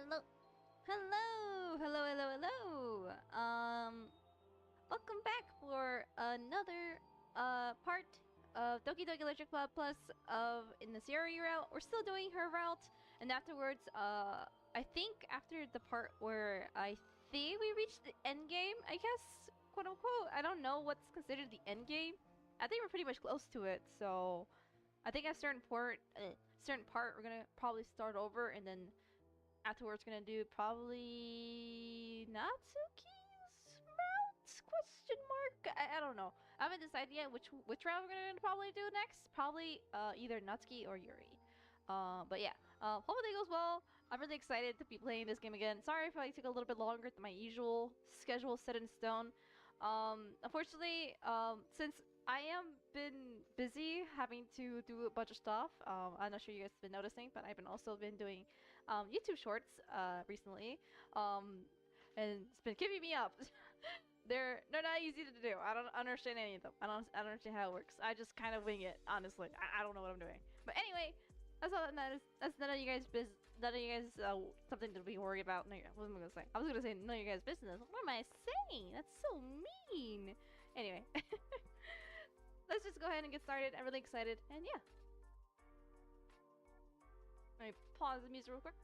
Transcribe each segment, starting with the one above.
hello, hello. Welcome back for another part of Doki Doki Literature Club Plus of in the Sayori route. We're still doing her route, and afterwards, I think after the part where I think we reached the end game, I guess, quote unquote. I don't know what's considered the end game. I think we're pretty much close to it, so I think at a certain part, we're gonna probably start over, and then afterwards gonna do probably Natsuki's route? Question mark? I don't know. I haven't decided yet which route we're gonna probably do next. Probably either Natsuki or Yuri. But yeah. Hopefully it goes well. I'm really excited to be playing this game again. Sorry if I took a little bit longer than my usual schedule set in stone. Unfortunately, since I am been busy having to do a bunch of stuff. I'm not sure you guys have been noticing, but I've been also been doing YouTube Shorts recently, and it's been keeping me up. they're not easy to do. I don't understand any of them. I don't understand how it works. I just kind of wing it, honestly. I don't know what I'm doing. But anyway, that's all that matters. That's none of you guys' business. None of you guys something to be worried about. No, what am I gonna say? I was gonna say none of you guys' business. What am I saying? That's so mean. Anyway, let's just go ahead and get started. I'm really excited, and yeah. Let me pause the music real quick.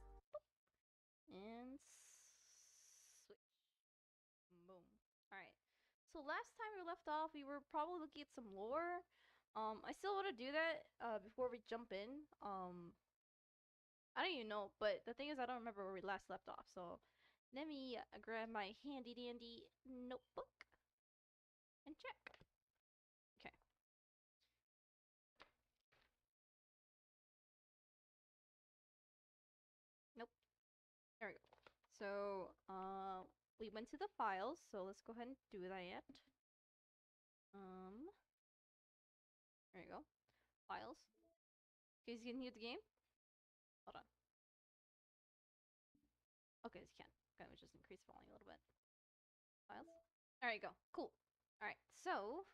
And switch. Boom. Alright. So last time we left off, we were probably looking at some lore. I still want to do that before we jump in. I don't even know, but the thing is I don't remember where we last left off. So let me grab my handy dandy notebook and check. Okay. Nope. There we go. So, we went to the files, so let's go ahead and do that. There you go. Files. You guys can hear the game? Hold on. Okay, you can. Okay, let me just increase volume a little bit. Files. Alright, go. Cool. Alright, so,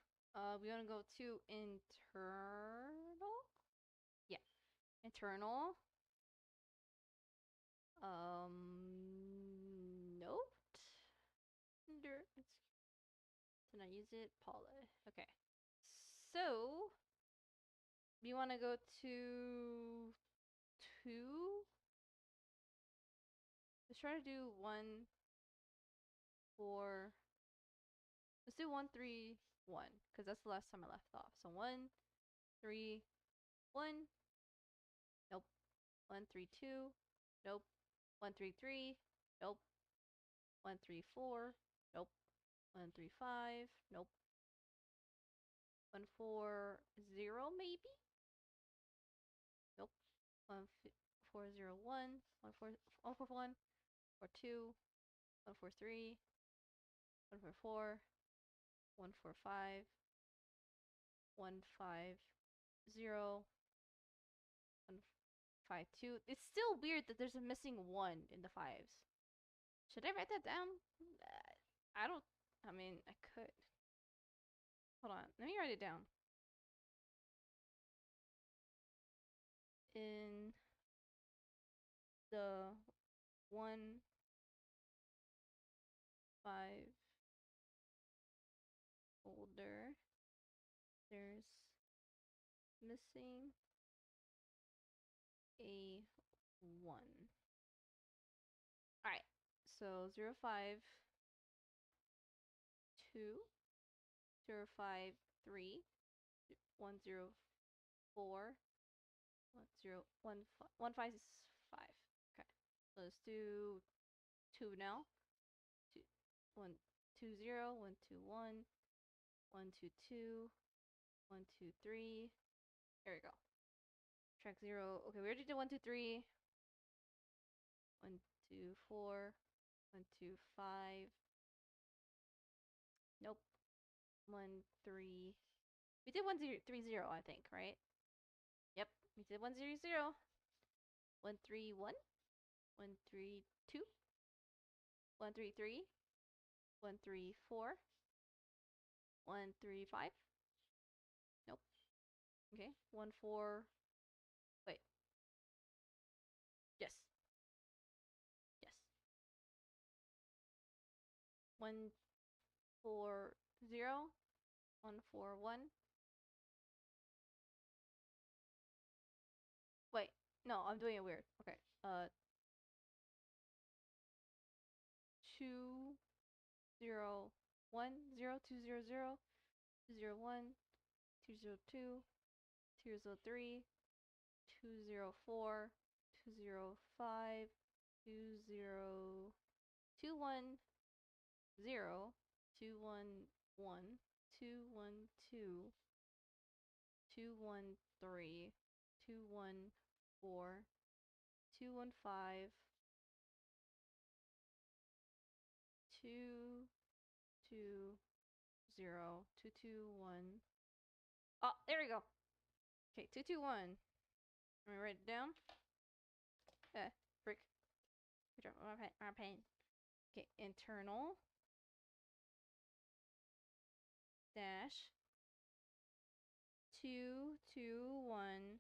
we wanna go to internal? Yeah. Internal. Note? Did I use it? Paula. Okay. So, we wanna go to 2? Let's try to do 1, 4. Let's do 1, 3, 1, because that's the last time I left off. So 1, 3, 1. Nope. 1, 3, 2. Nope. 1, 3, 3. Nope. 1, 3, 4. Nope. 1, 3, 5. Nope. 1, 4, 0 maybe? Nope. 1, 4, 0, 1. 1, 4, 1, 4, 1. 4, 2. 1, 4, 3. 1, 4, 4. 1, 4, 5. 1, 5, 0. 1, 5, 2. It's still weird that there's a missing 1 in the 5s. Should I write that down? I don't. I mean, I could. Hold on. Let me write it down. In the 1, 5 folder, there's missing a 1. Alright. So 0, 5, 2, 0, 5, 3, 1, 0, 4, 1, 0, 1, 1, 5 is 5. Okay. So let's do 2 now. 2, 1, 2, 0, 1, 2, 1, 1, 2, 2, 1, 2, 3. There we go. Track 0. Okay, we already did 1, 2, 3. 1, 2, 4. 1, 2, 5. Nope. 1, 3. We did 1, 0, 3, 0, I think, right? Yep, we did 1, 0, 0. 1, 3, 1. 1, 3, 2. 1, 3, 3. 1, 3, 4. 1, 3, 5. Nope. Okay. 1, 4. Wait. Yes. Yes. 140 141. Wait, no, I'm doing it weird. Okay, 201 0200 201 202 203 204 205 201 0 211 212 213 214 215 220 221. Oh, there we go. Okay, 221. Let me write it down. Frick. Good job. My pen. Okay, internal dash 221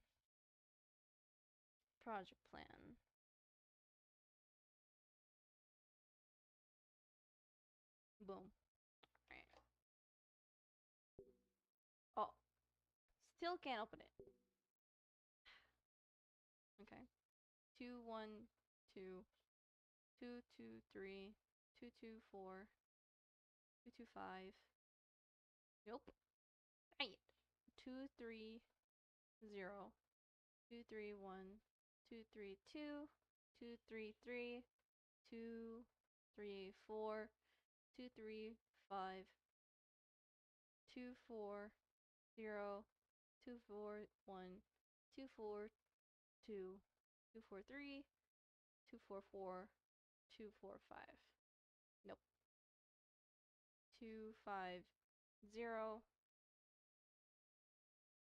project plan. Boom. Alright. Oh. Still can't open it. Okay. 212 223 224 225. Nope. Right. 230 231 232 233 234 235 240 241 242 243 244 245. Nope. 250.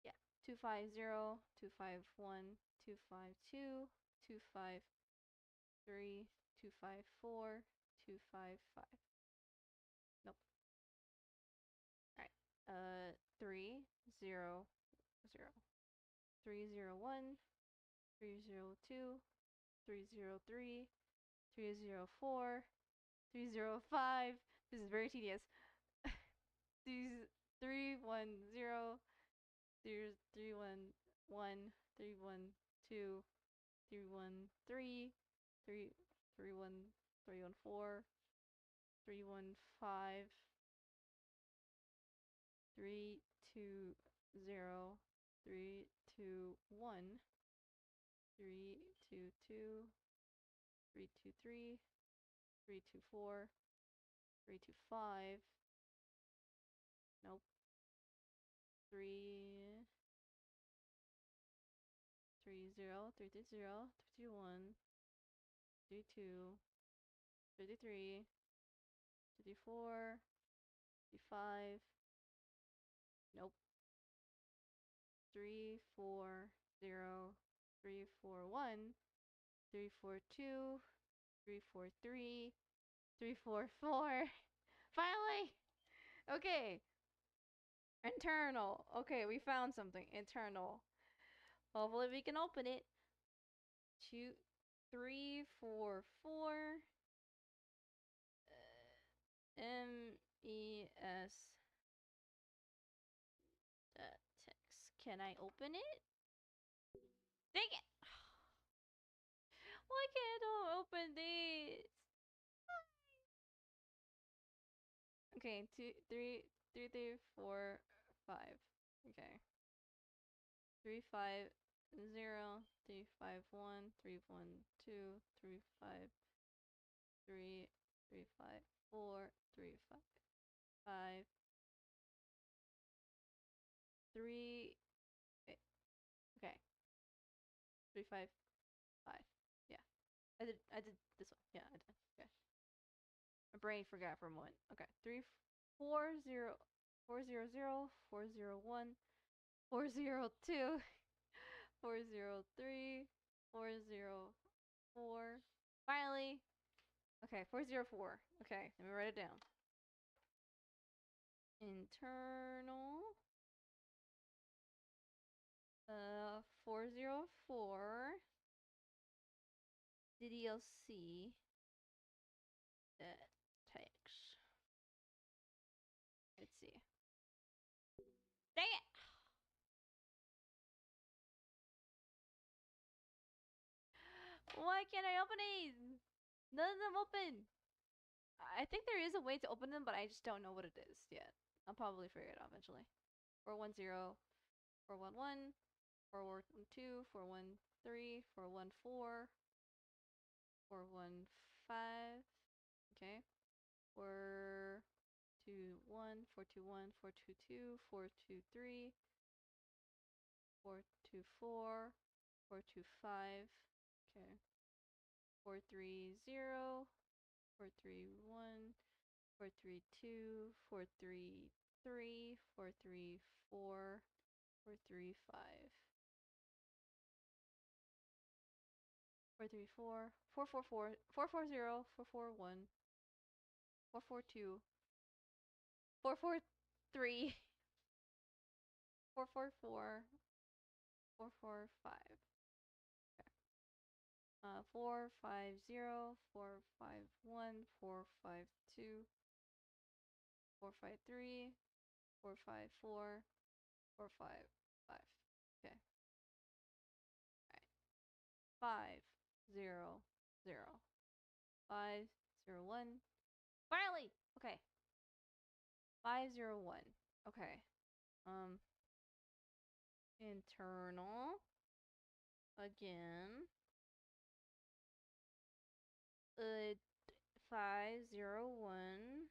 Yeah. 250 251 252 253 254 255. Nope. Alright. 300 301 302 303 304 305. This is very tedious. 310 311 312 313 314 315 320 321 322 323 324 325. Nope. 330 330 331 32 33 34 35. Nope. 340 341 342 343 344. Finally! Okay. Internal. Okay, we found something. Internal. Hopefully we can open it. 2, 3, 4, 4. MES. Text. Can I open it? Dang it! Why can't I open this? Okay, 2, 3, 3, 3, 4, 5. Okay. 3, 5, 0, 3, 5, 1, 3, 1, 2, 3, 5, 3, 3, 5, 4, 3, 5, 5, 3. Okay. 3, 5, 5. Yeah. I did this one. Yeah, I did. Okay. My brain forgot for a moment. Okay. 3, 4, 0, 4, 0, 0, 4, 0, 1, 4, 0, 2, 4, 0, 3, 4, 0, 4. Finally. Okay, 404. Okay, let me write it down. Internal 404 DDLC that text. Dang it! Why can't I open these? None of them open. I think there is a way to open them, but I just don't know what it is yet. I'll probably figure it out eventually. 410, 411, 412, 413, 414, 415. Okay. 421, 421, 422, 423, 424, 425. Okay. 430, 431, 432, 433, 434, 435. 434, 444, 440, 441, 442, 443, 444, 445. 450, 451, 452, 453, 454, 455. Okay. Alright. 500. 501. Finally! Okay. 501. Okay. Internal. Again. 501.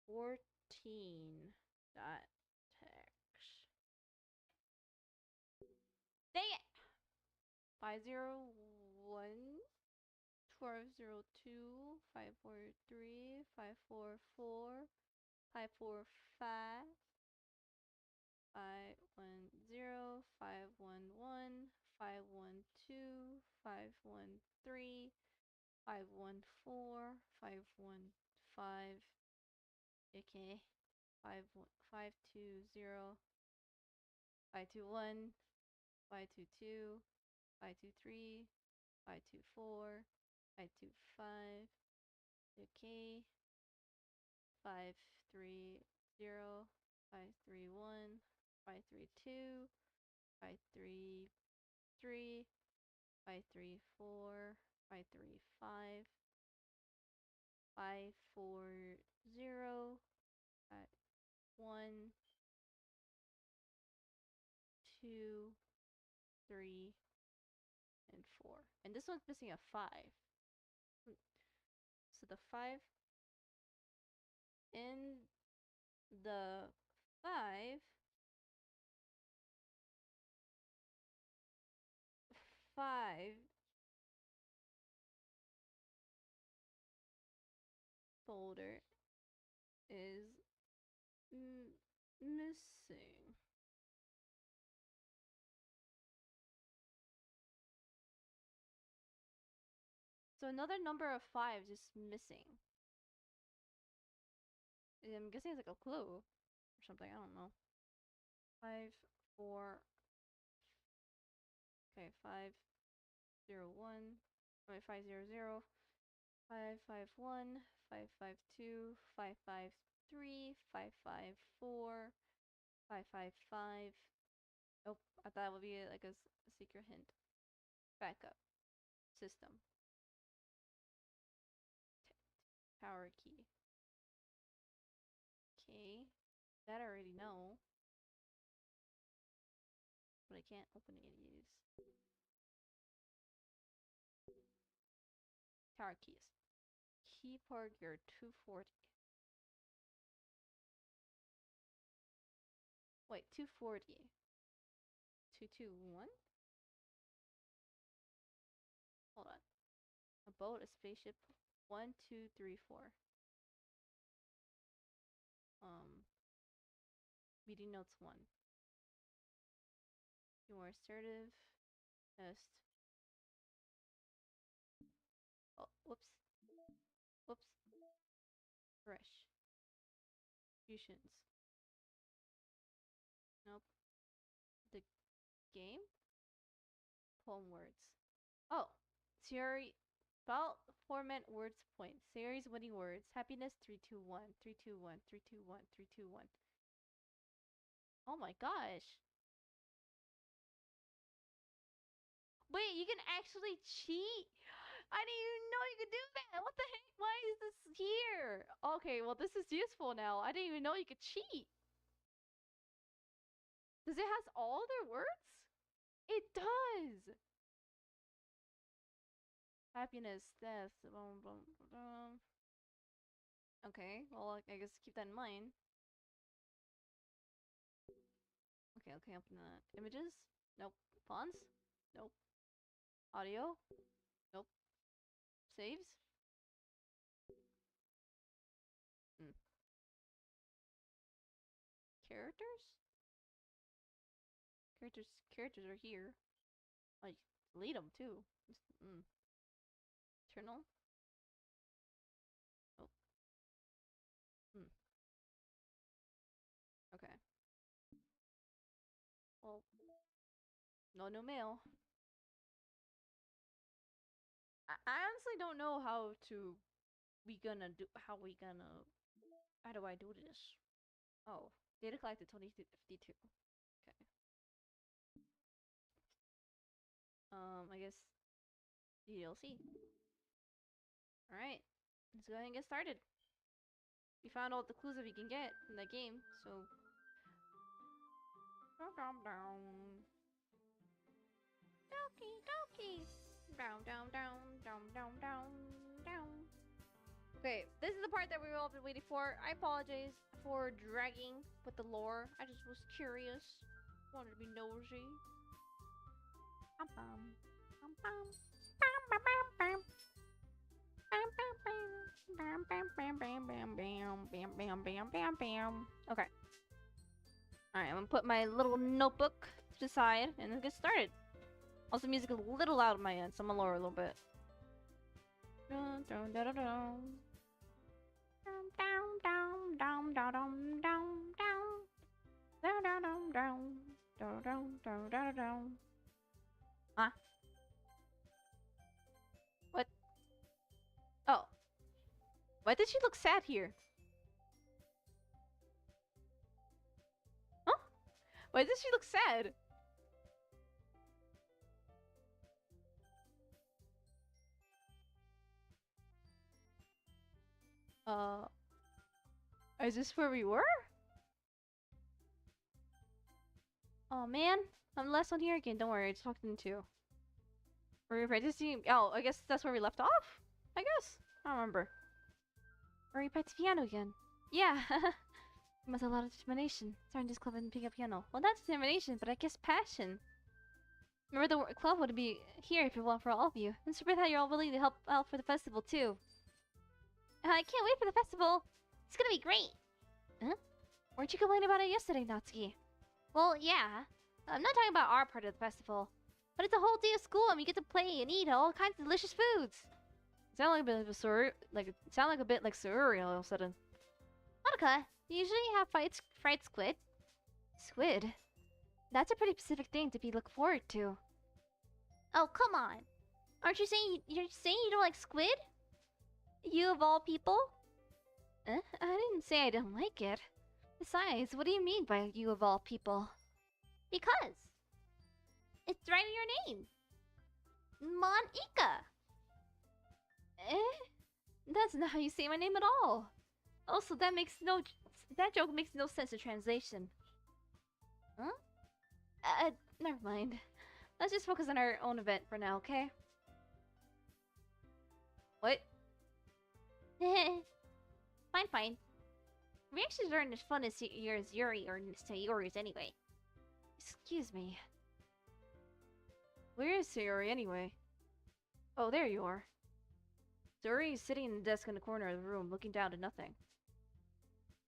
14. Dot text. Dang it! 501. 402, 543, 544, 545, 510, 511, 512, 513, 514, 515. Okay. 520, 521, 522, 523, 524, 525. Okay. 530, 531, 532, 533, 534, 535, 540, 1, 2, 3, and 4. And this one's missing a 5. So the 5 in the 5 folder is missing. So another number of 5s is missing. I'm guessing it's like a clue or something. I don't know. 5, 4. Okay, 501. Wait, 500. 551, 552, 553, 554, 555. Oh, I thought it would be like a secret hint. Backup. System. Power key. Okay. That I already know. But I can't open any of these. Tower keys. Keyboard gear 240. Wait, 240. 221? Hold on. A boat, a spaceship. 1, 2, 3, 4. Meeting notes 1. Be more assertive. Test. Oh, whoops. Whoops. Fresh. Fusions. Nope. The game? Poem words. Oh! Sayori. File format words point. Sayori's winning words. Happiness 321. 321. 321. 321. Oh my gosh. Wait, you can actually cheat? I didn't even know you could do that. What the heck? Why is this here? Okay, well this is useful now. I didn't even know you could cheat. Does it has all their words? It does. Happiness, death. Okay, well I guess keep that in mind. Okay, open that. Images? Nope. Fonts? Nope. Audio? Nope. Saves? Mm. Characters? Characters are here. Like, delete them too. Eternal? Nope. Okay. Well, no new mail. I honestly don't know how to how do I do this? Oh, data collected 2252. Okay. I guess DLC. Alright. Let's go ahead and get started. We found all the clues that we can get in that game, so Doki doki. Down down down down down down down. Okay, this is the part that we've all been waiting for. I apologize for dragging with the lore. I just was curious. Wanted to be nosy. Bum bum. Bum bum. Bum bum bum bum. Bam bam bam. Bam bam bam bam bam bam bam bam bam bam bam. Okay. Alright, I'm gonna put my little notebook to the side and let's get started. Also, music is a little loud on my end, so I'm gonna lower a little bit. Dun, dun, dun, dun, dun. Down, down, down, down, down, down, down, down, down, down, down, down, down, down, down. Huh? What? Oh. Why did she look sad here? Huh? Why did she look sad? Is this where we were? Oh man, I'm the last one here again. Don't worry, I just talked to two. We're practicing. Oh, I guess that's where we left off? I guess. I don't remember. Are you back to piano again? Yeah. You must have a lot of determination. Starting this club and pick up piano. Well, not determination, but I guess passion. Remember the club would be here if it weren't for all of you. I'm super that you're all willing to help out for the festival too. I can't wait for the festival. It's gonna be great. Huh? Weren't you complaining about it yesterday, Natsuki? Well, yeah. I'm not talking about our part of the festival. But it's a whole day of school and we get to play and eat all kinds of delicious foods. Sound like a bit like Sayori all of a sudden. Monica, you usually have fried squid? Squid? That's a pretty specific thing to be looking forward to. Oh, come on. Aren't you saying you don't like squid? You of all people? I didn't say I didn't like it. Besides, what do you mean by you of all people? Because it's right in your name. Monica. That's not how you say my name at all. Also, that joke makes no sense in translation. Huh? Never mind. Let's just focus on our own event for now, okay? What? Fine. We actually learned as fun as Yuri or Sayori's anyway. Excuse me. Where is Sayori anyway? Oh, there you are. Sayori is sitting in the desk in the corner of the room, looking down at nothing.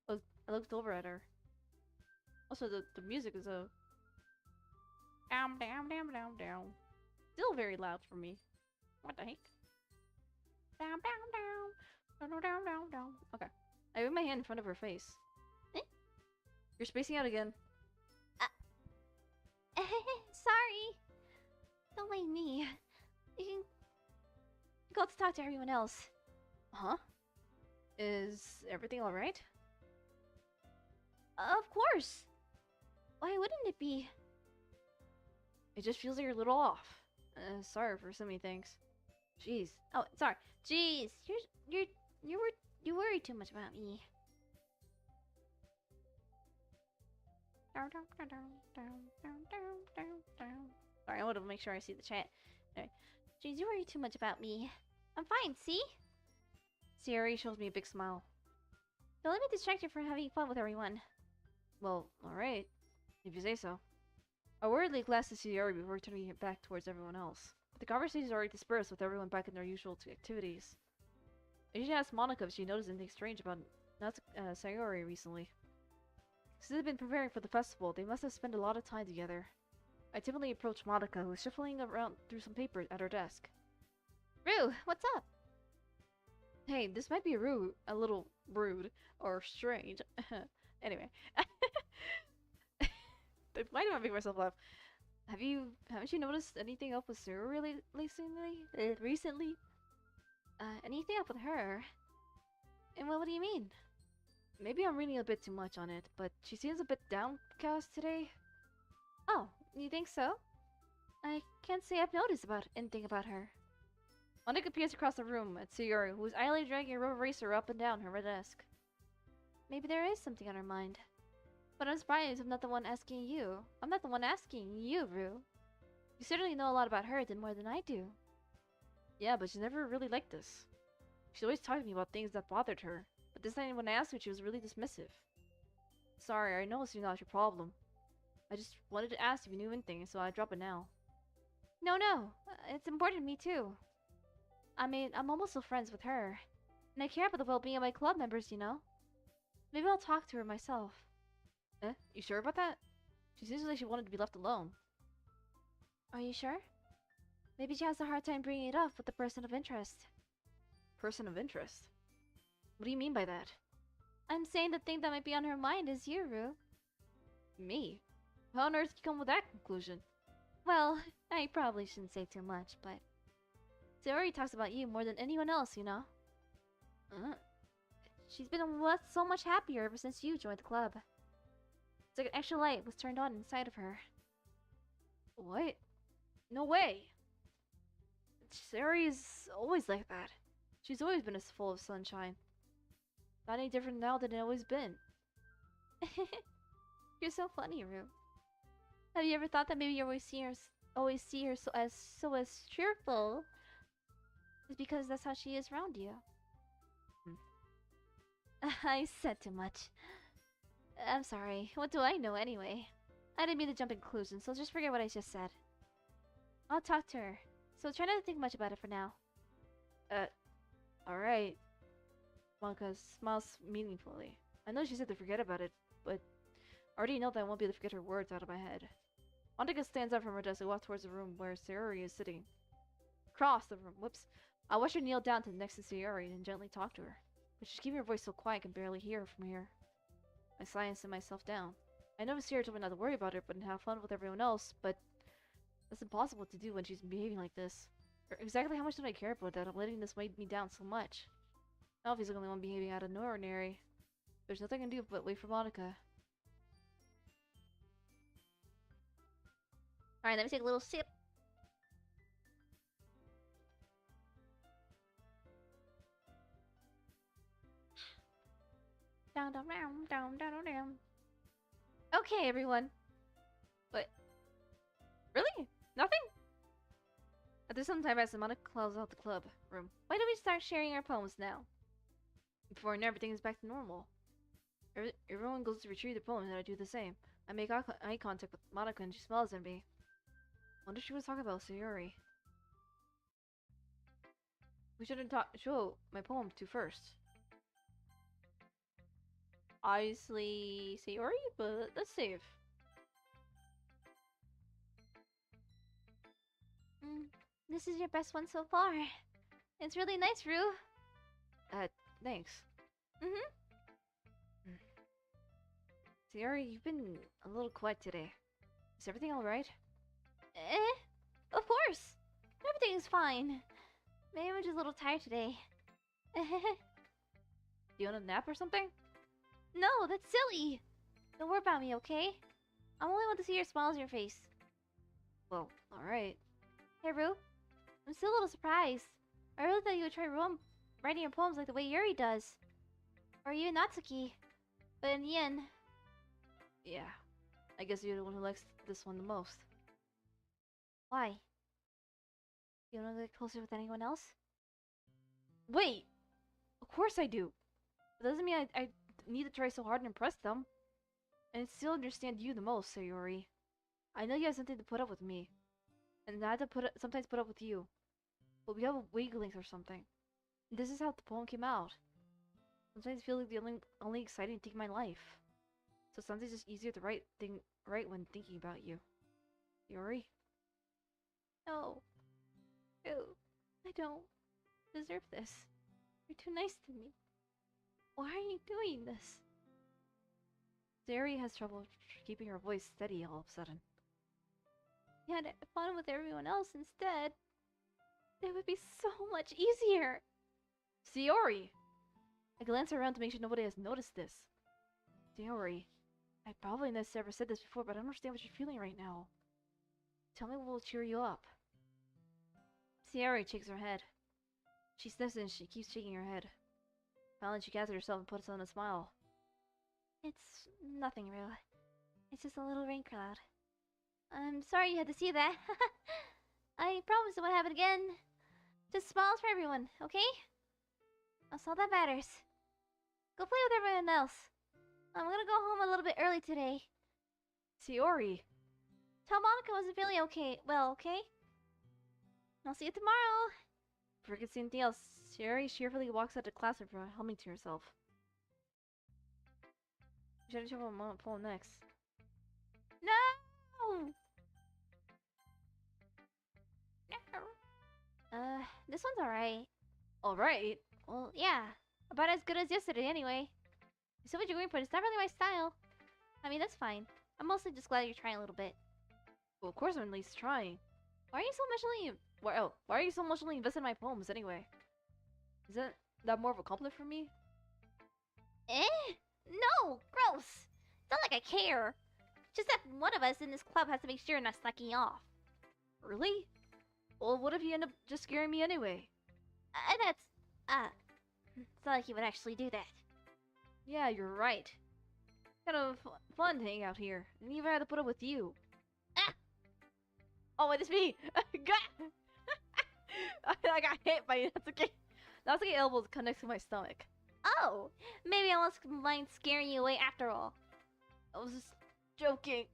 I looked over at her. Also, the music is a down. Still very loud for me. What the heck? Down. Okay. I put my hand in front of her face. You're spacing out again. Sorry. Don't blame me. You can go to talk to everyone else. Huh? Is everything alright? Of course. Why wouldn't it be? It just feels like you're a little off. Sorry for so many things. Jeez. Oh, sorry. Jeez. You worry too much about me. Sorry, I want to make sure I see the chat. Anyway. Jeez, you worry too much about me. I'm fine, see? Sayori shows me a big smile. Don't let me distract you from having fun with everyone. Well, alright. If you say so. I worriedly glanced at Sayori before turning it back towards everyone else. But the conversation is already dispersed with everyone back in their usual activities. I usually asked Monica if she noticed anything strange about Sayori recently. Since they've been preparing for the festival, they must have spent a lot of time together. I timidly approached Monica, who was shuffling around through some papers at her desk. Rue, what's up? Hey, this might be a little rude, or strange. Anyway. Why do I make myself laugh? Haven't you noticed anything up with Sayori recently? Anything up with her? And what do you mean? Maybe I'm reading a bit too much on it, but she seems a bit downcast today. Oh, you think so? I can't say I've noticed anything about her. Monica peers across the room at Sayori, who is idly dragging a rubber racer up and down her red desk. Maybe there is something on her mind. But I'm surprised I'm not the one asking you. I'm not the one asking you, Rue. You certainly know a lot about her more than I do. Yeah, but she's never really like this. She's always talking to me about things that bothered her. But this time when I asked her, she was really dismissive. Sorry, I know it's not your problem. I just wanted to ask if you knew anything, so I drop it now. No, it's important to me too. I mean, I'm almost still friends with her. And I care about the well-being of my club members, you know? Maybe I'll talk to her myself. Eh? You sure about that? She seems like she wanted to be left alone. Are you sure? Maybe she has a hard time bringing it up with the person of interest. Person of interest? What do you mean by that? I'm saying the thing that might be on her mind is you, Rue. Me? How on earth did you come with that conclusion? Well, I probably shouldn't say too much, but Sayori talks about you more than anyone else, you know? She's been so much happier ever since you joined the club. It's like an extra light was turned on inside of her. What? No way! Sayori is always like that. She's always been as full of sunshine. Not any different now than it always been. You're so funny, Rue. Have you ever thought that maybe you always see her so cheerful? It's because that's how she is around you. I said too much. I'm sorry. What do I know anyway? I didn't mean to jump in conclusions, so just forget what I just said. I'll talk to her, so try not to think much about it for now. Alright. Monica smiles meaningfully. I know she said to forget about it, but I already know that I won't be able to forget her words out of my head. Monica stands up from her desk and walks towards the room where Sayori is sitting. Across the room. Whoops. I watch her kneel down next to Sayori and gently talk to her. But she's keeping her voice so quiet I can barely hear her from here. I sigh and sit myself down. I know Sayori told me not to worry about her but have fun with everyone else, but that's impossible to do when she's behaving like this. Exactly how much did I care about that? I'm letting this weigh me down so much. Now if he's the only one behaving out of the ordinary. There's nothing I can do but wait for Monica. Alright, let me take a little sip. Okay, everyone. What? Really? Nothing? After some time, as Monica closes out the club room, why don't we start sharing our poems now? Before and everything is back to normal. Everyone goes to retrieve their poems and I do the same. I make eye contact with Monica and she smiles at me. Wonder if she was talking about Sayori. We shouldn't show my poem to first. Obviously Sayori, but let's save. This is your best one so far. It's really nice, Rue. Thanks. Sayori, you've been a little quiet today. Is everything alright? Of course. Everything's fine. Maybe I'm just a little tired today. Do you want a nap or something? No, that's silly. Don't worry about me, okay? I only want to see your smiles on your face. Well, alright. Hey, Ru. I'm still a little surprised. I really thought you would try writing your poems like the way Yuri does. Or even Natsuki. But in the end... Yeah. I guess you're the one who likes this one the most. Why? You don't want to get closer with anyone else? Wait! Of course I do! It doesn't mean I need to try so hard and impress them. And I still understand you the most, Sayori. I know you have something to put up with me. And I have to sometimes put up with you. But we have a wavelength or something. And this is how the poem came out. Sometimes I feel like the only exciting thing in my life. So sometimes it's easier to write when thinking about you. Sayori? No. Ew. I don't deserve this. You're too nice to me. Why are you doing this? Sayori has trouble keeping her voice steady all of a sudden. You had fun with everyone else instead. It would be so much easier. Sayori! I glance around to make sure nobody has noticed this. Sayori, I probably never said this before, but I don't understand what you're feeling right now. Tell me what will cheer you up. Sayori shakes her head. She sniffs and she keeps shaking her head. Finally, she gathers herself and puts on a smile. It's nothing real. It's just a little rain cloud. I'm sorry you had to see that. I promise it won't happen again. Just smiles for everyone, okay? That's all that matters. Go play with everyone else. I'm gonna go home a little bit early today. Sayori! Tell Monica wasn't feeling okay? I'll see you tomorrow. Forget anything else. Sayori cheerfully walks out of class before humming to herself. We should have a poem next. No! This one's alright. Alright? Well, yeah. About as good as yesterday, anyway. I see what you're going for. It's not really my style. I mean, that's fine. I'm mostly just glad you're trying a little bit. Well, of course I'm at least trying. Why are you so emotionally invested in my poems, anyway? Is that more of a compliment for me? No! Gross! It's not like I care. Just that one of us in this club has to make sure you're not slacking off. Really? Well, what if you end up just scaring me anyway? It's not like he would actually do that. Yeah, you're right. Kind of fun to hang out here, and even had to put up with you. Ah! Oh, wait, it's me! I got hit by Natsuki. Natsuki elbows connects to my stomach. Oh! Maybe I won't mind scaring you away after all. I was just joking.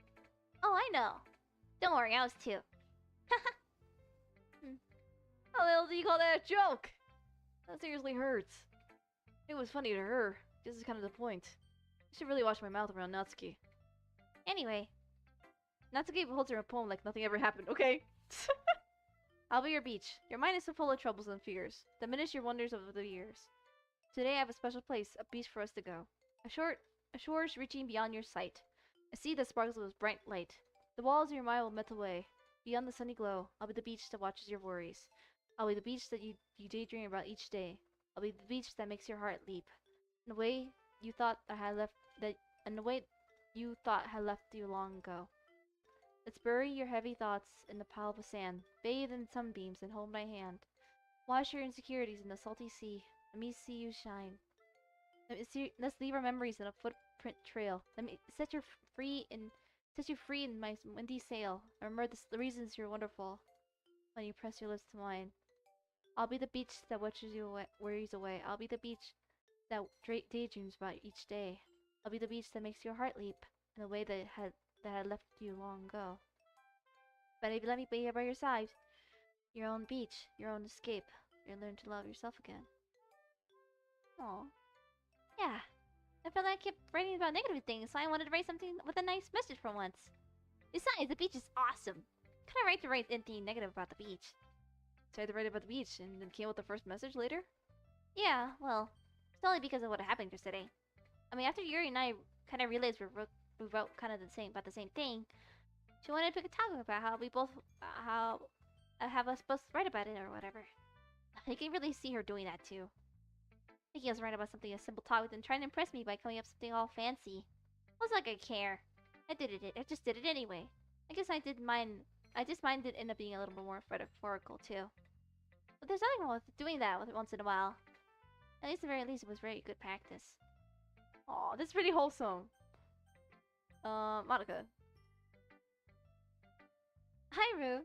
Oh, I know. Don't worry, I was too. How the hell do you call that a joke? That seriously hurts. It was funny to her. This is kind of the point. I should really watch my mouth around Natsuki. Anyway. Natsuki holds her poem like nothing ever happened, okay? I'll be your beach. Your mind is so full of troubles and fears. Diminish your wonders over the years. Today I have a special place, a beach for us to go. A shores reaching beyond your sight. A sea that sparkles with bright light. The walls of your mind will melt away. Beyond the sunny glow, I'll be the beach that watches your worries. I'll be the beach that you daydream about each day. I'll be the beach that makes your heart leap. In the way you thought had left you long ago. Let's bury your heavy thoughts in the pile of sand. Bathe in sunbeams and hold my hand. Wash your insecurities in the salty sea. Let me see you shine. Let's leave our memories in a footprint trail. Let me set you free in my windy sail. Remember the reasons you're wonderful when you press your lips to mine. I'll be the beach that watches you worries away. I'll be the beach that daydreams about each day. I'll be the beach that makes your heart leap in a way that had left you long ago. But if you let me be here by your side, your own beach, your own escape, you'll learn to love yourself again. Aw. Yeah. I felt like I kept writing about negative things, so I wanted to write something with a nice message for once. Besides, the beach is awesome. Kinda right to write anything negative about the beach. Tried to write about the beach and then came with the first message later? Yeah, well, it's only because of what happened yesterday. I mean, after Yuri and I kind of realized we wrote kind of about the same thing, she wanted to pick a topic about how we both, have us both write about it or whatever. I can really see her doing that too. Thinking I was writing about something a simple topic and trying to impress me by coming up with something all fancy. What's like I care? I did it. I just did it anyway. I guess I did mine. I just minded end up being a little bit more metaphorical too. But there's nothing wrong with doing that once in a while. At least, at the very least, it was very good practice. Aw, this is pretty wholesome. Monica. Hi, Rue.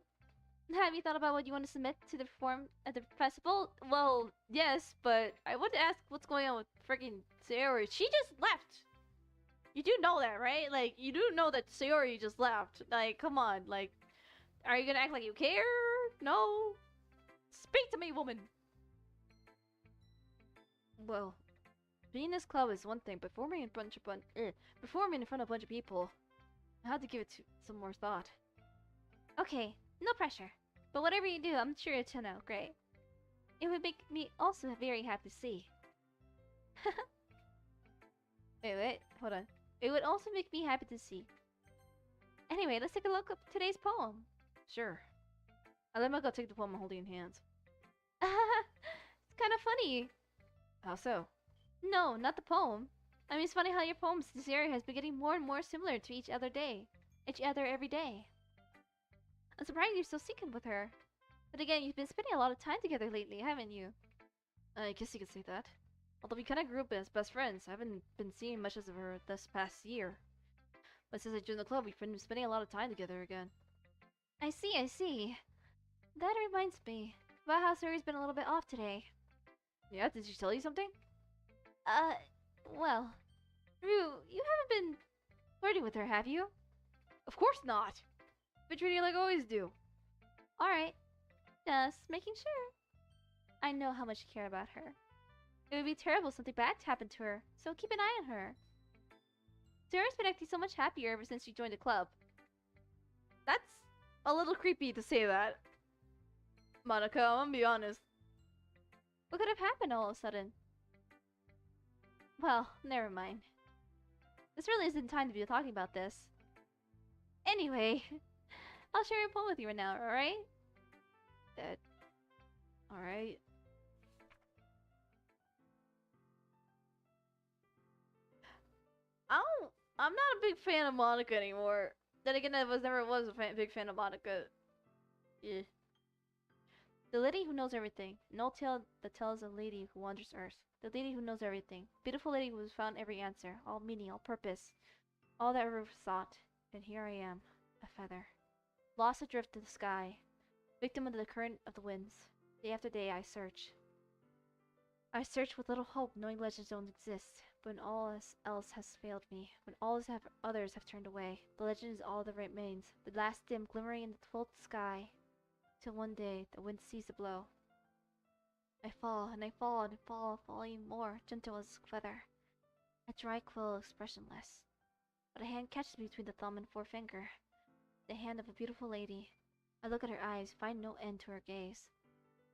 Have you thought about what you want to submit to the perform at the festival? Well, yes, but I want to ask what's going on with freaking Sayori. She just left! You do know that, right? Like, you do know that Sayori just left. Like, come on. Like, are you gonna act like you care? No? Speak to me, woman! Well, being in this club is one thing, but performing in front of a bunch of people, I had to give it some more thought. Okay, no pressure. But whatever you do, I'm sure it'll turn out great. It would make me also very happy to see. Wait, hold on. It would also make me happy to see. Anyway, let's take a look at today's poem. Sure. I let Mako take the poem holding hands. It's kind of funny. How so? No, not the poem. I mean, it's funny how your poems this area has been getting more and more similar to each other every day. I'm surprised you're so secret with her. But again, you've been spending a lot of time together lately, haven't you? I guess you could say that. Although we kinda grew up as best friends, I haven't been seeing much of her this past year. But since I joined the club, we've been spending a lot of time together again. I see. That reminds me about how Sayori's been a little bit off today. Yeah, did she tell you something? Well, Rue, you haven't been flirting with her, have you? Of course not! Been treating her like I always do. Alright. Just making sure. I know how much you care about her. It would be terrible if something bad happened to her, so keep an eye on her. Sayori's been acting so much happier ever since you joined the club. That's a little creepy to say that. Monica, I'm gonna be honest. What could have happened all of a sudden? Well, never mind. This really isn't time to be talking about this. Anyway, I'll share a poem with you right now, alright? Alright. I'm not a big fan of Monica anymore. Then again, I never was a big fan of Monica. Yeah. The lady who knows everything. An old tale that tells a lady who wanders earth. The lady who knows everything. Beautiful lady who has found every answer. All meaning, all purpose. All that ever sought. And here I am. A feather. Lost adrift to the sky. Victim of the current of the winds. Day after day I search. I search with little hope, knowing legends don't exist. When all else has failed me. When others have turned away. The legend is all that remains. The last dim glimmering in the 12th sky. Till one day the wind ceases to blow. I fall and I fall and fall, falling more, gentle as a feather. A dry quill, expressionless. But a hand catches me between the thumb and forefinger. The hand of a beautiful lady. I look at her eyes, find no end to her gaze.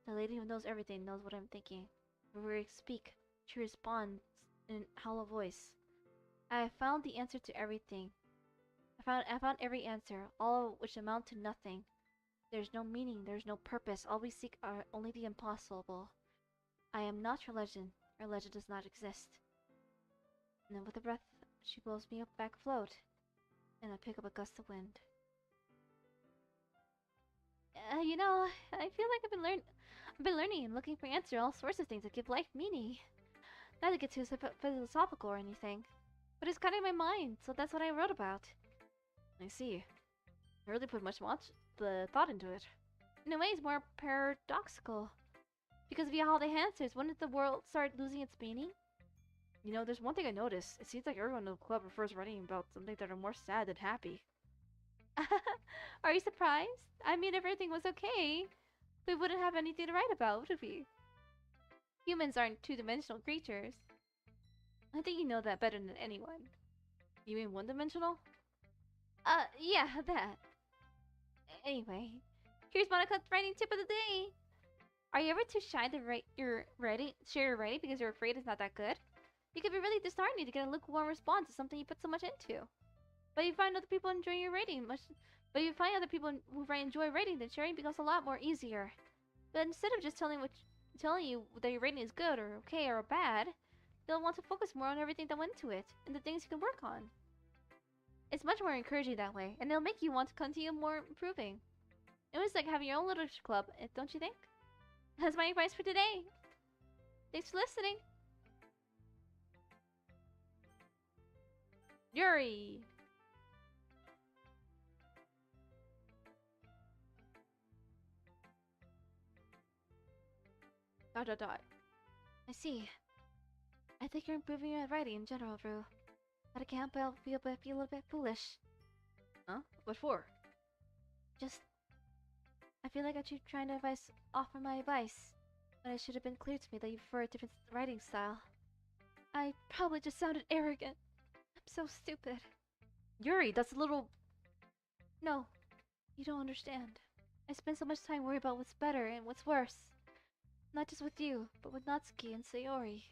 The lady who knows everything knows what I'm thinking. Whenever we speak, she responds in a hollow voice. I have found the answer to everything. I found every answer, all of which amount to nothing. There's no meaning, there's no purpose. All we seek are only the impossible. I am not your legend. Your legend does not exist. And then with a breath, she blows me up back afloat, and I pick up a gust of wind. You know, I feel like I've been learning and looking for answers, all sorts of things that give life meaning. Not to get too philosophical or anything, but it's kind of in my mind, so that's what I wrote about. I see. I really put much thought into it. In a way, it's more paradoxical. Because if you had all the answers, wouldn't the world start losing its meaning? You know, there's one thing I noticed. It seems like everyone in the club prefers writing about something that are more sad than happy. Are you surprised? I mean, if everything was okay, we wouldn't have anything to write about, would we? Humans aren't two-dimensional creatures. I think you know that better than anyone. You mean one-dimensional? Yeah, that. Anyway, here's Monica's writing tip of the day. Are you ever too shy to share your writing because you're afraid it's not that good? It could be really disheartening to get a lukewarm response to something you put so much into. But you find other people enjoy your writing who enjoy writing, then sharing becomes a lot more easier. But instead of just telling you that your rating is good or okay or bad, they'll want to focus more on everything that went into it and the things you can work on. It's much more encouraging that way, and it'll make you want to continue more improving. It was like having your own literature club, don't you think? That's my advice for today. Thanks for listening. Yuri! Dot dot dot. I see. I think you're improving your writing in general, Rue. But I can't help feel a little bit foolish. Huh? What for? Just... I feel like I keep trying to offer my advice, but it should have been clear to me that you prefer a different writing style. I probably just sounded arrogant. I'm so stupid. Yuri, that's a little... No, you don't understand. I spend so much time worrying about what's better and what's worse. Not just with you, but with Natsuki and Sayori.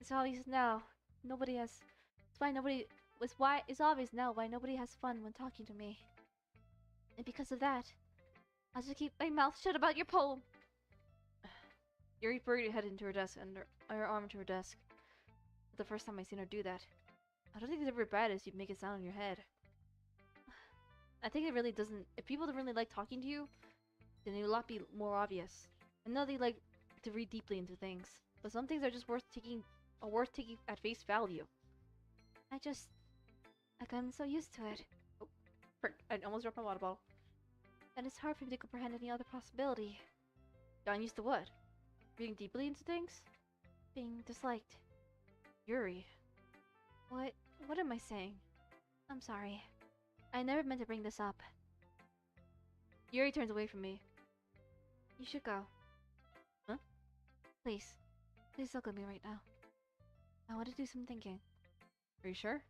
It's obvious now. It's obvious now why nobody has fun when talking to me. And because of that, I'll just keep my mouth shut about your poem. Yuri buried her head into her desk and her arm into her desk. The first time I seen her do that. I don't think it's ever bad as you make it sound in your head. I think it really doesn't. If people don't really like talking to you, then it will not be more obvious. I know they like to read deeply into things, but some things are just worth taking at face value. I've gotten so used to it. Oh, frick, I almost dropped my water bottle. And it's hard for me to comprehend any other possibility. Gotten used to what? Reading deeply into things? Being disliked. Yuri. What am I saying? I'm sorry. I never meant to bring this up. Yuri turns away from me. You should go. Huh? Please. Please look at me right now. I want to do some thinking. Are you sure?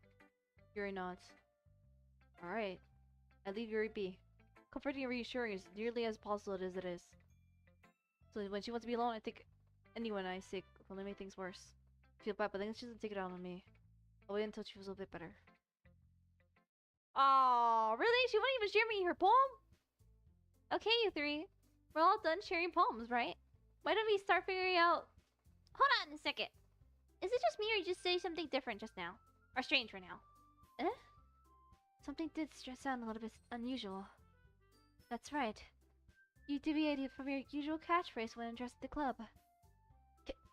Yuri nods. Alright. I leave Yuri be. Comforting and reassuring as nearly as possible as it is. So when she wants to be alone, I think anyone I sick will only make things worse. I feel bad, but I think she doesn't take it out on me. I'll wait until she feels a bit better. Oh, really? She won't even share me her poem? Okay, you three. We're all done sharing poems, right? Why don't we start figuring out... Hold on a second. Is it just me or you just say something different just now? Or strange right now? Eh? Something did sound a little bit unusual. That's right. You deviated from your usual catchphrase when addressing the club.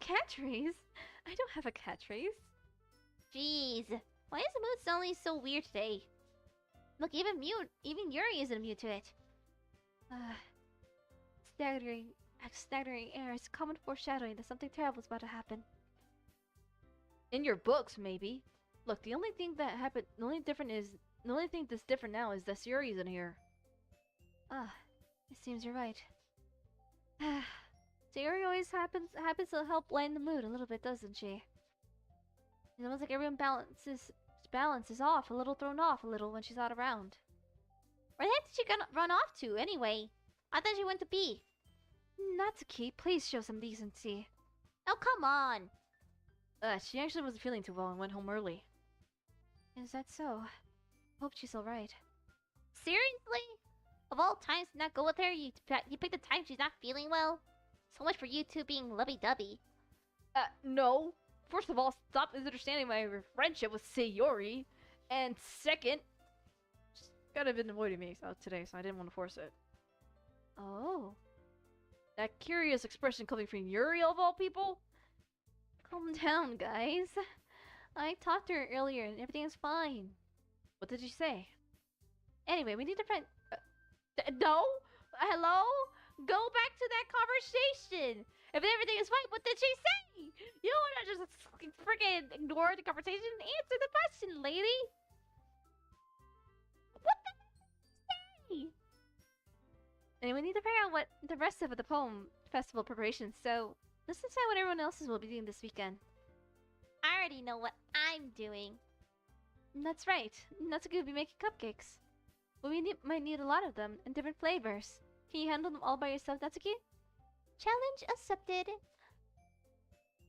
Catchphrase? I don't have a catchphrase. Jeez. Why is the mood suddenly so weird today? Look, even Yuri isn't immune to it. Staggering air is common foreshadowing that something terrible is about to happen. In your books, maybe. Look, the only thing that's different now is that Sayori isn't here. It seems you're right. Sayori always happens to help lighten the mood a little bit, doesn't she? It's almost like everyone balance is off, thrown off a little when she's not around. Where the heck did she gonna run off to, anyway? I thought she went to pee. Natsuki, please show some decency. Oh, come on! She actually wasn't feeling too well and went home early. Is that so? Hope she's alright. Seriously? Of all times to not go with her, you picked the time she's not feeling well? So much for you two being lovey-dovey. No. First of all, stop misunderstanding my friendship with Sayori. And second, she's kind of been avoiding me today, so I didn't want to force it. Oh. That curious expression coming from Yuri of all people? Calm down, guys. I talked to her earlier and everything is fine. What did she say? Anyway, we need to find... no? Hello? Go back to that conversation! If everything is fine, what did she say? You don't want to just freaking ignore the conversation. Answer the question, lady! What the say? And we need to figure out what the rest of the poem festival preparations, so let's decide what everyone else will be doing this weekend. I already know what I'm doing. That's right. Natsuki will be making cupcakes. But we might need a lot of them in different flavors. Can you handle them all by yourself, Natsuki? Challenge accepted.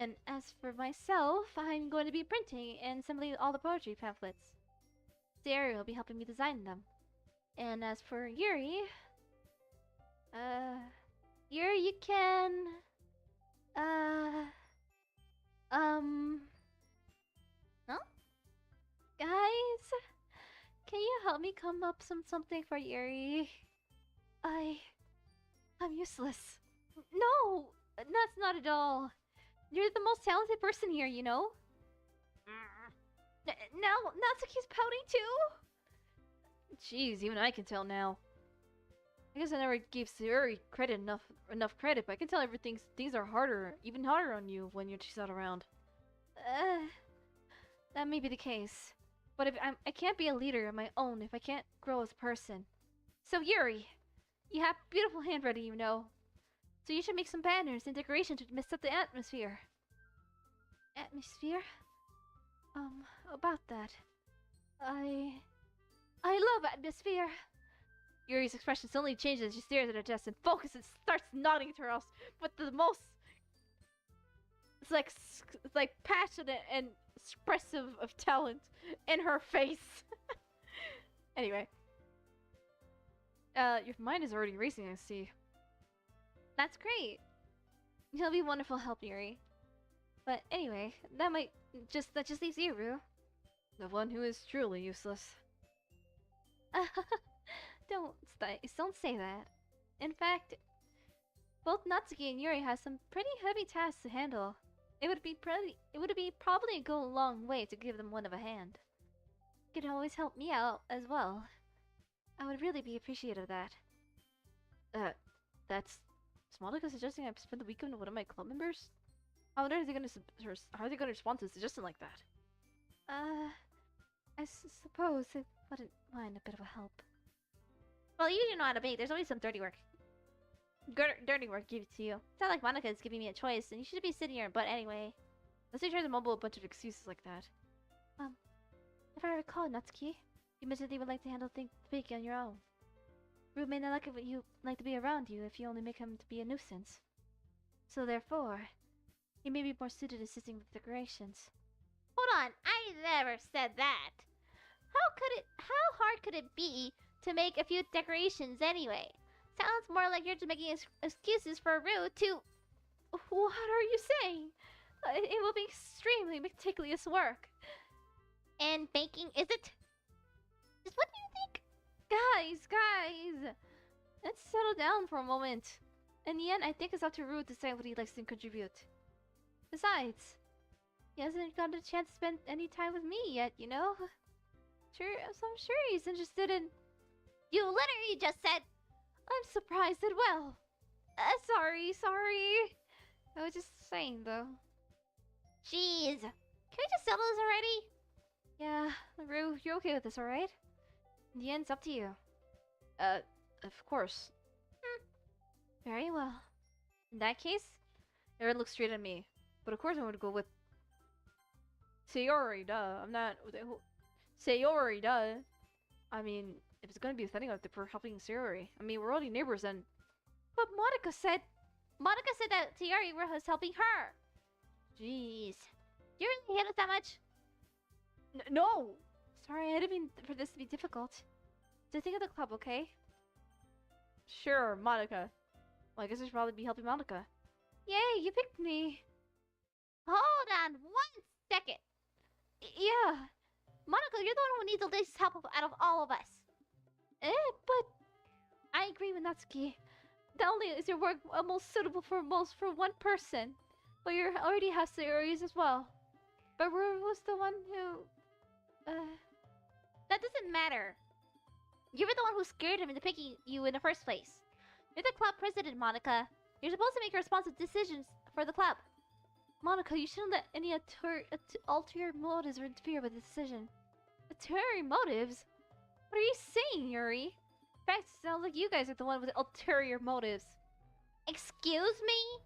And as for myself, I'm going to be printing and assembling all the poetry pamphlets. Sayori will be helping me design them. And as for Yuri... Yuri, you can... Huh? Guys? Can help me come up something for Yuri? I'm useless. No, that's not at all. You're the most talented person here, you know? Now, Natsuki's pouting too? Jeez, even I can tell now. I guess I never gave Sayori enough credit, but I can tell things are even harder on you when she's not around. That may be the case. But if I can't be a leader on my own if I can't grow as a person. So Yuri, you have beautiful handwriting, you know. So you should make some banners and decorations to mix up the atmosphere. Atmosphere? About that. I love atmosphere. Yuri's expression suddenly changes as she stares at her desk and focuses and starts nodding to her else with the most... It's like passionate and expressive of talent in her face. Anyway. Your mind is already racing, I see. That's great. You'll be wonderful help, Yuri. But anyway, that just leaves you, Rue. The one who is truly useless. Don't say that. In fact, both Natsuki and Yuri have some pretty heavy tasks to handle. It would probably go a long way to give them one of a hand. You could always help me out as well. I would really be appreciative of that. Is Monica suggesting I spend the weekend with one of my club members? How are they gonna respond to a suggestion like that? I suppose I wouldn't mind a bit of a help. Well, you do know how to bake. There's always some dirty work. Dirty work given to you. It's not like Monica is giving me a choice, and you should be sitting here. But anyway, let's say try to mumble a bunch of excuses like that. If I recall, Natsuki, you mentioned that you would like to handle the baking on your own. Rue may not like to be around you if you only make him to be a nuisance. So therefore, he may be more suited to assisting with decorations. Hold on, I never said that. How hard could it be to make a few decorations anyway? Sounds more like you're just making excuses for Rue to... What are you saying? It will be extremely meticulous work. And baking, is it? Just what do you think? Guys! Let's settle down for a moment. In the end, I think it's up to Rue to decide what he likes to contribute. Besides, he hasn't gotten a chance to spend any time with me yet, you know? So I'm sure he's interested in... You literally just said... I'm surprised as well. Sorry. I was just saying, though. Jeez. Can we just settle this already? Yeah, Rue, you're okay with this, alright? In the end, it's up to you. Of course. Very well. In that case, Aaron looks straight at me. But of course I would go with... Sayori, duh. I'm not... Sayori, duh. I mean, if it's gonna be a thing like for helping Sayori. I mean, we're already neighbors and... But Monica said that Sayori was helping her. Jeez. Do you really hate us that much? No! Sorry, I didn't mean for this to be difficult. Just think of the club, okay? Sure, Monica. Well, I guess I should probably be helping Monica. Yay, you picked me. Hold on 1 second. Yeah. Monica, you're the one who needs the least help out of all of us. But... I agree with Natsuki. Not only is your work almost suitable for one person, but you already have Sayori's as well. But Rue was the one who... That doesn't matter. You were the one who scared him into picking you in the first place. You're the club president, Monica. You're supposed to make responsive decisions for the club. Monica, you shouldn't let any ulterior motives interfere with the decision. Ulterior motives? What are you saying, Yuri? In fact, it sounds like you guys are the one with ulterior motives. Excuse me?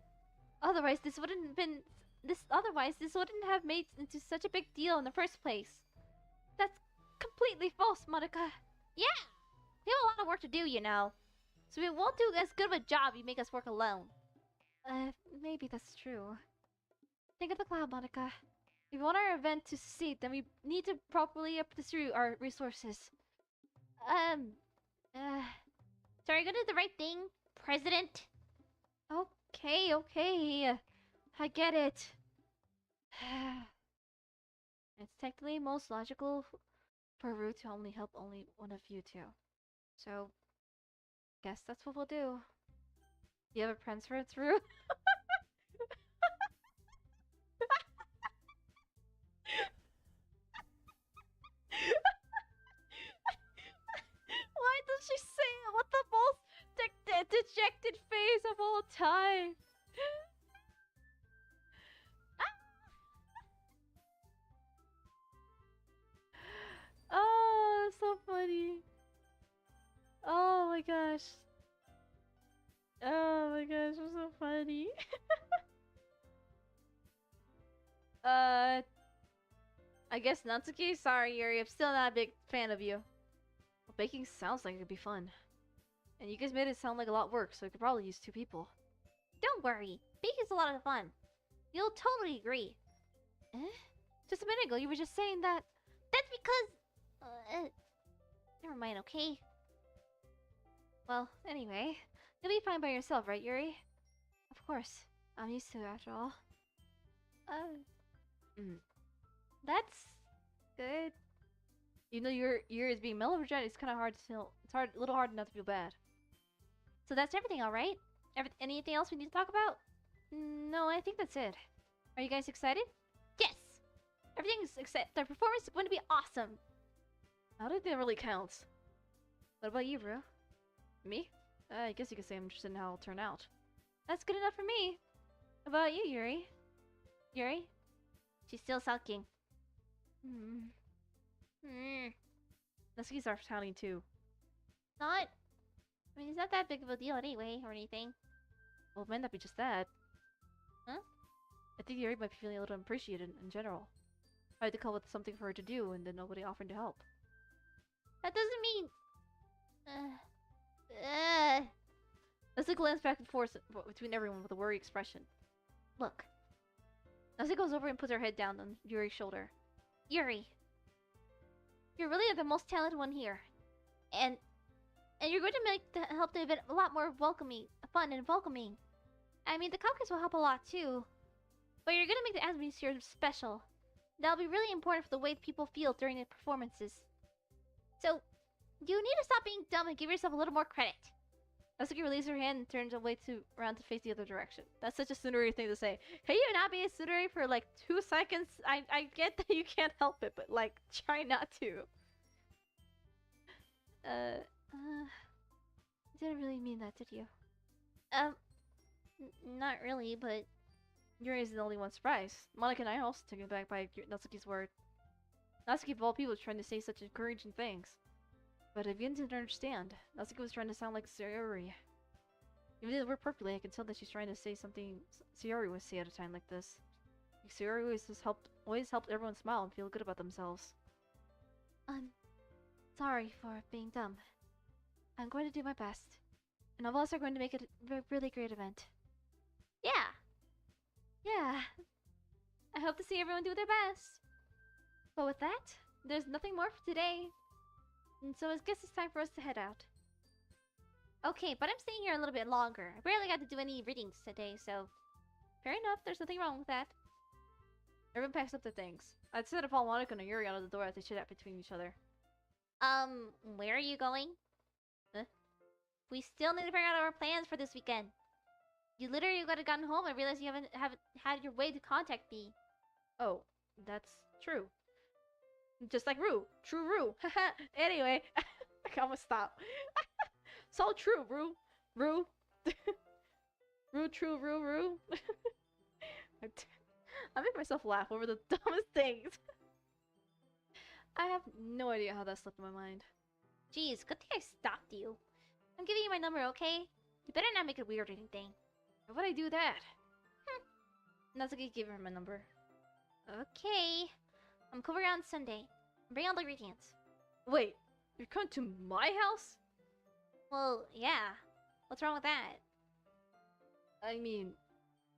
Otherwise, this wouldn't have made into such a big deal in the first place. That's completely false, Monica. Yeah, we have a lot of work to do, you know. So we won't do as good of a job if you make us work alone. Maybe that's true. Think of the cloud, Monica. If we want our event to succeed, then we need to properly distribute our resources. So are you gonna do the right thing, President? Okay. I get it. It's technically most logical for Rue to only help only one of you two. So, guess that's what we'll do. Do you have a preference, Rue? Why does she say it with the most dejected face of all time? Oh, that's so funny. Oh my gosh. Oh my gosh, you're so funny. I guess Natsuki? Sorry, Yuri, I'm still not a big fan of you. Well, baking sounds like it could be fun. And you guys made it sound like a lot of work, so we could probably use 2 people. Don't worry. Baking's a lot of fun. You'll totally agree. Eh? Just a minute ago, you were just saying that. That's because... never mind, okay? Well, anyway, you'll be fine by yourself, right, Yuri? Of course. I'm used to it, after all. That's... good. Even though Yuri is being melodramatic, it's kind of hard to feel... It's a little hard not to feel bad. So that's everything, alright? Anything else we need to talk about? No, I think that's it. Are you guys excited? Yes! Everything's except the performance is going to be awesome! I don't think that really counts. What about you, bro? Me? I guess you could say I'm interested in how it'll turn out. That's good enough for me. How about you, Yuri? Yuri? She's still sulking. Natsuki's our sounding too. Not... I mean, it's not that big of a deal anyway, or anything. Well, it might not be just that. Huh? I think Yuri might be feeling a little unappreciated in general. I had to come up with something for her to do, and then nobody offered to help. That doesn't mean... Natsuki glanced back and forth between everyone with a worried expression. Look. Natsuki goes over and puts her head down on Yuri's shoulder. Yuri. You're really the most talented one here. And you're going to make help the event a lot more welcoming, fun and welcoming. I mean, the cupcakes will help a lot too. But you're going to make the atmosphere special. That'll be really important for the way people feel during the performances. So, you need to stop being dumb and give yourself a little more credit. Natsuki releases her hand and turns around to face the other direction. That's such a tsundere thing to say. Can you not be a tsundere for like 2 seconds? I get that you can't help it, but like, try not to. You didn't really mean that, did you? Not really, but... Yuri is the only one surprised. Monica and I are also taken aback by Natsuki's word. Natsuki of all people is trying to say such encouraging things. But I begin to understand. Natsuki was trying to sound like Sayori. Even though we're perfectly, I can tell that she's trying to say something Sayori would say at a time like this. Like Sayori always helped everyone smile and feel good about themselves. I'm sorry for being dumb. I'm going to do my best. And all of us are going to make it a really great event. Yeah! Yeah! I hope to see everyone do their best! But with that, there's nothing more for today. And so I guess it's time for us to head out. Okay, but I'm staying here a little bit longer. I barely got to do any readings today, so... Fair enough, there's nothing wrong with that. Everyone packs up their things. I'd set up all Monica and Yuri out of the door as they chit-chat between each other. Where are you going? Huh? We still need to figure out our plans for this weekend. You literally got gotten home and realized you haven't had your way to contact me. Oh, that's true. Just like Rue. True Rue. Anyway, I almost stop. So true, Rue. Rue. Rue, true, Rue. I make myself laugh over the dumbest things. I have no idea how that slipped in my mind. Jeez, good thing I stopped you. I'm giving you my number, okay? You better not make it weird or anything. Why would I do that? Natsuki gave her my number. Okay. I'm coming around Sunday. Bring all the ingredients. Wait, you're coming to my house? Well, yeah. What's wrong with that? I mean,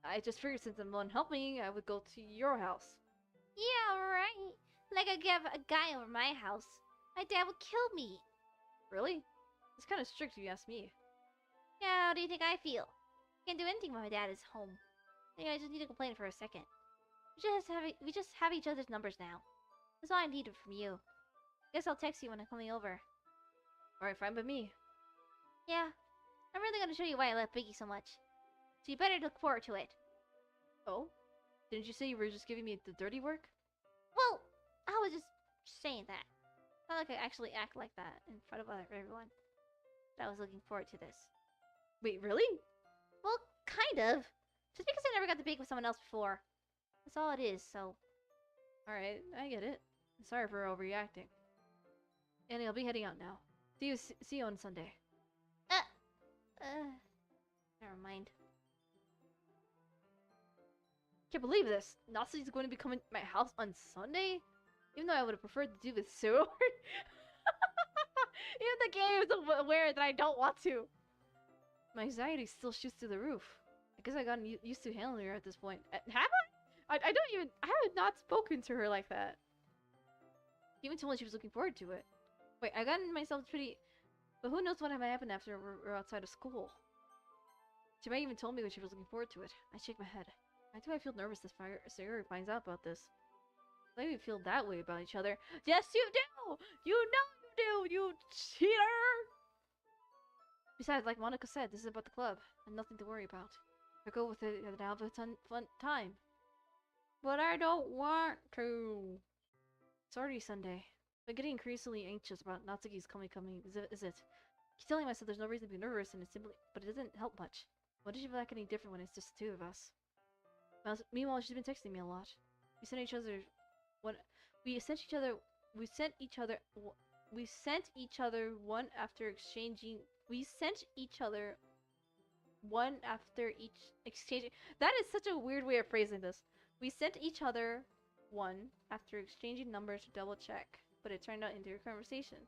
I just figured since I'm the one helping, I would go to your house. Yeah, right. Like I give a guy over my house. My dad would kill me. Really? It's kind of strict if you ask me. Yeah, how do you think I feel? Can't do anything when my dad is home. Anyway, I just need to complain for a second. We just have each other's numbers now. That's all I needed from you. Guess I'll text you when I'm coming over. Alright, fine by me. Yeah, I'm really gonna show you why I love Biggie so much. So you better look forward to it. Oh? Didn't you say you were just giving me the dirty work? Well, I was just saying that. Not like I actually act like that in front of everyone. But I was looking forward to this. Wait, really? Well, kind of. Just because I never got to bake with someone else before. That's all it is, so... Alright, I get it. Sorry for overreacting. Annie, I'll be heading out now. See you on Sunday. Never mind. Can't believe this. Natsuki's going to be coming to my house on Sunday? Even though I would have preferred to do with Sayori. Even the game is aware that I don't want to. My anxiety still shoots through the roof. I guess I gotten used to handling her at this point. Have I? I have not spoken to her like that. Even told me she was looking forward to it. Wait, I gotten myself pretty... But who knows what might happen after we're outside of school. She might even told me when she was looking forward to it. I shake my head. Why do I feel nervous if Sayori finds out about this? Why do we feel that way about each other? Yes, you do! You know you do, you cheater! Besides, like Monica said, this is about the club, and nothing to worry about. I go with it and have a fun time. But I don't want to. It's already Sunday. I'm getting increasingly anxious about Natsuki's coming. Is it? I keep telling myself there's no reason to be nervous, and but it doesn't help much. What does she feel like any different when it's just the two of us? Meanwhile, she's been texting me a lot. We sent each other one after each exchanging. That is such a weird way of phrasing this. We sent each other one after exchanging numbers to double check, but it turned out into a conversation.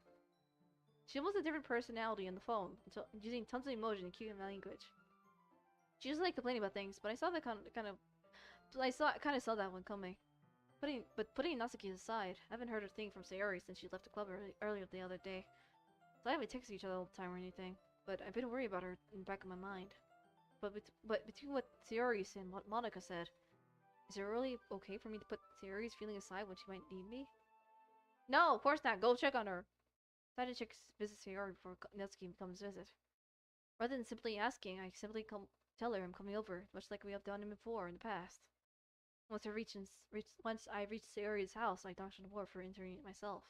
She almost a different personality on the phone, using tons of emoji and cute language. She doesn't like complaining about things, but I saw that kind of saw that one coming. Putting Natsuki aside, I haven't heard a thing from Sayori since she left the club earlier the other day. So I haven't texted each other all the time or anything, but I've been worried about her in the back of my mind. But between what Sayori said and what Monica said, is it really okay for me to put Sayori's feeling aside when she might need me? No, of course not. Go check on her. I decided to visit Sayori before Natsuki comes visit. Rather than simply asking, I simply tell her I'm coming over, much like we have done before in the past. Once I reached Sayori's house, I knocked on the door for entering it myself.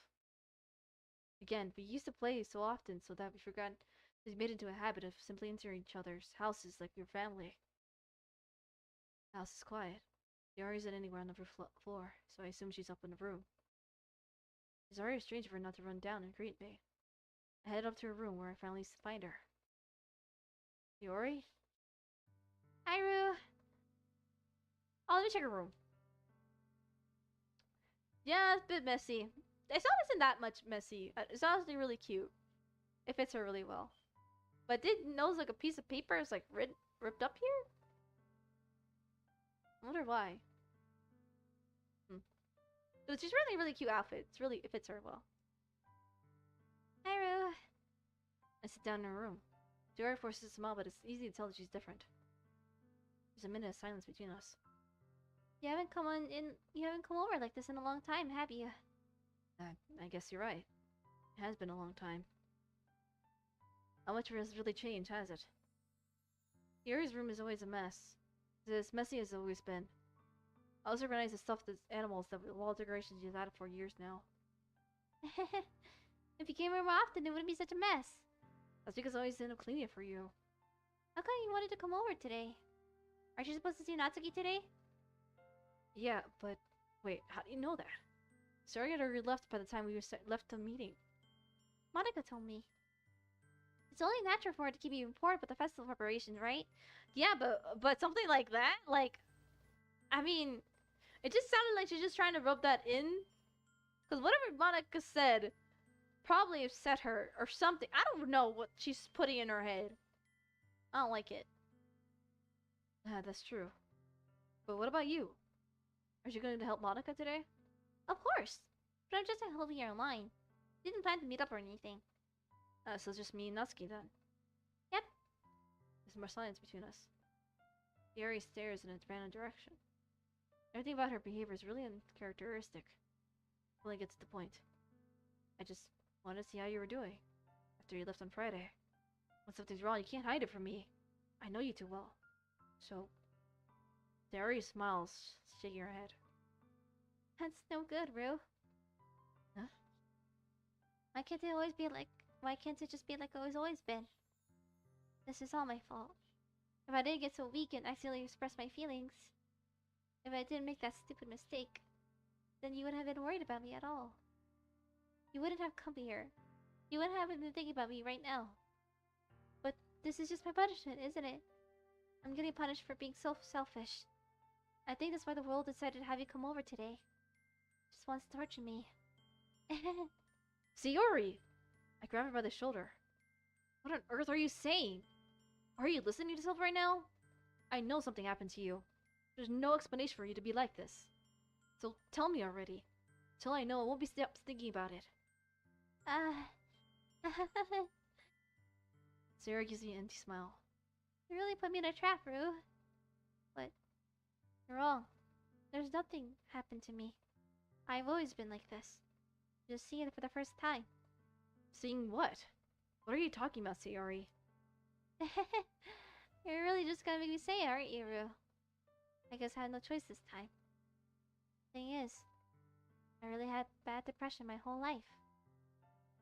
Again, we used to play so often so that we forgot we made into a habit of simply entering each other's houses like your family. The house is quiet. Sayori isn't anywhere on the floor, so I assume she's up in the room. It's already strange for her not to run down and greet me. I head up to her room where I finally find her. Sayori? Hi, Rue. Oh, let me check her room. Yeah, it's a bit messy. It's not isn't that much messy. It's honestly really cute. It fits her really well. But didn't knows like a piece of paper is like ripped up here? I wonder why. But she's really, really cute outfit. It fits her well. Hi, Rue. I sit down in her room. Sayori forces a smile, but it's easy to tell that she's different. There's a minute of silence between us. You haven't come over like this in a long time, have you? I guess you're right. It has been a long time. How much has really changed, has it? Sayori's room is always a mess. It's as messy as it's always been. I also organize the stuffed animals that wall decorations you've had for years now. If you came here more often, it wouldn't be such a mess. That's because I always end up cleaning it for you. How come you wanted to come over today? Aren't you supposed to see Natsuki today? Yeah, but wait, how do you know that? Sayori had already left by the time we left the meeting. Monica told me. It's only natural for her to keep you informed about the festival preparations, right? Yeah, but something like that? Like, I mean, it just sounded like she's just trying to rub that in. Because whatever Monica said probably upset her or something. I don't know what she's putting in her head. I don't like it. That's true. But what about you? Are you going to help Monica today? Of course. But I'm just helping her online. Didn't plan to meet up or anything. So it's just me and Natsuki then? Yep. There's more silence between us. Sayori stares in a random direction. Everything about her behavior is really uncharacteristic. Really gets to the point. I just wanted to see how you were doing after you left on Friday. When something's wrong, you can't hide it from me. I know you too well. So, Sayori smiles, shaking her head. That's no good, Rue. Huh? Why can't it always be like... Why can't it just be like it's always been? This is all my fault. If I didn't get so weak and accidentally express my feelings, if I didn't make that stupid mistake, then you wouldn't have been worried about me at all. You wouldn't have come here. You wouldn't have been thinking about me right now. But this is just my punishment, isn't it? I'm getting punished for being so selfish. I think that's why the world decided to have you come over today. Just wants to torture me. Sayori! I grab her by the shoulder. What on earth are you saying? Are you listening to yourself right now? I know something happened to you. There's no explanation for you to be like this. So tell me already. Till I know I won't be thinking about it. Sayori gives me an empty smile. You really put me in a trap, Rue. But you're wrong. There's nothing happened to me. I've always been like this. Just seeing it for the first time. Seeing what? What are you talking about, Sayori? You're really just gonna make me say it, aren't you, Rue? I guess I had no choice this time. Thing is, I really had bad depression my whole life.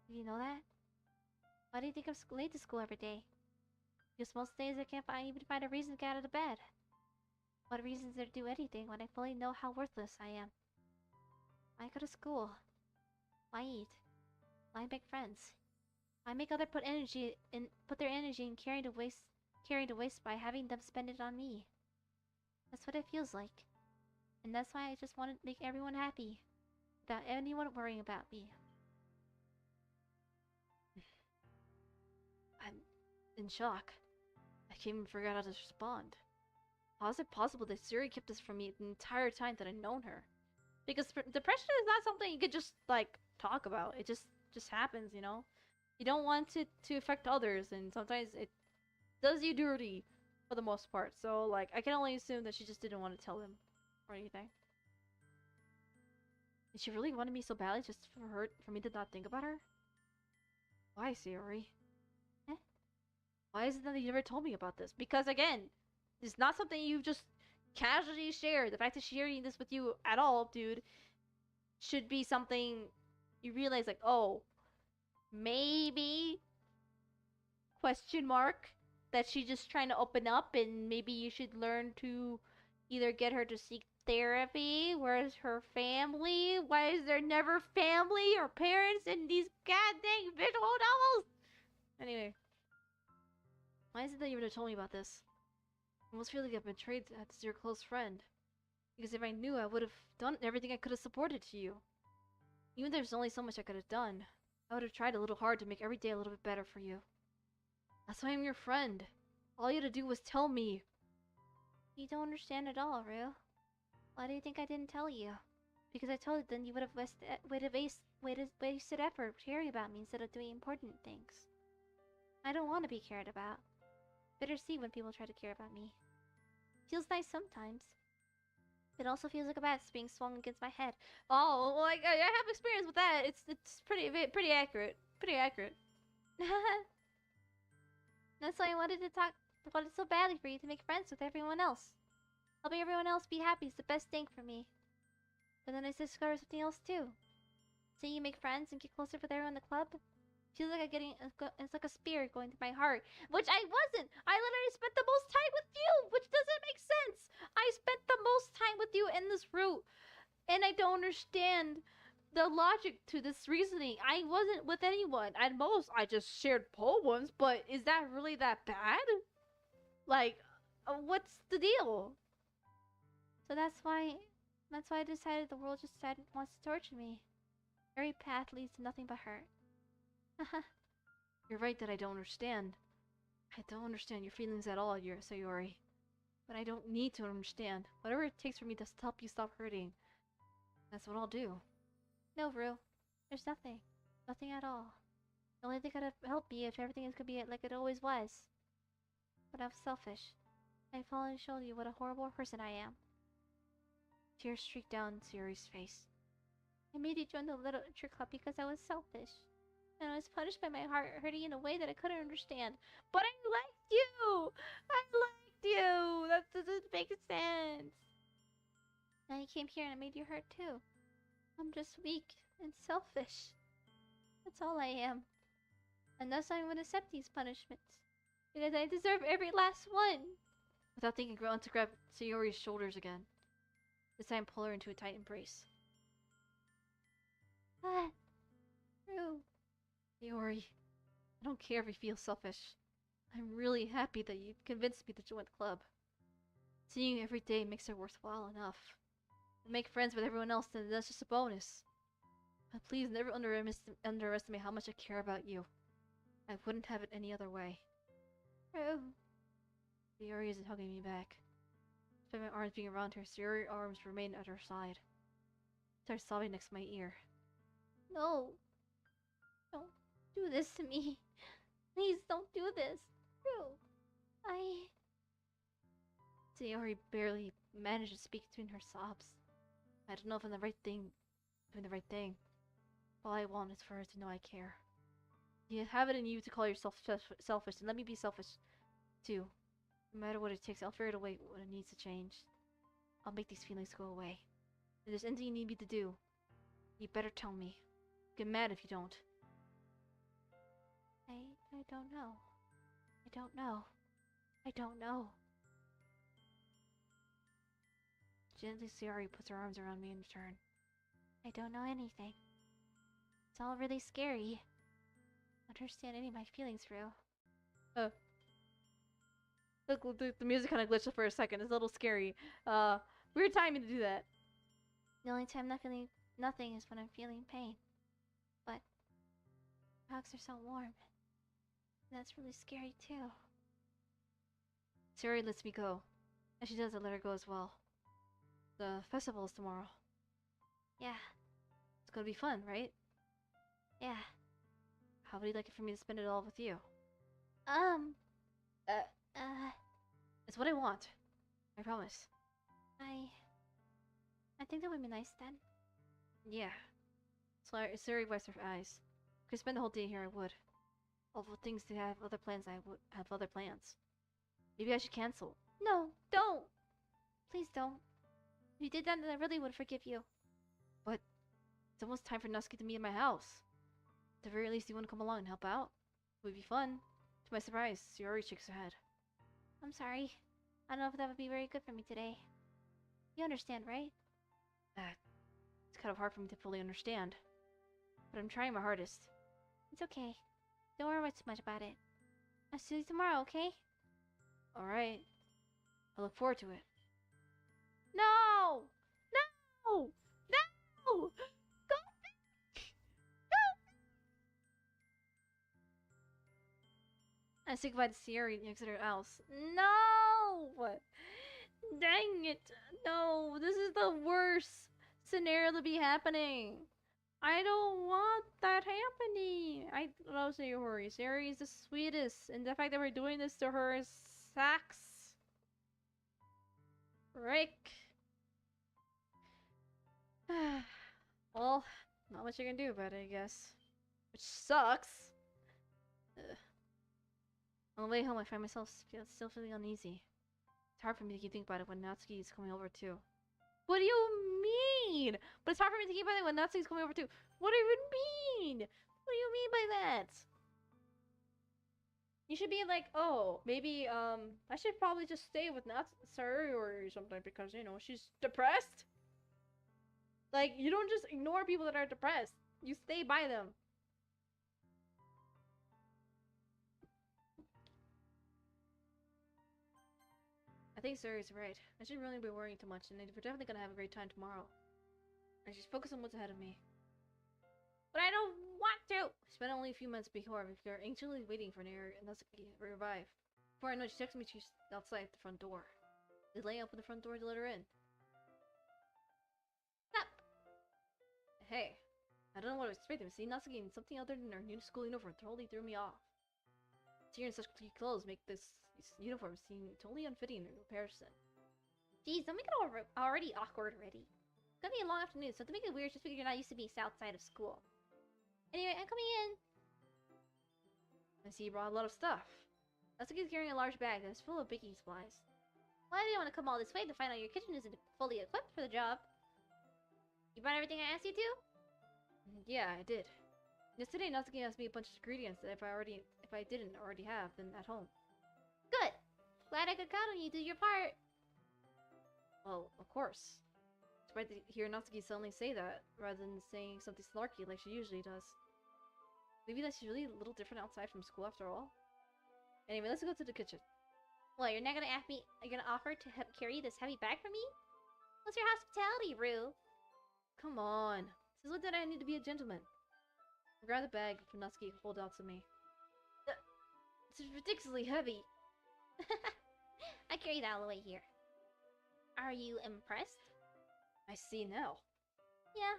Did you know that? Why do you think I'm late to school every day? Because most days I can't even find a reason to get out of bed. What reason is there to do anything when I fully know how worthless I am? Why go to school? Why eat? Why make friends? Why make others put their energy in carrying to waste by having them spend it on me? That's what it feels like. And that's why I just want to make everyone happy. Without anyone worrying about me. I'm in shock. I can't even figure out how to respond. How is it possible that Sayori kept this from me the entire time that I've known her? Because depression is not something you could just, like, talk about. It just happens, you know? You don't want it to affect others, and sometimes it does you dirty for the most part. So, like, I can only assume that she just didn't want to tell him or anything. Did she really wanted me so badly just for me to not think about her? Why, Sayori? Eh? Why is it that you never told me about this? Because, again, it's not something you've just casually shared. The fact that she's sharing this with you at all, dude, should be something you realize, like, oh, maybe, question mark, that she's just trying to open up, and maybe you should learn to either get her to seek therapy. Where's her family? Why is there never family or parents in these goddamn visual novels? Anyway, why is it that you never told me about this? I almost feel like I've betrayed as your close friend. Because if I knew, I would have done everything I could have supported to you. Even if there's only so much I could have done, I would have tried a little hard to make every day a little bit better for you. That's why I'm your friend. All you had to do was tell me. You don't understand at all, Rue. Why do you think I didn't tell you? Because I told you, then you would have wasted effort caring about me instead of doing important things. I don't want to be cared about. Better see when people try to care about me. Feels nice sometimes. It also feels like a bat being swung against my head. Oh, like I have experience with that. It's pretty accurate. Pretty accurate. That's why I wanted so badly for you to make friends with everyone else. Helping everyone else be happy is the best thing for me. But then I discovered something else too. Seeing you make friends and get closer with everyone in the club feels like it's like a spear going through my heart. Which I wasn't! I literally spent the most time with you! Which doesn't make sense! I spent the most time with you in this route. And I don't understand the logic to this reasoning. I wasn't with anyone. At most, I just shared poems, but is that really that bad? Like, what's the deal? So that's why I decided the world just wants to torture me. Every path leads to nothing but hurt. You're right that I don't understand. I don't understand your feelings at all, Sayori. But I don't need to understand. Whatever it takes for me to help you stop hurting, that's what I'll do. No, Rue. There's nothing. Nothing at all. The only thing that could help me if everything could be like it always was. But I'm selfish. I've finally shown you what a horrible person I am. Tears streak down Sayori's face. I made you join the literature club because I was selfish. And I was punished by my heart hurting in a way that I couldn't understand. But I liked you! I liked you! That doesn't make sense. And I came here and I made you hurt too. I'm just weak and selfish. That's all I am. And thus I would accept these punishments. Because I deserve every last one! Without thinking, I went to grab Sayori's shoulders again. This time pull her into a tight embrace. Ah, true. Sayori, I don't care if you feel selfish. I'm really happy that you convinced me to join the club. Seeing you every day makes it worthwhile enough. To make friends with everyone else, then that's just a bonus. But please never underestimate how much I care about you. I wouldn't have it any other way. True. Sayori isn't hugging me back. Despite my arms being around her, Sayori's arms remain at her side. I start sobbing next to my ear. No. Don't do this to me. Please don't do this. True. Sayori barely managed to speak between her sobs. I don't know if I'm doing the right thing. All I want is for her to know I care. You have it in you to call yourself selfish, and let me be selfish too. No matter what it takes, I'll figure it away when it needs to change. I'll make these feelings go away. If there's anything you need me to do, you better tell me. Get mad if you don't. I don't know. I don't know. I don't know. Gently, Sayori puts her arms around me in return. I don't know anything. It's all really scary. I don't understand any of my feelings, Rue. Look, the music kind of glitched for a second. It's a little scary. Weird timing to do that. The only time I'm not feeling nothing is when I'm feeling pain. But hugs are so warm. And that's really scary too. Sayori lets me go. And she does, I let her go as well. The festival is tomorrow. Yeah. It's gonna be fun, right? Yeah. How would you like it for me to spend it all with you? It's what I want. I promise. I think that would be nice then. Yeah. Sayori wipes her eyes. If I could spend the whole day here, I would. All the things to have other plans, I would have other plans. Maybe I should cancel. No, don't! Please don't. If you did that, then I really would forgive you. But it's almost time for Natsuki to meet in my house. At the very least, you want to come along and help out? It would be fun. To my surprise, Sayori shakes her head. I'm sorry. I don't know if that would be very good for me today. You understand, right? It's kind of hard for me to fully understand. But I'm trying my hardest. It's okay. Don't worry too much about it. I'll see you tomorrow, okay? Alright. I look forward to it. No! No! No! Go back! Go I say goodbye to Sayori and exit her house. No! Dang it! No, this is the worst scenario to be happening. I don't want that happening. I love Sayori. Sayori is the sweetest, and the fact that we're doing this to her sucks. Rick. Well, not much I can do about it, I guess. Which sucks. On the way home, I find myself still feeling uneasy. It's hard for me to keep thinking about it when Natsuki is coming over too. What do you mean? But it's hard for me to keep about it when Natsuki's coming over too. What do you even mean? What do you mean by that? You should be like, oh, maybe, I should probably just stay with Sayori or something because, you know, she's depressed. Like, you don't just ignore people that are depressed. You stay by them. I think Sayori's right. I shouldn't really be worrying too much, and we're definitely gonna have a great time tomorrow. I should focus on what's ahead of me. But I don't want to! Spent only a few minutes before we are anxiously waiting for Natsuki to revive. Before I know it, she texts me she's outside the front door. They lay up at the front door to let her in. Stop! Hey, I don't know what I was expecting, but seeing Natsuki in something other than her new school uniform totally threw me off. Seeing her in such clean clothes make this uniform seem totally unfitting in comparison. Jeez, don't make it already awkward already. gonna be a long afternoon, so to make it weird, just because you're not used to being outside of school. Anyway, I'm coming in. I see you brought a lot of stuff. Natsuki's carrying a large bag that's full of baking supplies. Why do you want to come all this way to find out your kitchen isn't fully equipped for the job? You brought everything I asked you to? Yeah, I did. Yesterday, Natsuki asked me a bunch of ingredients that if I didn't already have them at home. Good! Glad I could count on you to do your part. Well, of course. Surprised to hear Natsuki suddenly say that, rather than saying something snarky like she usually does. Maybe that she's really a little different outside from school after all. Anyway, let's go to the kitchen. Well, you're not gonna ask me, are you gonna offer to help carry this heavy bag for me? What's your hospitality, Rue? Come on. Since when did I need to be a gentleman? I grabbed the bag for Natsuki to hold out to me. It's ridiculously heavy. I carried that all the way here. Are you impressed? I see now. Yeah.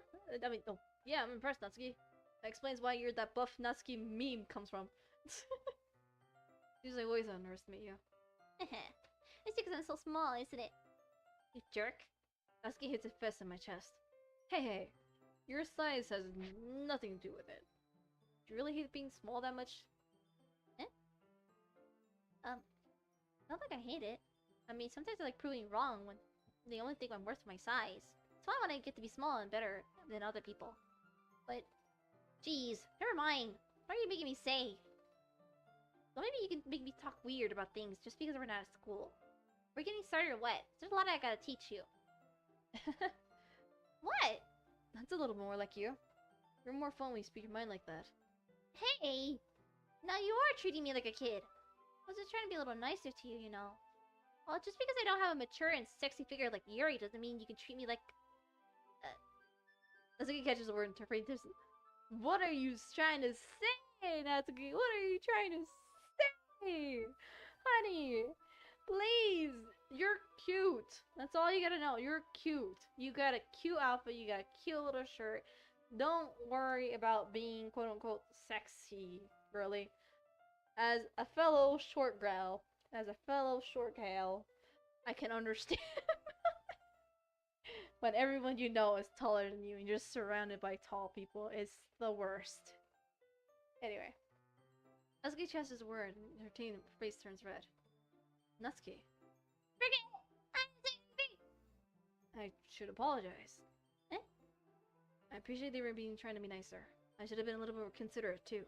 Yeah, I'm impressed, Natsuki. That explains why you're that buff Natsuki meme comes from. Usually always underestimate you. It's because I'm so small, isn't it? You jerk. Natsuki hits a fist in my chest. Hey, your size has nothing to do with it. Do you really hate being small that much? Eh? Not like I hate it. I mean, sometimes I like proving wrong when they only think I'm worth my size. It's fun when I get to be small and better than other people. But, geez, never mind. What are you making me say? Well, maybe you can make me talk weird about things just because we're not at school. We're getting started or what? There's a lot I gotta teach you. What? That's a little more like you. You're more fun when you speak your mind like that. Hey! Now you are treating me like a kid. I was just trying to be a little nicer to you, you know. Well, just because I don't have a mature and sexy figure like Yuri doesn't mean you can treat me like... Natsuki catches the word and interprets this. What are you trying to say, Natsuki? What are you trying to say? Honey, please. You're cute. That's all you gotta know. You're cute. You got a cute outfit. You got a cute little shirt. Don't worry about being quote-unquote sexy, girly. As a fellow short gal, I can understand when everyone you know is taller than you and you're surrounded by tall people. It's the worst. Anyway. Natsuki chasts his word and her face turns red. Natsuki. I should apologize. Eh? I appreciate they were trying to be nicer. I should have been a little more considerate too.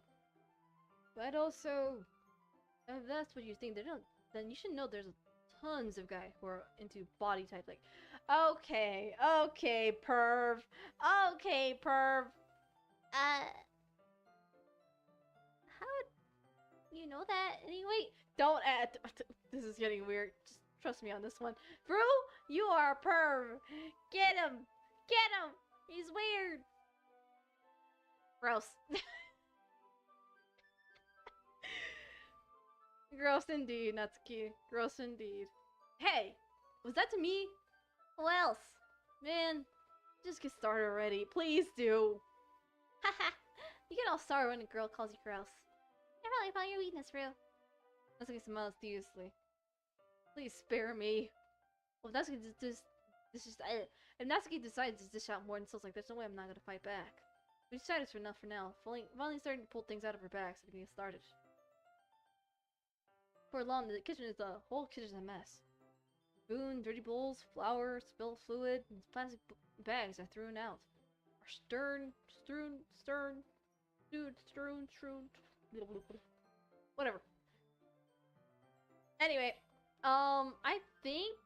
But also, if that's what you think, then you should know there's tons of guys who are into body type. Like, okay, perv. Okay, perv. How would you know that anyway? Don't add. This is getting weird. Just trust me on this one. Bro, you are a perv. Get him. Get him. He's weird. Gross. Gross indeed, Natsuki. Gross indeed. Hey, was that to me? Who else? Man, just get started already. Please do. Haha. You get all sorry when a girl calls you gross. I probably found your weakness, Rue. Natsuki smiles dubiously. Please spare me. Well, if Natsuki if Natsuki decides to dish out more insults like there's no way I'm not gonna fight back. We decided for now. Finally starting to pull things out of her bag so we can get started. For long, the whole kitchen is a mess. Spoon, dirty bowls, flour, spilled fluid, and plastic bags are thrown out. Are strewn. Whatever. Anyway, I think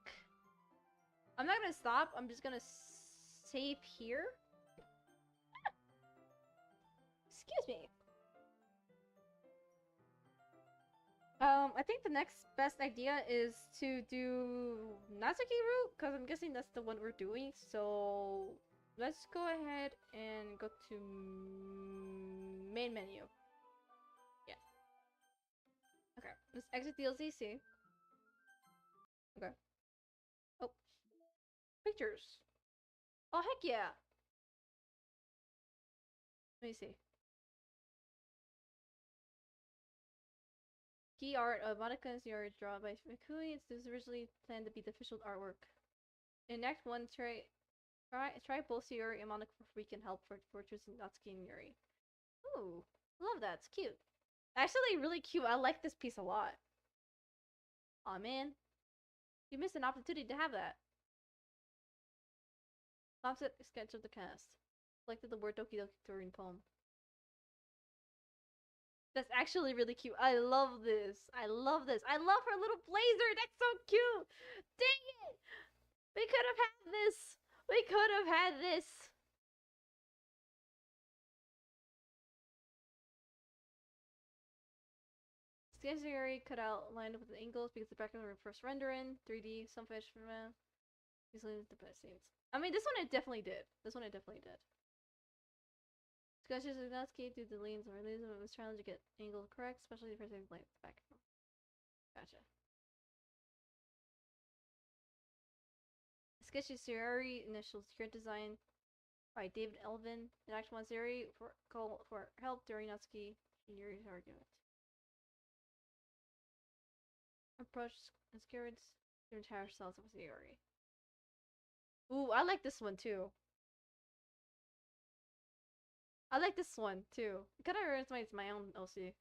I'm not gonna stop. I'm just gonna save here. Excuse me. I think the next best idea is to do Natsuki route, because I'm guessing that's the one we're doing. So let's go ahead and go to main menu. Yeah. Okay, let's exit the LCC. Okay. Oh. Pictures. Oh, heck yeah. Let me see. Key art of Monica and Sayori drawn by Mikui. It was originally planned to be the official artwork. In Act 1, Try both Sayori and Monica for free can help for choosing Natsuki and Yuri. Ooh, love that. It's cute. Actually, really cute. I like this piece a lot. Aw, man. You missed an opportunity to have that. Concept sketch of the cast. Selected the word Doki Doki touring poem. That's actually really cute. I love this. I love this. I love her little blazer. That's so cute. Dang it. We could have had this. We could have had this. Sayori cut out lined up with the angles because the background were first rendering 3D. Some fish from usually the best scenes. I mean, this one I definitely did. This one I definitely did. Sketches of Natsuki due to the leans and realism. It was challenging to get angle correct, especially for things like the background. Gotcha. Sketches Sayori initial secret design by David Elvin. In Act 1, Sayori call for help during Natsuki and Yuri's argument. Approach and scared their entire selves of Sayori. Ooh, I like this one too. I like this one too. It kind of reminds my own LC.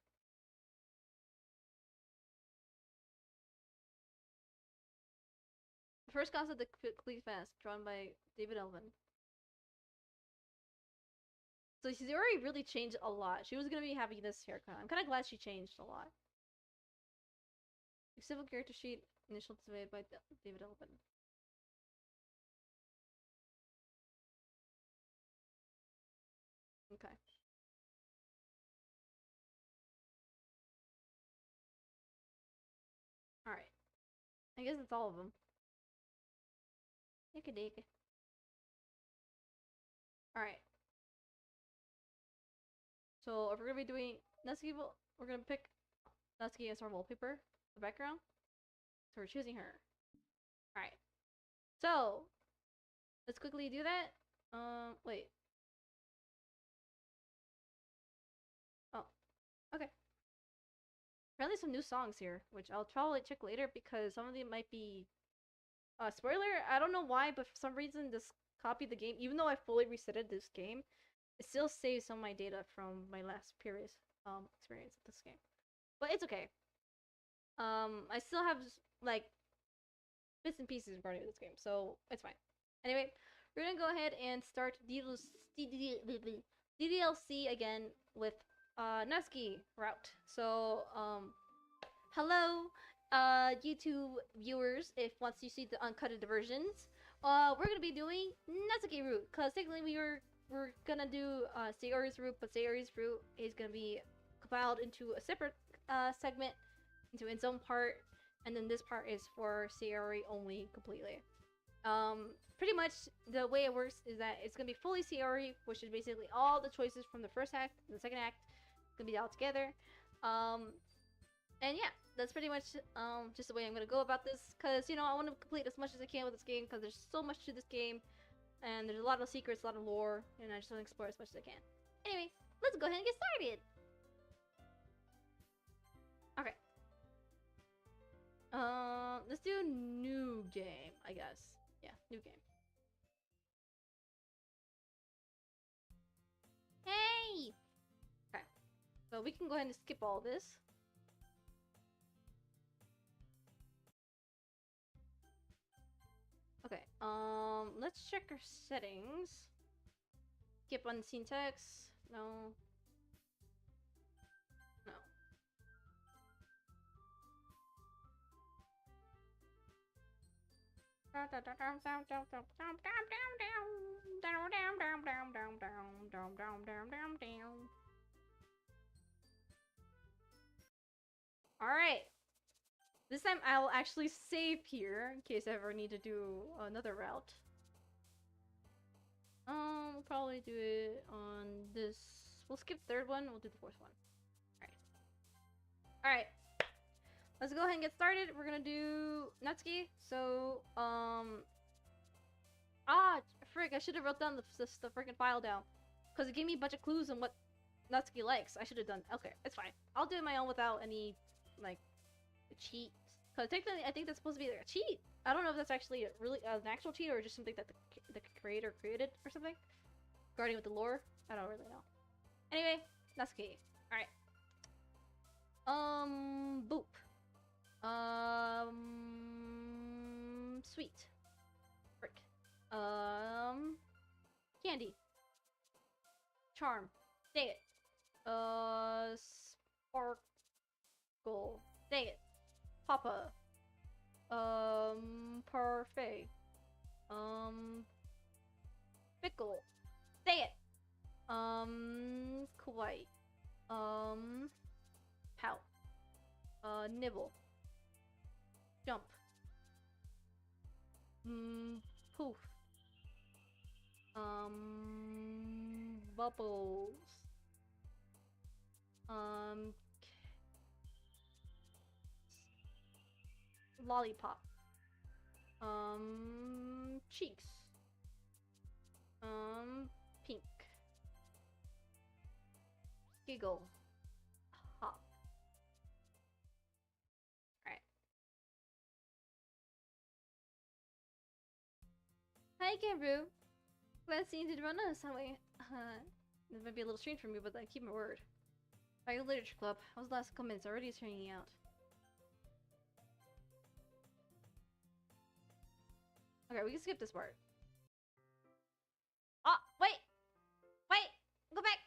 The first concept, the complete fast, drawn by David Elvin. So Sayori really changed a lot. She was gonna be having this haircut. I'm kind of glad she changed a lot. The civil character sheet, initial surveyed by David Elvin. Okay. Alright. I guess it's all of them. Dick. Alright. So, if we're gonna be doing Natsuki, we're gonna pick Natsuki as our wallpaper, the background. So, we're choosing her. Alright. So, let's quickly do that. Wait. Oh. Okay. Apparently some new songs here, which I'll probably check later because some of them might be spoiler. I don't know why, but for some reason this copied the game. Even though I fully resetted this game, it still saves some of my data from my last previous experience with this game. But it's okay. I still have like bits and pieces regarding this game, so it's fine. Anyway, we're gonna go ahead and start DDLC again with Natsuki route. So hello YouTube viewers, if once you see the uncutted versions, we're gonna be doing Natsuki route, because technically we're gonna do Sayori's route, but Sayori's route is gonna be compiled into a separate segment, into its own part, and then this part is for Sayori only completely. Pretty much the way it works is that it's gonna be fully Sayori, which is basically all the choices from the first act and the second act gonna be all together. And yeah, that's pretty much just the way I'm gonna go about this, because you know, I want to complete as much as I can with this game, because there's so much to this game and there's a lot of secrets, a lot of lore, and I just want to explore as much as I can. Anyway, let's go ahead and get started. Okay. Let's do new game, I guess. Yeah, new game. Hey! Okay. So we can go ahead and skip all this. Okay, let's check our settings. Skip unseen text. No. No. Alright. This time I'll actually save here in case I ever need to do another route. We'll probably do it on this. We'll skip the third one, we'll do the fourth one. Alright. Let's go ahead and get started. We're gonna do Natsuki. So, frick, I should have wrote down the freaking file down. Because it gave me a bunch of clues on what Natsuki likes. I should have done. Okay, it's fine. I'll do it my own without any, like, cheats. Because technically, I think that's supposed to be like a cheat. I don't know if that's actually really an actual cheat or just something that the creator created or something. Regarding with the lore. I don't really know. Anyway, Natsuki. Alright. Boop. Sweet. Frick. Candy. Charm. Dang it. Sparkle. Dang it. Papa. Parfait. Pickle. Dang it. Kawaii. Pout. Nibble. Jump. Poof. Bubbles. Lollipop. Cheeks. Pink. Giggle. Hop. Alright. Hi, Kangaroo. Glad seeing you run us that way. This might be a little strange for me, but I keep my word. Frogvalley Literature Club. I was the last to come in, so already it's hanging out. Okay, we can skip this part. Ah, wait! Wait! Go back!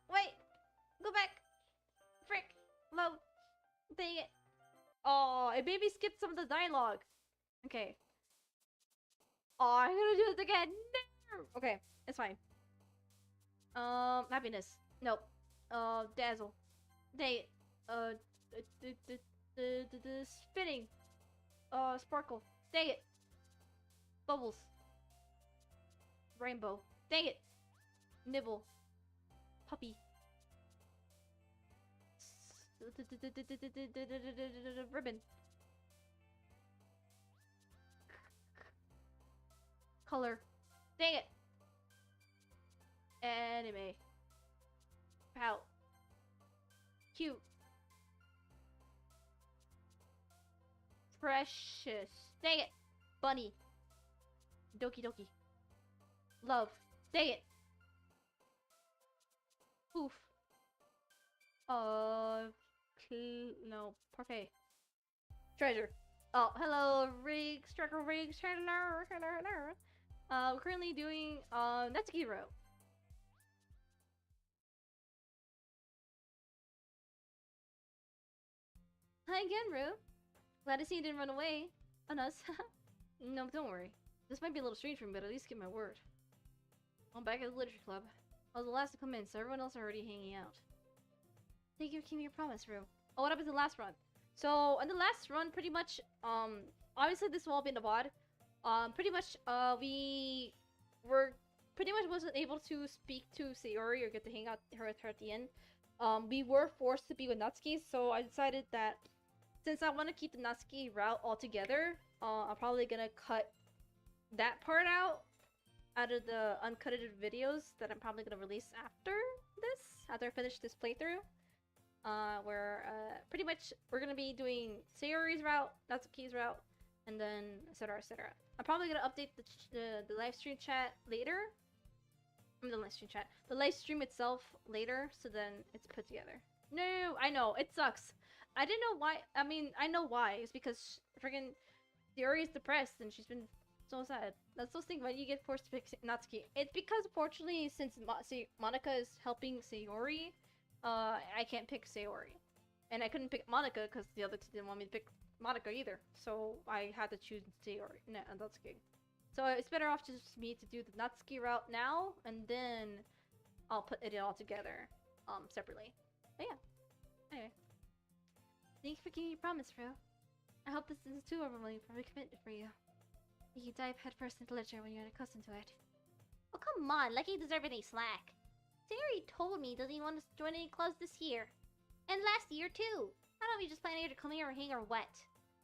Wait! Go back! Frick! Load! Dang it! Oh, it made me skip some of the dialogue. Okay. Oh, I'm gonna do this again! No! Okay, it's fine. Happiness. Nope. Dazzle. Dang it. Spinning. Sparkle. Dang it. Bubbles. Rainbow. Dang it. Nibble. Puppy. Ribbon. Color. Dang it. Anime. Pout. Cute. Precious. Dang it. Bunny. Doki Doki. Love. Dang it. Poof. No. Parfait. Treasure. Oh, hello, Riggs. Tracker Riggs. We're currently doing, Natsuki row. Hi again, Rue. Glad to see you didn't run away on us. No, don't worry. This might be a little strange for me, but at least get my word. I'm back at the Literature Club. I was the last to come in, so everyone else are already hanging out. Thank you for keeping your promise, Rue. Oh, what happened to the last run? So, on the last run, pretty much, obviously this will all be in the VOD. Pretty much, we were pretty much wasn't able to speak to Sayori or get to hang out with her at the end. We were forced to be with Natsuki, so I decided that since I want to keep the Natsuki route all together, I'm probably gonna cut that part out of the uncutted videos that I'm probably gonna release after I finish this playthrough. Where pretty much we're gonna be doing Sayori's route, Natsuki's route, and then etc. etc. I'm probably gonna update the live stream chat later. I mean, the live stream chat, the live stream itself later, so then it's put together. No, I know it sucks. I didn't know why. I mean, I know why. It's because friggin' Sayori is depressed and she's been so sad. That's those things when you get forced to pick Natsuki. It's because unfortunately, since Monica is helping Sayori, I can't pick Sayori, and I couldn't pick Monica because the other two didn't want me to pick Monica either. So I had to choose Sayori. No, Natsuki. So it's better off just me to do the Natsuki route now, and then I'll put it all together, separately. But yeah. Anyway. Thanks for keeping your promise, Ro. I hope this isn't too overwhelming for a commitment for you. You dive headfirst into literature when you're unaccustomed to it. Oh, come on, like you deserve any slack. Sayori told me he doesn't want us to join any clubs this year. And last year, too. I don't know if you just plan here to come here or hang or what.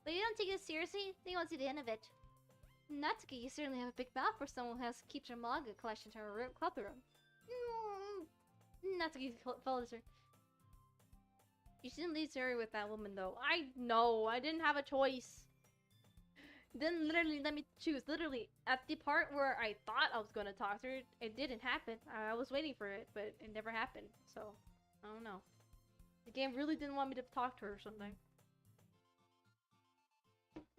But if you don't take it seriously, then you won't see the end of it. Natsuki, you certainly have a big mouth for someone who has to keep her manga collection to her club room. Natsuki follows her. You shouldn't leave Sayori with that woman, though. I know, I didn't have a choice. Didn't literally let me choose. Literally, at the part where I thought I was gonna talk to her, it didn't happen. I was waiting for it, but it never happened. So, I don't know. The game really didn't want me to talk to her or something.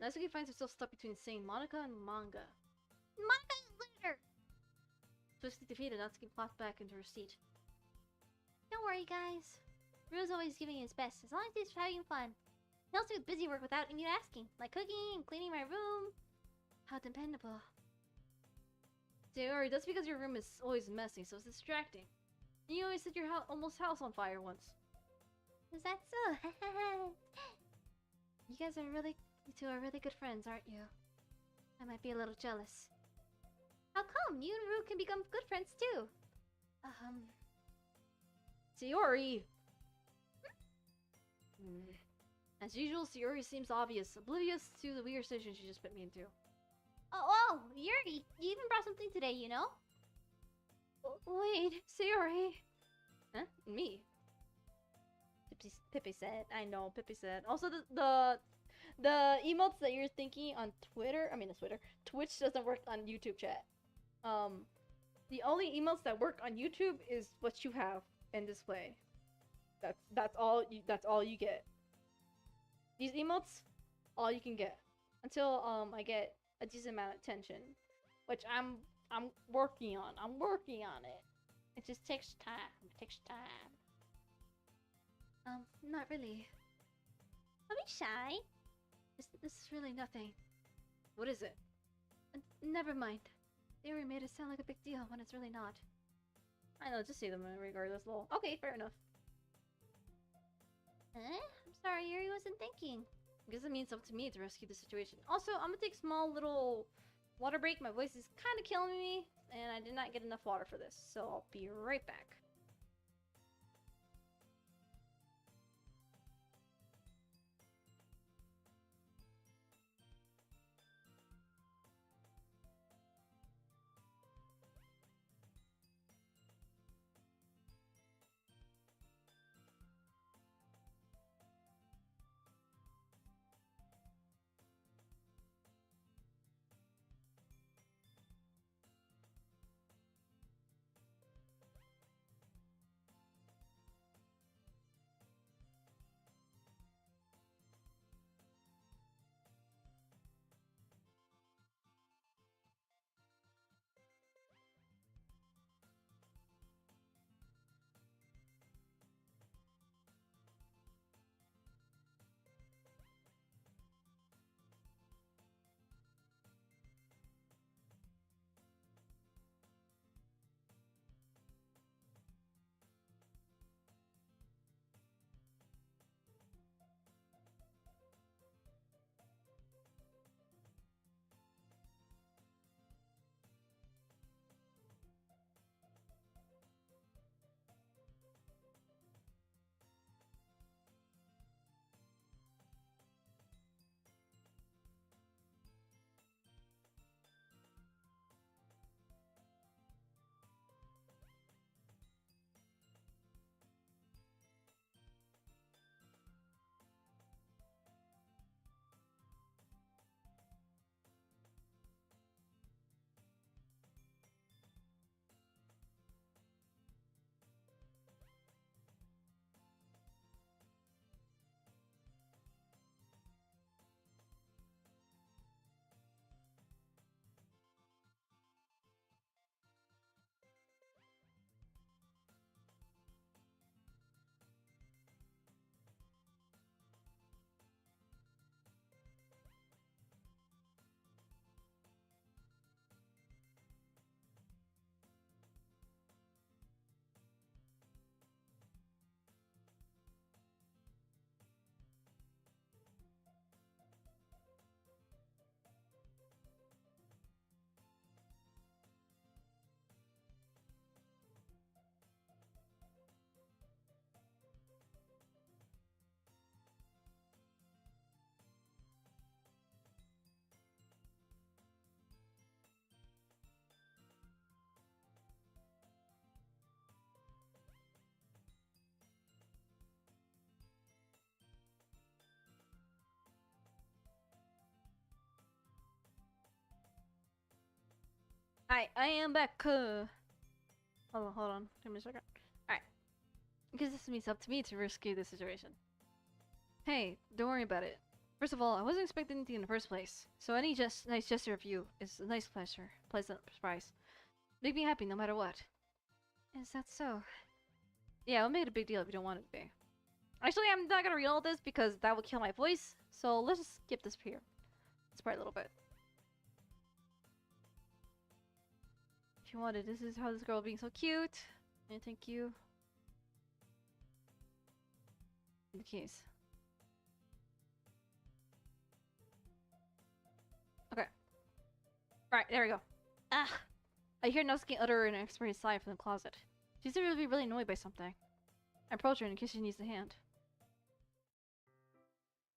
Natsuki finds herself stuck between saying Monica and manga. Monica is later! Swiftly defeated, Natsuki plopped back into her seat. Don't worry, guys. Ryu's always giving his best, as long as he's having fun. He also gets busy work without me asking, like cooking and cleaning my room. How dependable. Sayori, that's because your room is always messy, so it's distracting. You always set your almost house on fire once. Is that so? You guys are you two are really good friends, aren't you? I might be a little jealous. How come? You and Ryu can become good friends too. Sayori! As usual, Sayori seems oblivious to the weird situation she just put me into. Oh, Yuri, you even brought something today, you know? Wait, Sayori. Huh? Me? Pippi said. I know, Pippi said. Also, the emotes that you're thinking on Twitter, Twitch doesn't work on YouTube chat. The only emotes that work on YouTube is what you have in display. That's all you get. These emotes, all you can get until I get a decent amount of attention, which I'm working on. I'm working on it. It just takes time. It takes time. Not really. Don't be shy. This is really nothing. What is it? Never mind. They already made it sound like a big deal when it's really not. I know, just say them regardless, lol. Okay, fair enough. I'm sorry, Yuri wasn't thinking. I guess it means up to me to rescue the situation. Also, I'm gonna take a small little water break. My voice is kind of killing me, and I did not get enough water for this, so I'll be right back. Hi, I am back. Hold on. Give me a second. Alright. Because this means up to me to rescue the situation. Hey, don't worry about it. First of all, I wasn't expecting anything in the first place, so any nice gesture of you is a nice pleasant surprise. Make me happy no matter what. Is that so? Yeah, we'll make it a big deal if you don't want it to be. Actually, I'm not gonna read all this because that would kill my voice, so let's just skip this here. This part a little bit. If you wanted, this is how this girl being so cute. And thank you. In the case. Okay. Right, there we go. Ah! I hear Natsuki utter an experienced sigh from the closet. She seems to be really annoyed by something. I approach her in case she needs a hand.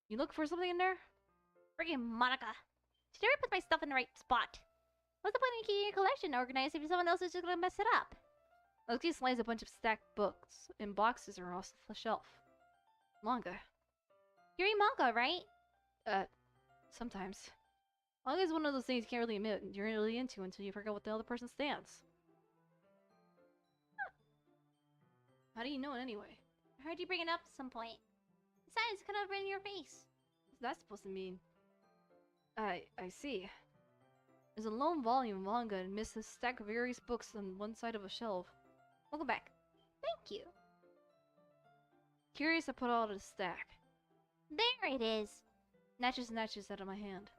You look for something in there? Friggin' Monica. She never put my stuff in the right spot. What's the point of keeping your collection organized if someone else is just gonna mess it up? Natsuki slides a bunch of stacked books in boxes across the shelf. Manga. You read manga, right? Sometimes. Manga is one of those things you can't really admit you're really into until you forget what the other person stands. Huh. How do you know it anyway? I heard you bring it up at some point. Besides, it's kind of right in your face. What's that supposed to mean? I see. There's a lone volume of manga amidst a stack of various books on one side of a shelf. Welcome back. Thank you. Curious, I put all the stack. There it is. Snatches out of my hand.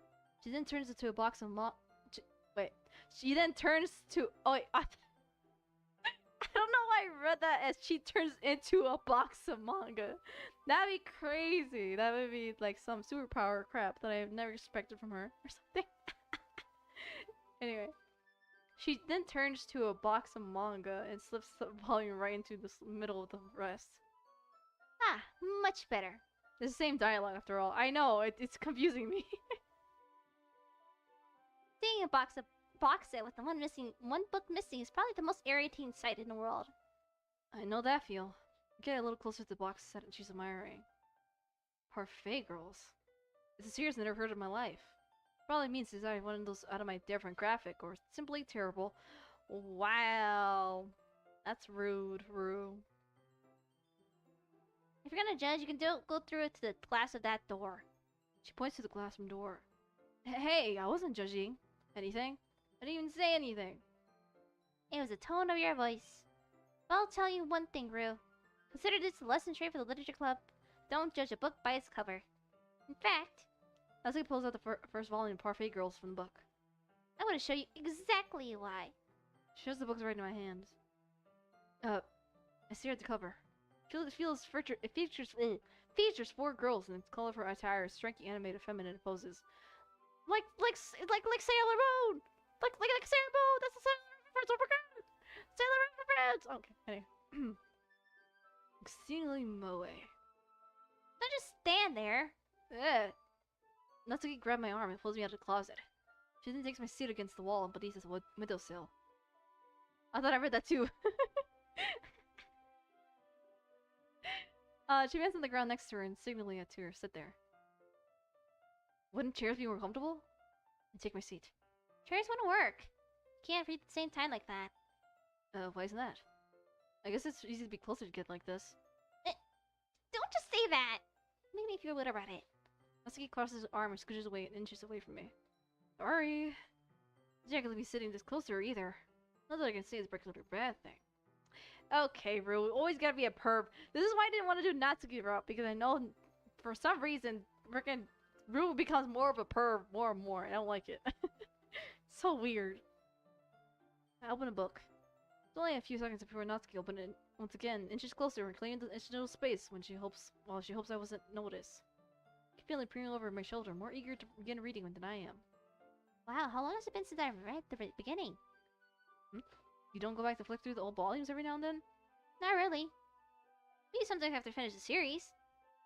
She then turns into a box of She then turns to. Oh, wait, I don't know why I read that as she turns into a box of manga. That'd be crazy. That would be like some superpower crap that I've never expected from her or something. Anyway. She then turns to a box of manga and slips the volume right into the middle of the rest. Ah, much better. It's the same dialogue after all. I know, it's confusing me. Seeing a box set with the one book missing is probably the most irritating sight in the world. I know that feel. Get a little closer to the box set and she's admiring. Parfait girls. It's a series I've never heard in my life. Probably means it's either one of those out of my demographic or simply terrible. Wow. That's rude, Rue. If you're gonna judge, you can go through it to the glass of that door. She points to the glass room door. Hey, I wasn't judging anything. I didn't even say anything. It was the tone of your voice. Well, I'll tell you one thing, Rue. Consider this a lesson straight for the literature club. Don't judge a book by its cover. In fact, Natsuki pulls out the first volume of Parfait Girls from the book. I want to show you exactly why. She shows the books right in my hands. I stare at the cover. It features 4 girls in colorful attire, striking animated feminine poses. Like Sailor Moon! Like Sailor Moon! That's the Sailor reference! Oh my god! Sailor reference! Okay, anyway. Exceedingly moe. Don't just stand there. Natsuki grabbed my arm and pulls me out of the closet. She then takes my seat against the wall beneath his windowsill. I thought I read that too. She lands on the ground next to her and signaling to her sit there. Wouldn't chairs be more comfortable? I take my seat. Chairs wouldn't work. Can't read at the same time like that. Why isn't that? I guess it's easy to be closer to get like this. Don't just say that! Make me feel better about it. Natsuki crosses his arm and scooches away inches away from me. Sorry. I'm not gonna be sitting this close to her either. Not that I can say it's a particularly bad thing. Okay, Rue, always gotta be a perv. This is why I didn't want to do Natsuki route, because I know for some reason freaking Rue becomes more of a perv more and more. I don't like it. So weird. I open a book. It's only a few seconds before Natsuki opened it once again, inches closer and claiming the additional space when she hopes I wasn't noticed. I keep feeling peering over my shoulder, more eager to begin reading than I am. Wow, how long has it been since I read the beginning? You don't go back to flick through the old volumes every now and then? Not really. Maybe sometime after I finish the series.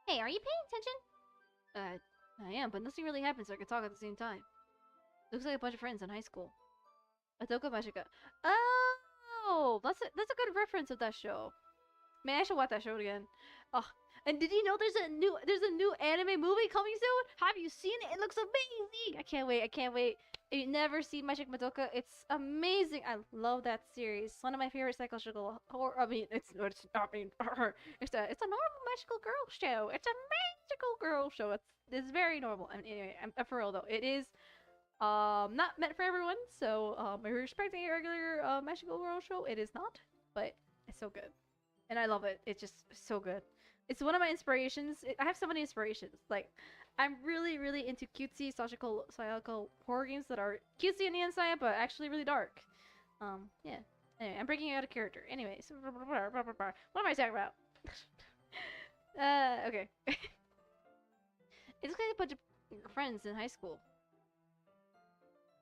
Hey, are you paying attention? I am, but nothing really happens so I can talk at the same time. Looks like a bunch of friends in high school. Atoko Mashika. Oh, that's a good reference of that show. Man, I should watch that show again. Oh, and did you know there's a new anime movie coming soon? Have you seen it? It looks amazing. I can't wait. you never see Magic Madoka, it's amazing. I love that series. One of my favorite psychological horror. I mean, it's a normal magical girl show. It's a magical girl show. It's very normal. And anyway, I'm for real though. It is not meant for everyone. So if you're expecting a regular magical girl show, it is not. But it's so good, and I love it. It's just so good. It's one of my inspirations. I have so many inspirations. Like, I'm really, really into cutesy psychological horror games that are cutesy on the inside, but actually really dark. Yeah. Anyway, I'm breaking out of character. Anyways, what am I talking about? Okay. It's like a bunch of friends in high school.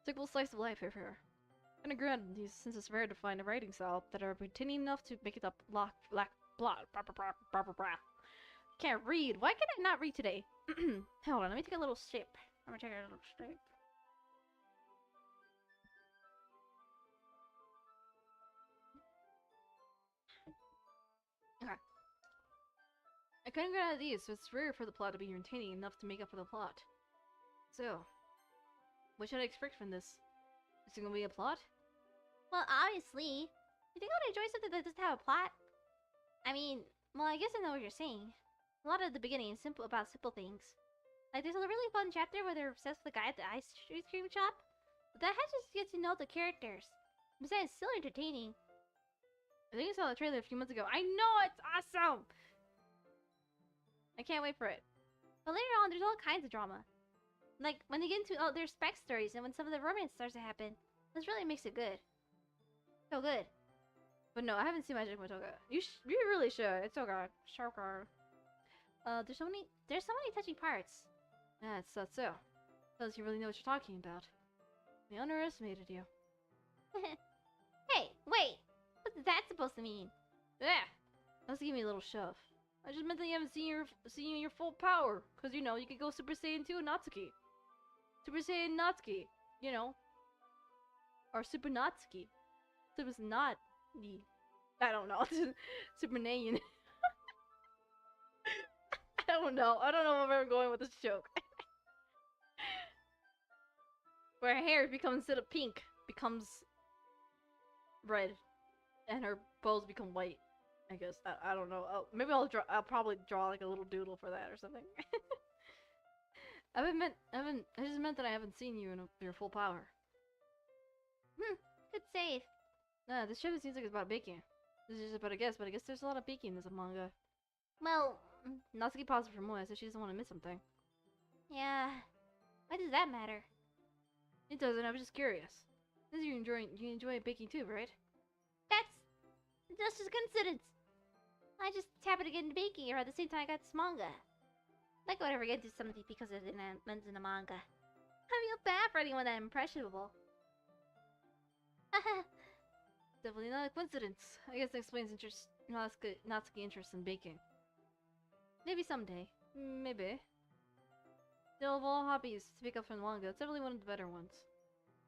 Typical slice of life here. And granted, since it's rare to find a writing style that are routine enough to make it up blah. Can't read. Why can I not read today? Hold on, let me take a little sip. I'm gonna take a little sip. Okay. I couldn't get out of these, so it's rare for the plot to be entertaining enough to make up for the plot. So, what should I expect from this? Is it gonna be a plot? Well, obviously. You think I would enjoy something that doesn't have a plot? I mean, well, I guess I know what you're saying. A lot at the beginning is about simple things. Like, there's a really fun chapter where they're obsessed with the guy at the ice cream shop. But that has just get to know the characters. Besides, it's still entertaining. I think I saw the trailer a few months ago. I know! It's awesome! I can't wait for it. But later on, there's all kinds of drama. Like, when they get into their spec stories and when some of the romance starts to happen. This really makes it good. So good. But no, I haven't seen Magic Madoka. You really should. It's so good. Sharp guard. There's so many touching parts. Yeah, it's so. Tells you really know what you're talking about. We underestimated you. Hey, wait! What's that supposed to mean? Yeah! Let's give me a little shove. I just meant that you haven't seen your full power. Cause you know, you could go Super Saiyan 2 Natsuki. Super Saiyan Natsuki. You know. Or Super Natsuki. Super not. I don't know. Super Naiyan. I don't know where I'm going with this joke. Where her hair becomes, instead of pink, becomes red, and her bows become white. I guess I don't know. Maybe I'll probably draw like a little doodle for that or something. I just meant that I haven't seen you in your full power. Good save. Nah, this show seems like it's about baking. This is just about a guess, but I guess there's a lot of baking in this manga. Well, Natsuki paused for more, so she doesn't want to miss something. yeah. Why does that matter? It doesn't, I was just curious. Since you enjoy baking too, right? That's just a coincidence. I just happened to get into baking around the same time I got this manga. Like I would ever get into something because of the elements in the manga. I feel bad for anyone that impressionable. Definitely not a coincidence. I guess that explains Natsuki interest in baking. Maybe someday. Maybe. Still, of all hobbies to pick up from the manga, it's definitely one of the better ones.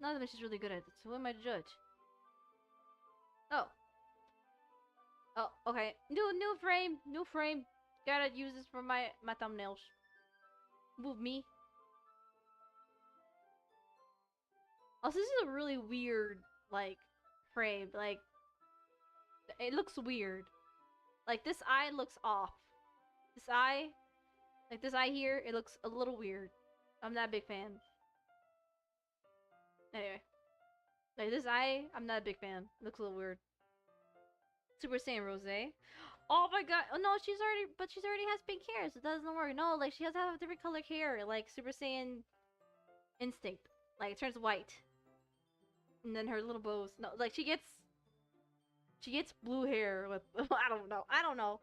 Not that she's really good at it, so who am I to judge? Oh. Oh, okay. New frame. Gotta use this for my thumbnails. Move me. Also, this is a really weird, like, frame. Like, it looks weird. Like, this eye looks off. This eye, like this eye here, it looks a little weird. I'm not a big fan. Anyway. Like, this eye, I'm not a big fan. It looks a little weird. Super Saiyan Rose. Oh my god. Oh no, she already has pink hair, so it doesn't work. No, like, she has to have a different color hair, like Super Saiyan Instinct. Like, it turns white. And then her little bows. No, like, she gets blue hair with, I don't know.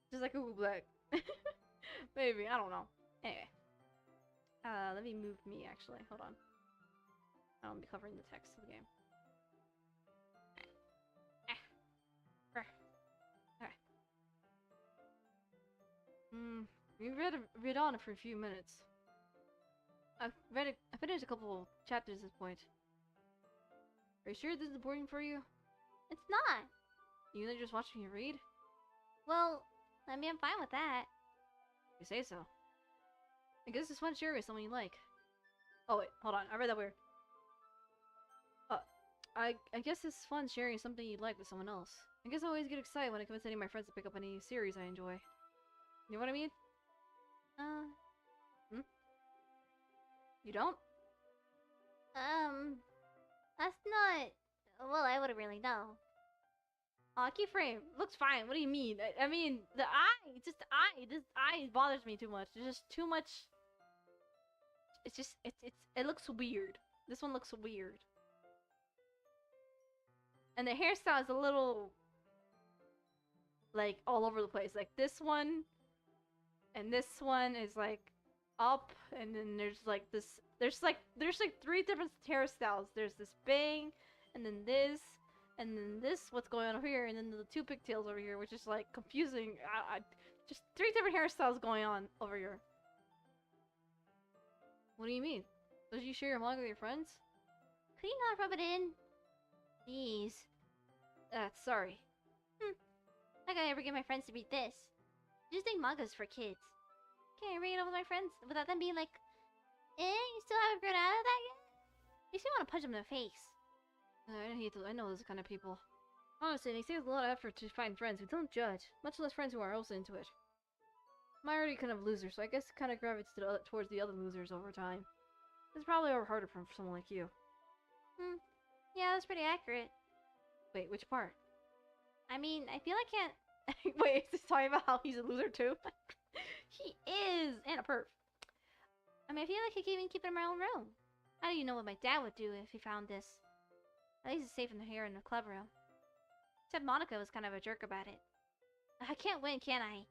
Just like Google Black. Maybe, I don't know. Anyway. Let me move me, actually. Hold on. I'll be covering the text of the game. We read on for a few minutes. I finished a couple of chapters at this point. Are you sure this is boring for you? It's not. You know, just watching you read? Well, I mean, I'm fine with that. You say so. I guess this one sure is someone you like. Oh wait, hold on. I read that weird. I guess it's fun sharing something you like with someone else. I guess I always get excited when I convince any of my friends to pick up any series I enjoy. You know what I mean? You don't? That's not... Well, I wouldn't really know. Aw, keyframe. Looks fine. What do you mean? I mean, the eye. Just the eye. This eye bothers me too much. There's just too much... It's just... It looks weird. This one looks weird. And the hairstyle is a little... like, all over the place. Like, this one... and this one is, like, up. And then there's, like, this... There's like 3 different hairstyles. There's this bang, and then this, and then this, what's going on over here, and then the 2 pigtails over here, which is, like, confusing. Just 3 different hairstyles going on over here. What do you mean? Does you share your manga with your friends? Could you not rub it in? Please. Sorry. How can I ever get my friends to read this? I just think manga's for kids. Can't I read it with my friends without them being like, you still haven't grown out of that yet? Makes me want to punch them in the face. I know those kind of people. Honestly, it takes a lot of effort to find friends who don't judge, much less friends who are also into it. I'm already kind of a loser, so I guess it kind of gravitates towards the other losers over time. It's probably harder for someone like you. Yeah, that's pretty accurate. Wait, which part? I mean, I feel I can't... Wait, is this talking about how he's a loser too? He is! And a perv. I mean, I feel like I can't even keep it in my own room. How do you know what my dad would do if he found this? At least it's safe in here in the club room. Except Monica was kind of a jerk about it. I can't win, can I?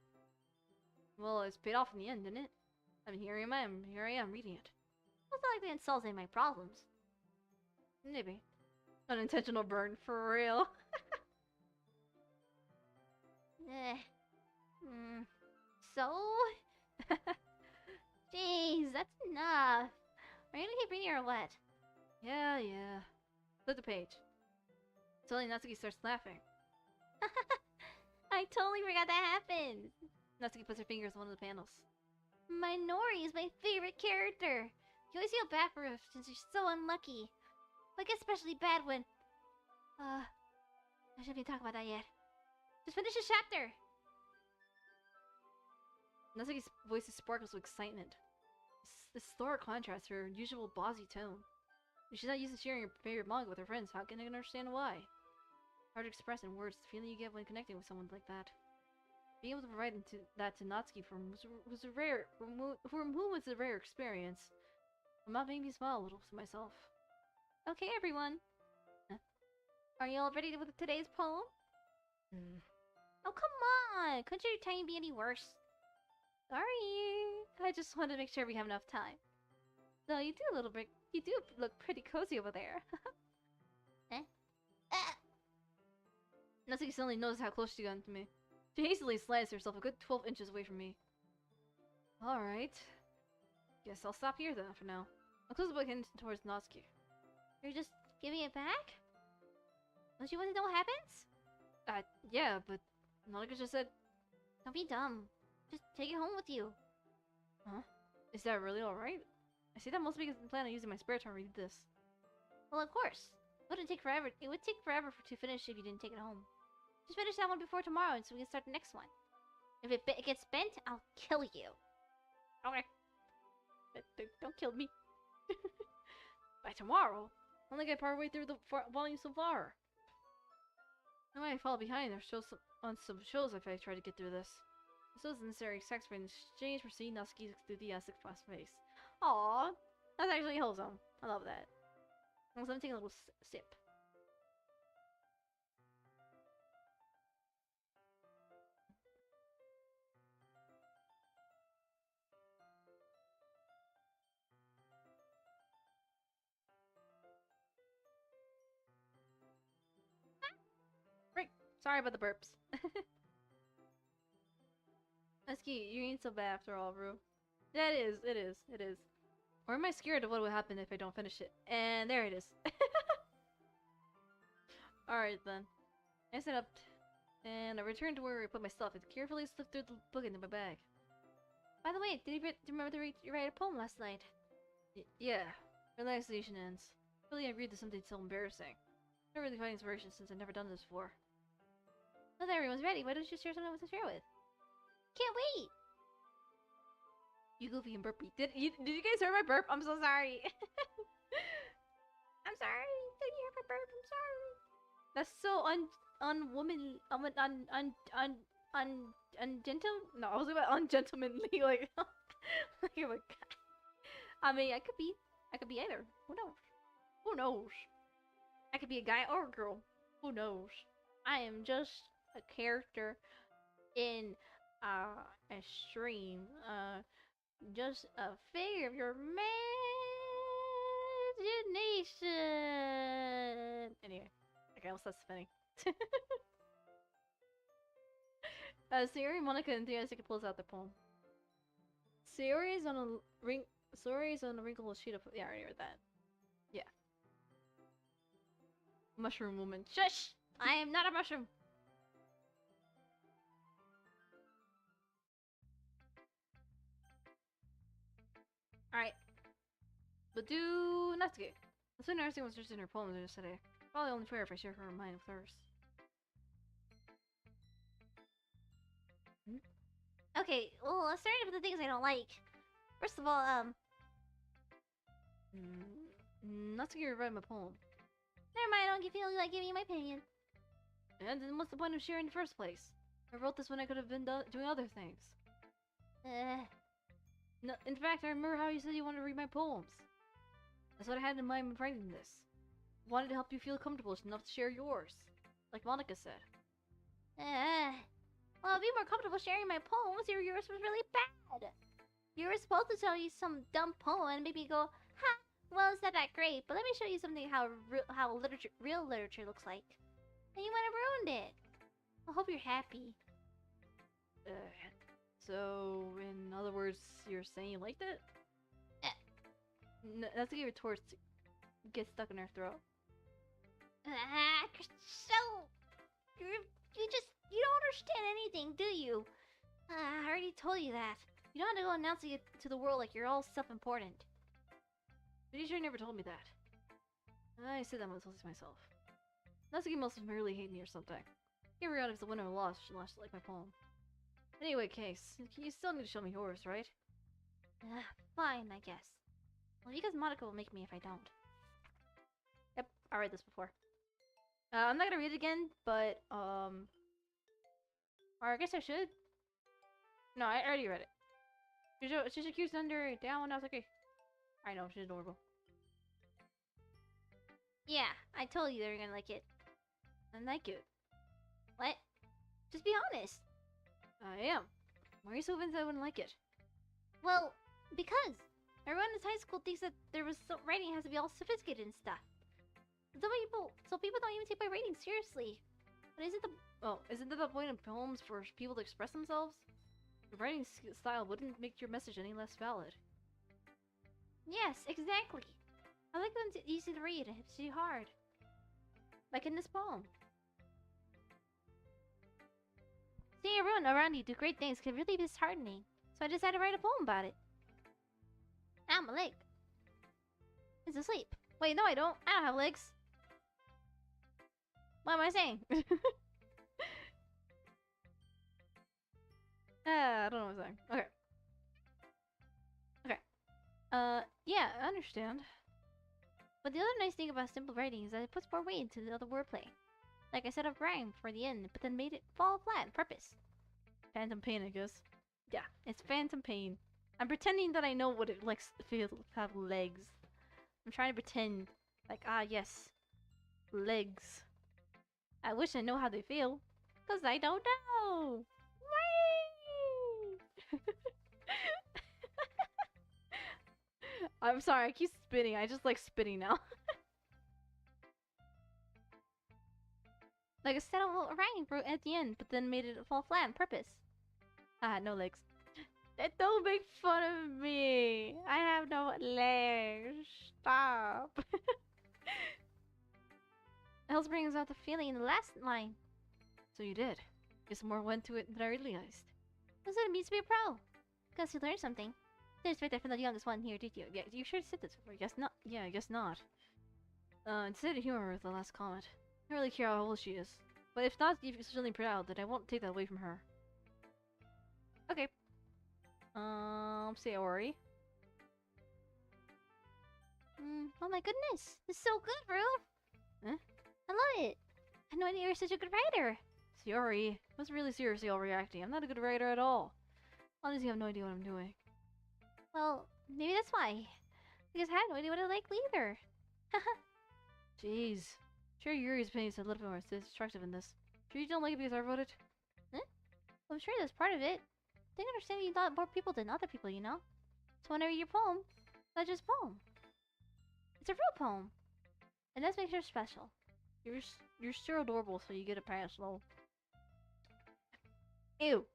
Well, it's paid off in the end, didn't it? I mean, here I am reading it. It's not like they insulted my problems. Maybe. Unintentional burn, for real. So? Jeez, that's enough. Are you gonna keep reading or what? Yeah. Flip the page. Suddenly Natsuki starts laughing. I totally forgot that happened. Natsuki puts her fingers on one of the panels. Minori is my favorite character. You always feel bad for her since she's so unlucky. But it gets especially bad when... I shouldn't be talking about that yet. Just finish the chapter! Natsuki's voice sparkles with excitement. This stark contrast to her usual bossy tone. If she's not used to sharing her favorite manga with her friends, how can I understand why? Hard to express in words the feeling you get when connecting with someone like that. Being able to provide that to Natsuki from whom it's a rare experience. I'm not making me smile a little to myself. Okay, everyone. Are you all ready with today's poem? Oh, come on! Couldn't your time be any worse? Sorry. I just wanted to make sure we have enough time. Though you do look pretty cozy over there. Natsuki suddenly noticed how close she got to me. She hastily slides herself a good 12 inches away from me. Alright. Guess I'll stop here then for now. I'll close the book and towards Natsuki. You're just giving it back? Don't you want to know what happens? Yeah, but Monica just said... Don't be dumb. Just take it home with you. Huh? Is that really alright? I say that mostly because I plan on using my spare time to read this. Well, of course. It would take forever to finish if you didn't take it home. Just finish that one before tomorrow so we can start the next one. If it gets bent, I'll kill you. Okay. Don't kill me. By tomorrow? I only got partway through the volume so far. I might fall behind on some shows if I try to get through this. This was necessary sex for in exchange for seeing Natsuki's enthusiastic face. Aww, that's actually wholesome. I love that. So let me take a little sip. Right, sorry about the burps. Natsuki, you ain't so bad after all, bro. Yeah, it is. Or am I scared of what would happen if I don't finish it? And there it is. Alright then. I set up and I returned to where I put my stuff and carefully slipped through the book into my bag. By the way, did you remember to write a poem last night? Yeah. Relaxation ends. Really, I agreed to something so embarrassing. I'm not really finding inspiration since I've never done this before. Now that everyone's ready, why don't you share something to share with? Can't wait! You goofy and burpy. Did you guys hear my burp? I'm so sorry. I'm sorry. Did you hear my burp? I'm sorry. That's so unwomanly. Ungentle? No, I was about ungentlemanly. Like, like, oh my god. I mean, I could be either. Who knows? Who knows? I could be a guy or a girl. Who knows? I am just a character in a stream. Just a figure of your imagination. Anyway, okay, that's funny. Sayori, Monica, and Natsuki pulls out the poem. Sayori is on a wrinkled sheet of. Yeah, I already read that. Yeah. Mushroom woman. Shush! I am not a mushroom. Alright. But do Natsuki. The sooner Natsuki was interested in her poems yesterday. Probably only fair if I share her mind with hers. Okay, well, let's start with the things I don't like. First of all, Natsuki read my poem. never mind, I don't feel like giving you my opinion. And then what's the point of sharing in the first place? I wrote this when I could have been doing other things. No, in fact, I remember how you said you wanted to read my poems. That's what I had in mind when writing this. Wanted to help you feel comfortable enough to share yours. Like Monica said. Well, I'd be more comfortable sharing my poems if yours was really bad. You were supposed to tell you some dumb poem and maybe go, ha, well, it's not that great, but let me show you something how real literature looks like. And you might have ruined it. I hope you're happy. So, in other words, you're saying you liked it? That's a retorts get stuck in her throat. You don't understand anything, do you? I already told you that. You don't have to go announcing it to the world like you're all self-important. Pretty sure you never told me that. I said that mostly to myself. Natsuki must have merely hate me or something. Figure out if the winner lost, she lost like my poem. Anyway, Case, you still need to show me yours, right? Fine, I guess. Well, because Monica will make me if I don't. Yep, I read this before. I'm not gonna read it again, but, or I guess I should. No, I already read it. She's accused under down, I was like, okay. I know, she's adorable. Yeah, I told you they were gonna like it. I like it. What? Just be honest. I am. Why are you so convinced I wouldn't like it? Well, because everyone in this high school thinks that writing has to be all sophisticated and stuff. So people don't even take my writing seriously. But isn't that the point of poems for people to express themselves? Your writing style wouldn't make your message any less valid. Yes, exactly. I like them easy to read and it's too hard. Like in this poem. Seeing everyone around you do great things can really be disheartening. So I decided to write a poem about it. I'm a leg. It's asleep. Wait, no I don't. I don't have legs. What am I saying? I don't know what I'm saying. Okay. Yeah, I understand. But the other nice thing about simple writing is that it puts more weight into the other wordplay. Like I set up rhyme for the end, but then made it fall flat on purpose. Phantom pain, I guess. Yeah, it's phantom pain. I'm pretending that I know what it likes to feel to have legs. I'm trying to pretend, like, yes, legs. I wish I know how they feel, cause I don't know. Whee! I'm sorry, I keep spinning. I just like spinning now. Like I set up a rhyme for at the end, but then made it fall flat on purpose. No legs. Don't make fun of me. I have no legs. Stop. Else brings out the feeling in the last line. So you did. Guess more went to it than I realized. That's what it means to be a pro. Because you learned something. Didn't expect that from the youngest one here, did you? Yeah, you sure said this before. Guess not. Yeah, I guess not. Instead of humor with the last comment. I don't really care how old she is. But if not, if she's really proud, then I won't take that away from her. Okay. Sayori. Oh my goodness! This is so good, bro! Huh? I love it! I had no idea you're such a good writer! Sayori, I was really seriously overreacting. I'm not a good writer at all. Honestly, I have no idea what I'm doing. Well, maybe that's why. Because I had no idea what I liked either. Haha. Jeez. Sure Yuri's opinion is a little bit more destructive in this. Sure you don't like it because I wrote it? Huh? Well, I'm sure that's part of it. I think understanding you thought more people than other people, you know? So whenever your poem, not just poem. It's a real poem. And that makes her special. You're so adorable, so you get a pass, lol. Ew.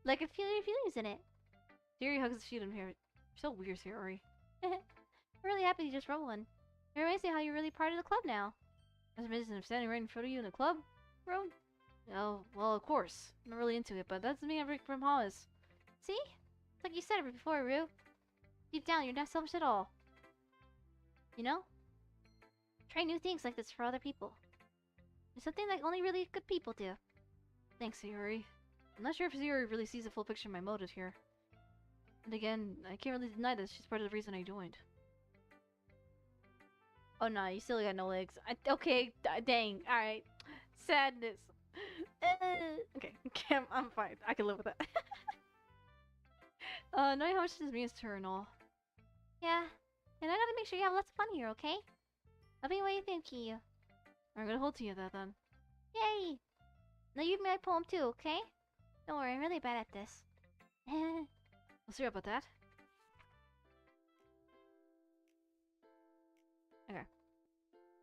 Like a feeling feelings in it. Sayori hugs the sheet in here. You're so weird, Sayori. I'm really happy you just wrote one. It reminds me how you're really part of the club now. As a reason I'm standing right in front of you in the club, bro. Oh, well, of course. I'm not really into it, but that doesn't mean I'm Rick from Hollis. See? It's like you said it before, Rue. Deep down, you're not selfish at all. You know? Try new things like this for other people. It's something that only really good people do. Thanks, Sayori. I'm not sure if Sayori really sees the full picture of my motive here. And again, I can't really deny that she's part of the reason I joined. Oh no, you still got no legs. Okay, dang. Alright. Sadness. Okay, I'm fine. I can live with that. Knowing how much this means to her and all. Yeah, and I gotta make sure you have lots of fun here, okay? I'll be waiting to you. I'm gonna hold to you that then. Yay! Now you read my poem too, okay? Don't worry, I'm really bad at this. We'll see about that. Okay.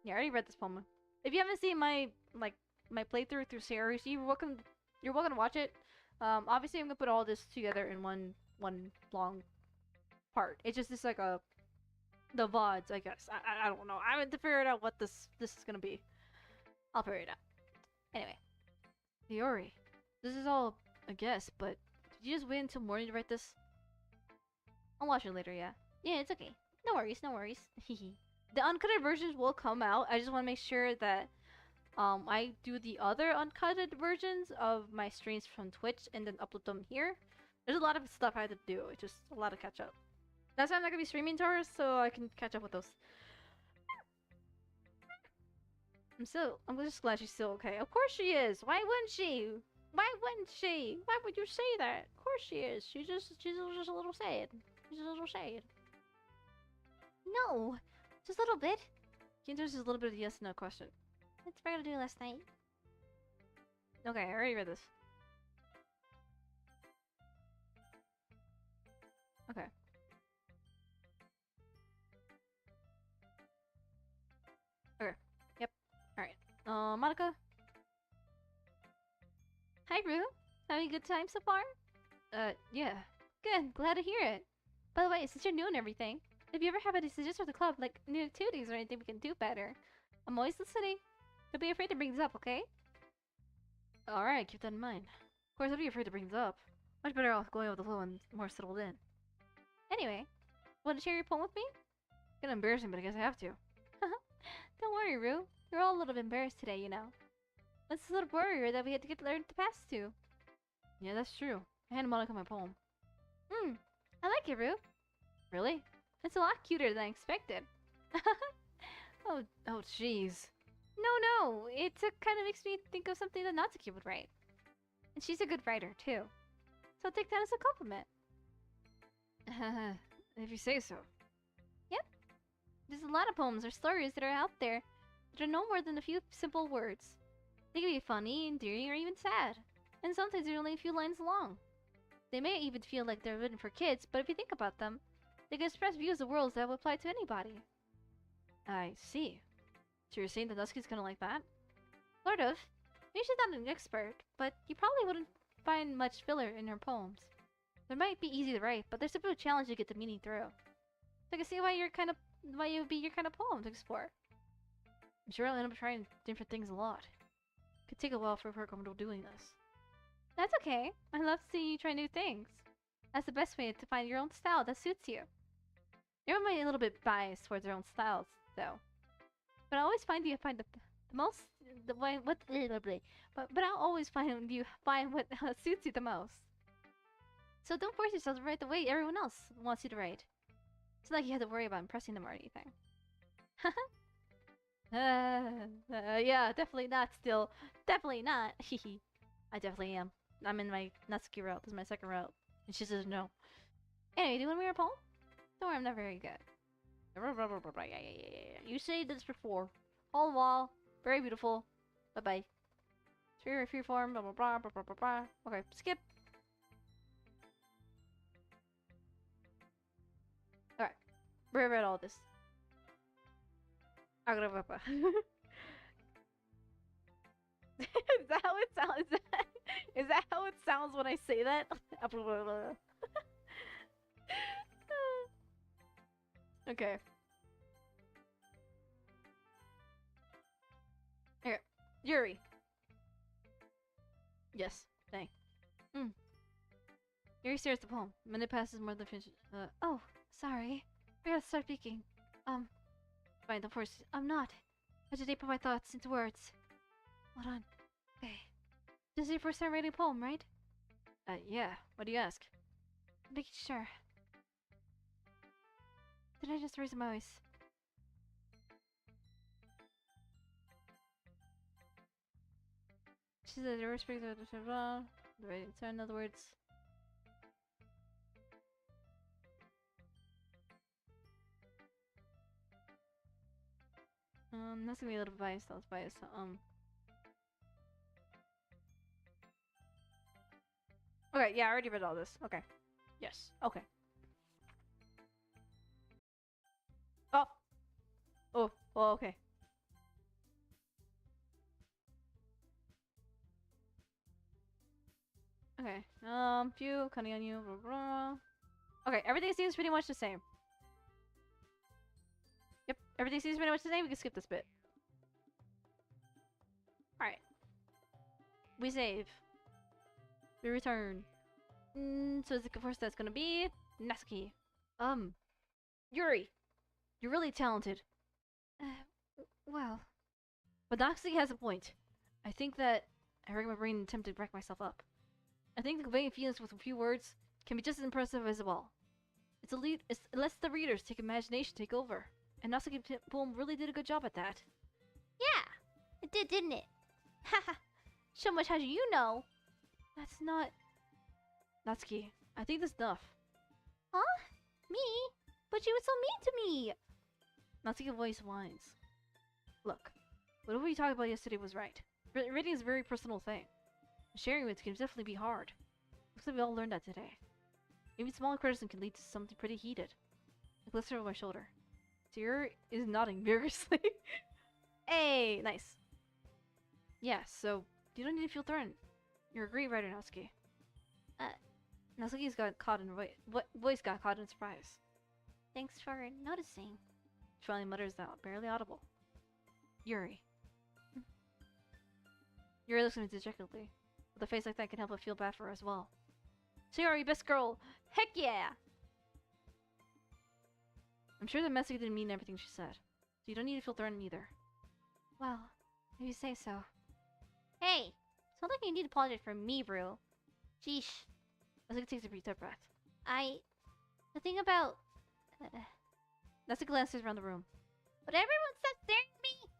Yeah, I already read this poem. If you haven't seen my playthrough through Sayori, you're welcome to watch it. Obviously I'm gonna put all this together in one long part. It's just like the VODs, I guess. I don't know. I have to figure out what this is gonna be. I'll figure it out. Anyway. Sayori, this is all a guess, but did you just wait until morning to write this? I'll watch it later, yeah. Yeah, it's okay. No worries, no worries. The uncutted versions will come out. I just want to make sure that I do the other uncutted versions of my streams from Twitch and then upload them here. There's a lot of stuff I have to do. It's just a lot of catch up. That's why I'm not gonna be streaming Taurus, so I can catch up with those. I'm just glad she's still okay. Of course she is. Why wouldn't she? Why wouldn't she? Why would you say that? Of course she is. She's just a little sad. She's a little sad. No, just a little bit. Can there's just a little bit of yes no question. That's what I gotta do last night. Okay, I already read this. Okay. Okay. Yep. Alright. Monica? Hi, Rue. Having a good time so far? Yeah. Good. Glad to hear it. By the way, since you're new and everything, if you ever have any suggestions for the club, like new activities or anything we can do better, I'm always listening. Don't be afraid to bring this up, okay? Alright, keep that in mind. Of course, don't be afraid to bring this up. Much better off going with the flow and more settled in. Anyway, want to share your poem with me? Kinda embarrassing, but I guess I have to. Don't worry, Rue. You're all a little bit embarrassed today, you know. That's a little barrier that we had to learn to pass to. Yeah, that's true. I handed Monica my poem. I like it, Rue. Really? It's a lot cuter than I expected. Oh, jeez. No, it kind of makes me think of something that Natsuki would write. And she's a good writer, too. So take that as a compliment. If you say so. Yep. There's a lot of poems or stories that are out there that are no more than a few simple words. They can be funny, endearing, or even sad. And sometimes they're only a few lines long. They may even feel like they're written for kids, but if you think about them, they can express views of worlds that would apply to anybody. I see. So you're saying that Natsuki's kinda like that? Sort of. Maybe she's not an expert, but you probably wouldn't find much filler in her poems. They might be easy to write, but there's a bit of a challenge to get the meaning through. So I can see why it would be your kind of poem to explore. I'm sure I'll end up trying different things a lot. Could take a while for her comfortable doing this. That's okay. I love to see you try new things. That's the best way to find your own style that suits you. Everyone might be a little bit biased towards their own styles, though. But I always find you find the most the way what but I'll always find you find what suits you the most. So don't force yourself to write the way everyone else wants you to write. It's not like you have to worry about impressing them or anything. Yeah, definitely not still. Definitely not. I definitely am. I'm in my Natsuki route. This is my second route. And she says no. Anyway, do you want me to read a poem? Don't worry, I'm not very good. Yeah. You said this before. All wall. Very beautiful. Bye-bye. Free form. Blah, blah, blah, blah, blah, blah, blah. Okay, skip. Alright. Read all this. Is that how it sounds? Is that how it sounds when I say that? Okay. Here. Yuri. Yes. Dang. Yuri stares at the poem. A minute passes more than finished. Oh, sorry. I gotta start speaking. Fine, of course, I'm not. I just put my thoughts into words. Hold on. Okay. This is your first time writing a poem, right? Yeah. What do you ask? I'm making sure. Did I just raise my voice? She said the respect of the right turn, in other words. That's gonna be a little biased. That was biased. Okay, yeah, I already read all this. Okay. Yes. Okay. Oh. Oh. Oh. Okay. Okay. Few cutting on you. Blah, blah. Okay, everything seems pretty much the same. Yep, everything seems pretty much the same. We can skip this bit. Alright. We save. We return. So the first that's gonna be Natsuki. Yuri. You're really talented. Well. But Natsuki has a point. I think that I racked my brain and attempted to break myself up. I think conveying feelings with a few words can be just as impressive as well. It lets the readers take imagination take over. And Natsuki's poem really did a good job at that. Yeah, it did, didn't it? Haha. So much how do you know? That's not... Natsuki, I think that's enough. Huh? Me? But you were so mean to me! Natsuki's voice whines. Look, whatever we talked about yesterday was right. Reading is a very personal thing. Sharing it can definitely be hard. Looks like we all learned that today. Maybe small criticism can lead to something pretty heated. I glanced over my shoulder. Sayori is nodding vigorously. Hey, nice. Yeah, so you don't need to feel threatened. You're a great writer, Natsuki. Natsuki's got caught in voice got caught in surprise. Thanks for noticing. She finally mutters out, barely audible. Yuri. Yuri looks at me dejectedly. With a face like that can help but feel bad for her as well. Sayori, best girl! Heck yeah! I'm sure that message didn't mean everything she said. So you don't need to feel threatened either. Well, if you say so. Hey! Sounds like you need to apologize for me, bro. Sheesh. Natsuki takes a deep breath. The thing about... Natsuki glances around the room. But everyone stopped staring at me!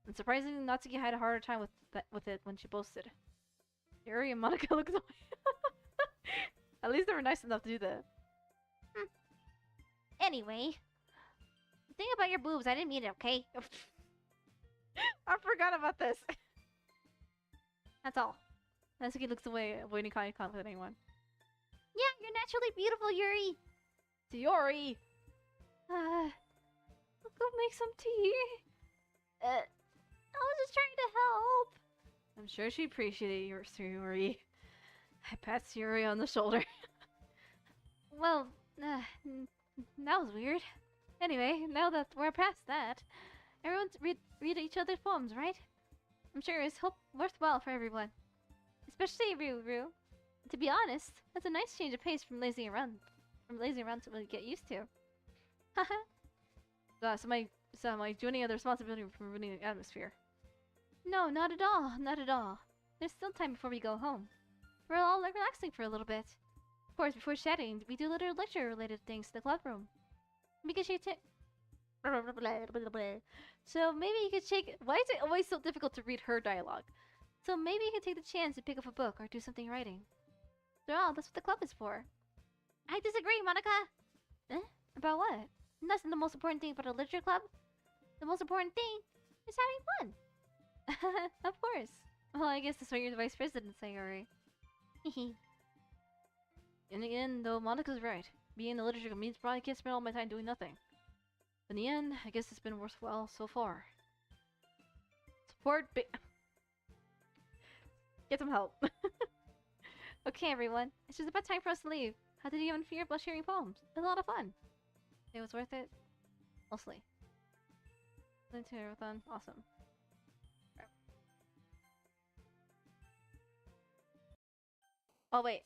And surprisingly, Natsuki had a harder time with it when she boasted. Yuri and Monica looked away. At least they were nice enough to do that. Anyway. The thing about your boobs, I didn't mean it, okay? I forgot about this. That's all. Natsuki looks away, avoiding contact with anyone. Yeah, you're naturally beautiful, Yuri! Sayori! I'll go make some tea. I was just trying to help. I'm sure she appreciated your Sayori. I pat Sayori on the shoulder. Well, that was weird. Anyway, now that we're past that, everyone's read each other's poems, right? I'm sure it's worthwhile for everyone. Especially Ruru. To be honest, that's a nice change of pace from lazing around. To really get used to. Haha. So am I joining other responsibility for ruining the atmosphere? No, not at all. Not at all. There's still time before we go home. We're all relaxing for a little bit. Of course, before chatting, we do little lecture-related things in the club room. We can shake So maybe you could shake. Why is it always so difficult to read her dialogue? So maybe you can take the chance to pick up a book or do something writing. After all, that's what the club is for. I disagree, Monica! Eh? About what? That's not the most important thing about a literature club. The most important thing is having fun. Of course. Well, I guess that's why you're the vice president, Sayori. In the end, though, Monica's right. Being in the literature club means probably can't spend all my time doing nothing. In the end, I guess it's been worthwhile so far. Support Get some help. Okay, everyone. It's just about time for us to leave. How did you even feel about sharing poems? It was a lot of fun. It was worth it? Mostly. Marathon. Awesome. Oh, wait.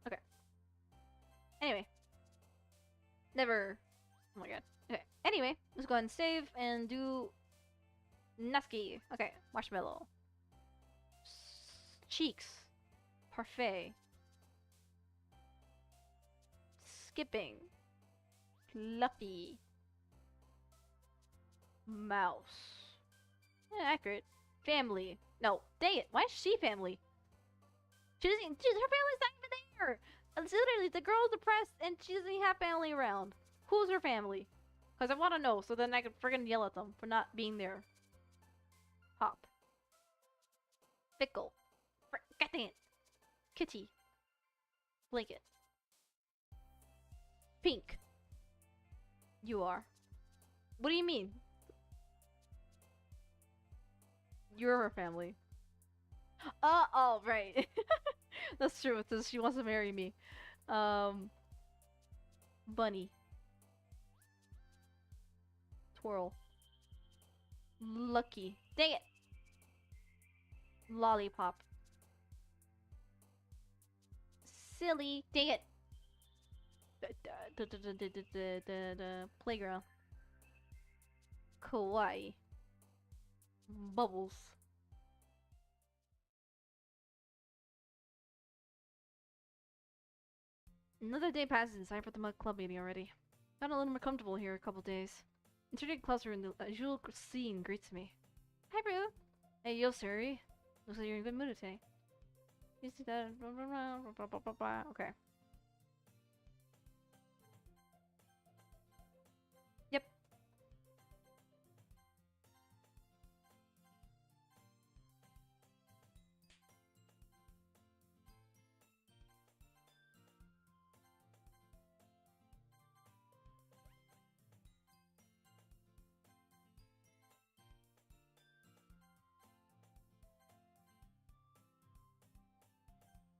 Okay. Anyway. Never. Oh my god. Okay. Anyway, let's go ahead and save and do Natsuki. Okay. Marshmallow. Cheeks. Parfait. Skipping. Fluffy. Mouse. Yeah, accurate. Family. No, dang it. Why is she family? Her family's not even there. It's literally, the girl's depressed and she doesn't even have family around. Who's her family? Because I want to know so then I can friggin' yell at them for not being there. Hop. Fickle. God dang it. Kitty. Blanket. Pink. You are. What do you mean? You're her family. Oh, right. That's true. It says she wants to marry me. Bunny. Twirl. Lucky. Dang it! Lollipop. Silly. Dang it! Playground. Kawaii. Bubbles. Another day passes and time for the mud club meeting already. Found a little more comfortable here a couple days. Entering the classroom, the usual scene greets me. Hi, Bru. Hey, yo, Sayori. Looks like you're in a good mood today. You see that? Okay. Yep.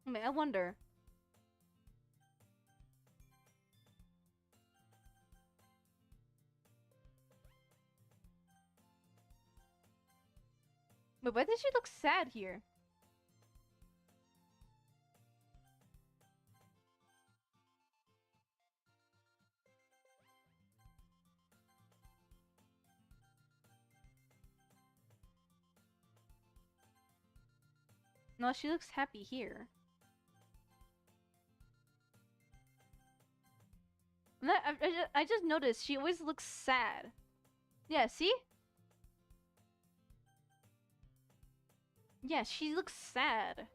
I mean, I wonder. But why does she look sad here? No, she looks happy here. I just noticed she always looks sad. Yeah, see? Yeah, she looks sad.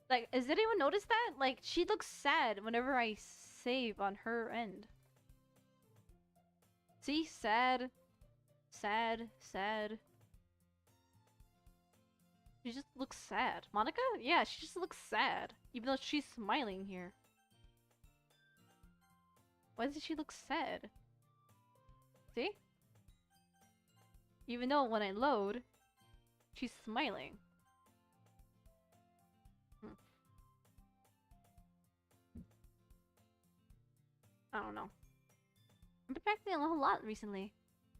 Like, has anyone noticed that? Like, she looks sad whenever I save on her end. See? Sad. Sad. Sad. She just looks sad. Monica? Yeah, she just looks sad. Even though she's smiling here. Why does she look sad? See? Even though when I load, she's smiling. I don't know. I've been practicing a whole lot recently,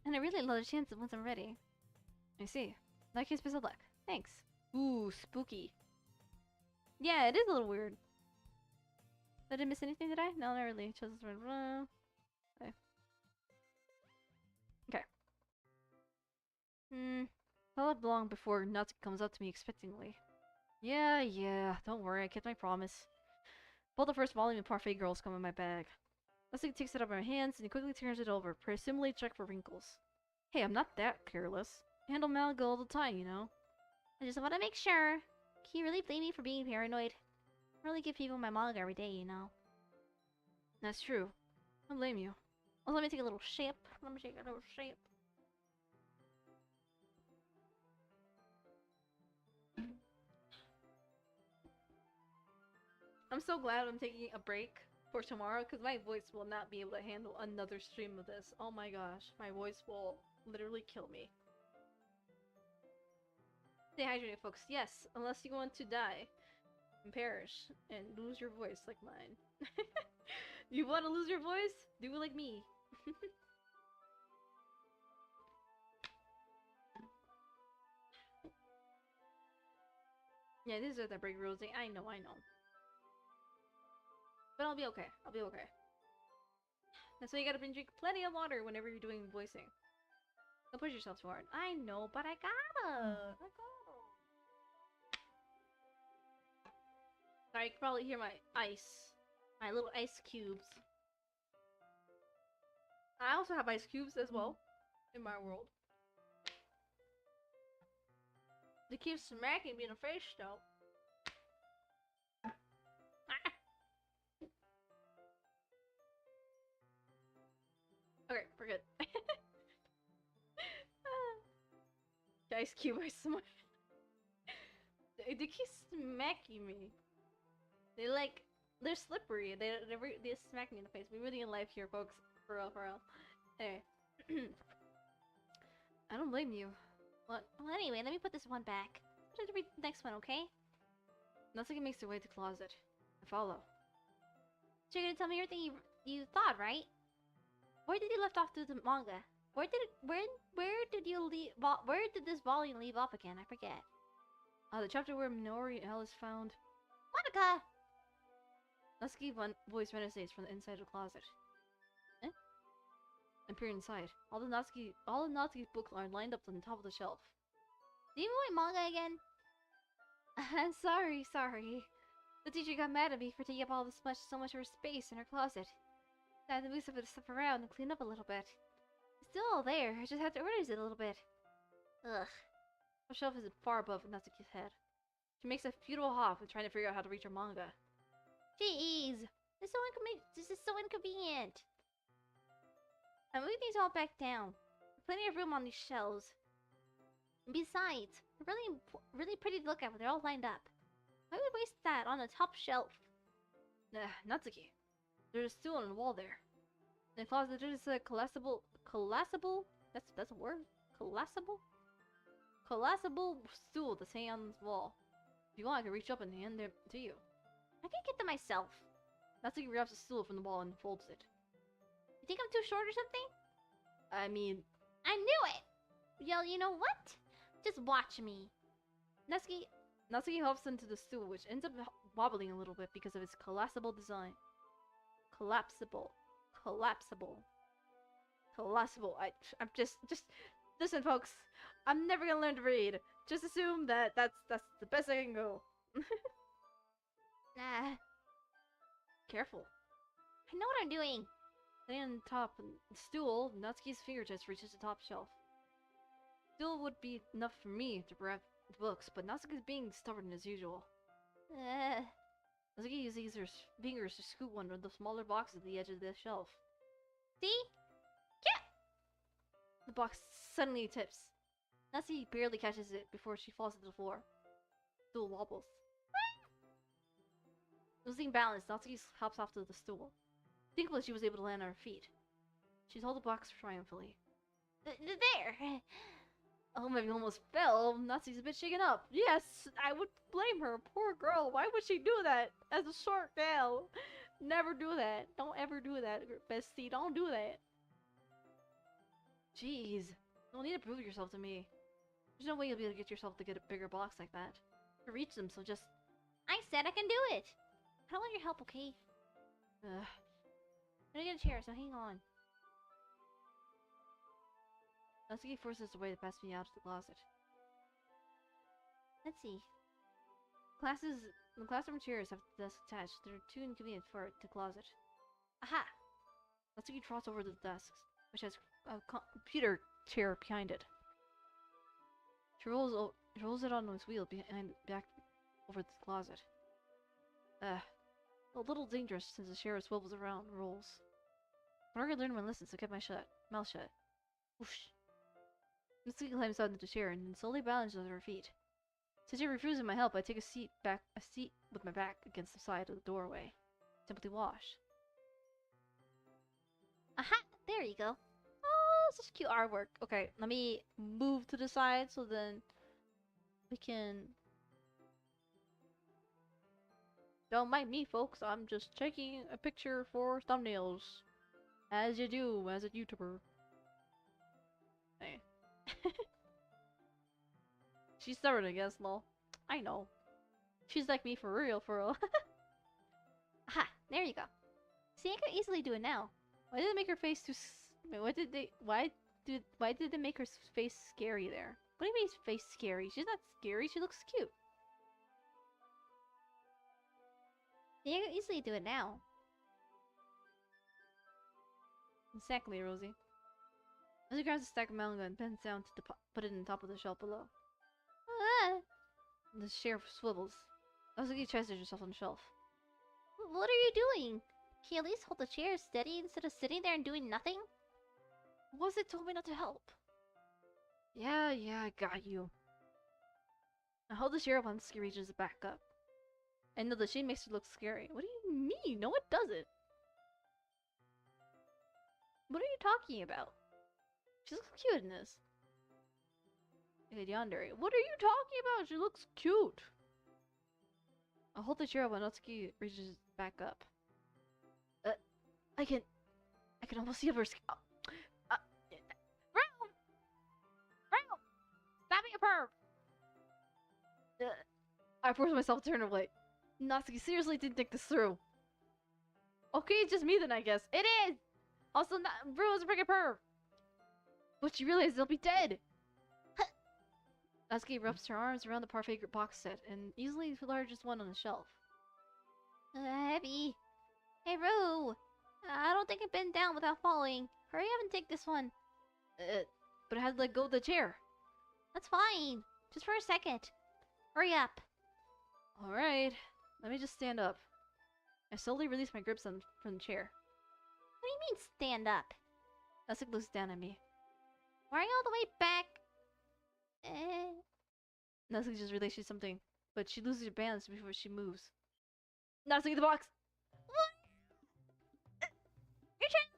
and I really love the chance once I'm ready. I see. In that case, best of luck. Thanks. Ooh, spooky. Yeah, it is a little weird. Did I miss anything, did I? No, not really. Just okay. Okay. How long before Natsuki comes up to me expectingly? Yeah, don't worry, I kept my promise. Pull the first volume of Parfait Girls come in my bag. Natsuki takes it out of my hands and he quickly turns it over, presumably check for wrinkles. Hey, I'm not that careless. I handle manga all the time, you know? I just want to make sure. Can you really blame me for being paranoid? I really give people my manga every day, you know? That's true. I don't blame you. Also, let me take a little shape. Let me take a little shape. I'm so glad I'm taking a break for tomorrow because my voice will not be able to handle another stream of this. Oh my gosh, my voice will literally kill me. Stay hydrated, folks. Yes, unless you want to die and perish and lose your voice like mine. You want to lose your voice? Do it like me. Yeah, these are the break rules. I know. But I'll be okay. I'll be okay. That's why you gotta drink plenty of water whenever you're doing voicing. Don't push yourself too hard. I know, but I gotta. Sorry, you can probably hear my ice. My little ice cubes. I also have ice cubes as well. In my world. They keep smacking me in the face though. Okay, we're good. The ice cube I smack. They keep smacking me. They're slippery. They smack me in the face. We're really in life here, folks. For real. Anyway. I don't blame you. Well, anyway, let me put this one back. I'm gonna read the next one, okay? Natsuki makes her way to the closet. I follow. So you're gonna tell me everything you thought, right? Where did you left off to the manga? Where did this volume leave off again? I forget. The chapter where Minori L is found. Monica! Natsuki voice resonates from the inside of the closet. Eh? I peer inside. All the Natsuki books are lined up on the top of the shelf. Do you mean my manga again? I'm sorry. The teacher got mad at me for taking up so much of her space in her closet. I had to move some of the stuff around and clean up a little bit. It's still all there, I just have to organize it a little bit. Ugh. The shelf is far above Natsuki's head. She makes a futile hop trying to figure out how to reach her manga. Jeez! This is so inconvenient! I'm moving these all back down. There's plenty of room on these shelves. And besides, they're really pretty to look at when they're all lined up. Why would we waste that on the top shelf? Natsuki. There's a stool on the wall there. In the closet, there's a collapsible? That's a word? Collapsible stool that's hanging on this wall. If you want, I can reach up and hand it to you. I can get them myself. Natsuki grabs the stool from the wall and folds it. You think I'm too short or something? I mean... I knew it! Yo, you know what? Just watch me. Natsuki hops into the stool, which ends up wobbling a little bit because of its collapsible design. Collapsible. I'm just listen, folks. I'm never gonna learn to read. Just assume that that's the best I can go. Nah. Careful. I know what I'm doing. Sitting on top of the stool, Natsuki's fingertips reaches the top shelf. Stool would be enough for me to grab the books, but Natsuki's being stubborn as usual. Natsuki uses her fingers to scoop one of the smaller boxes at the edge of the shelf. See? Yeah! The box suddenly tips. Natsuki barely catches it before she falls to the floor. Stool wobbles. Losing balance, Natsuki hops off to the stool. Thankfully, she was able to land on her feet. She held the box triumphantly. There! Oh, maybe almost fell. Natsuki's a bit shaken up. Yes, I would blame her. Poor girl. Why would she do that as a short gal? Never do that. Don't ever do that, bestie. Don't do that. Jeez. Don't need to prove yourself to me. There's no way you'll be able to get yourself to get a bigger blocks like that. To reach them, so just... I said I can do it! I don't want your help, okay? Ugh. I'm gonna get a chair, so hang on. Natsuki forces a way to pass me out of the closet. Let's see. The classroom chairs have the desk attached. They're too inconvenient for the closet. Aha! Natsuki trots over to the desks, which has a computer chair behind it. She rolls it on its wheel back over the closet. A little dangerous since the chair swivels around and rolls. But I already learned my lesson, so kept my mouth shut. Whoosh. Natsuki climbs onto the chair and then slowly balances on her feet. Since you're refusing my help, I take a seat with my back against the side of the doorway. Simply wash. Aha! There you go. Oh, such cute artwork. Okay, let me move to the side so then we can... Don't mind me, folks. I'm just taking a picture for thumbnails. As you do as a YouTuber. Hey. She's stubborn, I guess, lol. I know. She's like me for real. Aha! There you go. See, I can easily do it now. Why did they make her face too why did they make her face scary there? What do you mean face scary? She's not scary, she looks cute. See, I can easily do it now. Exactly, Rosie. Rosie grabs a stack of manga and bends down to put it on top of the shelf below. Ah! The chair swivels. Natsuki tries to herself on the shelf. What are you doing? Can you at least hold the chair steady instead of sitting there and doing nothing? Was it told me not to help? Yeah, I got you. I hold the chair up once Natsuki reaches it back up. And no, the shade makes her look scary. What do you mean? No, it doesn't. What are you talking about? She looks cute in this. Okay, yandere. What are you talking about? She looks cute. I'll hold the chair up when Natsuki reaches back up. I can almost see her skin. Room! Stop being a perv! I forced myself to turn away. Natsuki seriously didn't think this through. Okay, it's just me then, I guess. It is! Also, Brew is a freaking perv! But she realizes they'll be dead! Natsuki wraps her arms around the parfait box set and easily the largest one on the shelf. Heavy. Hey, Roo! I don't think I've been down without falling. Hurry up and take this one. But I had to let go of the chair. That's fine. Just for a second. Hurry up. Alright. Let me just stand up. I slowly release my grips from the chair. What do you mean, stand up? Natsuki looks down at me. Why are you all the way back? Natsuki just realizes something, but she loses her balance before she moves. Natsuki, the box! What? You're trying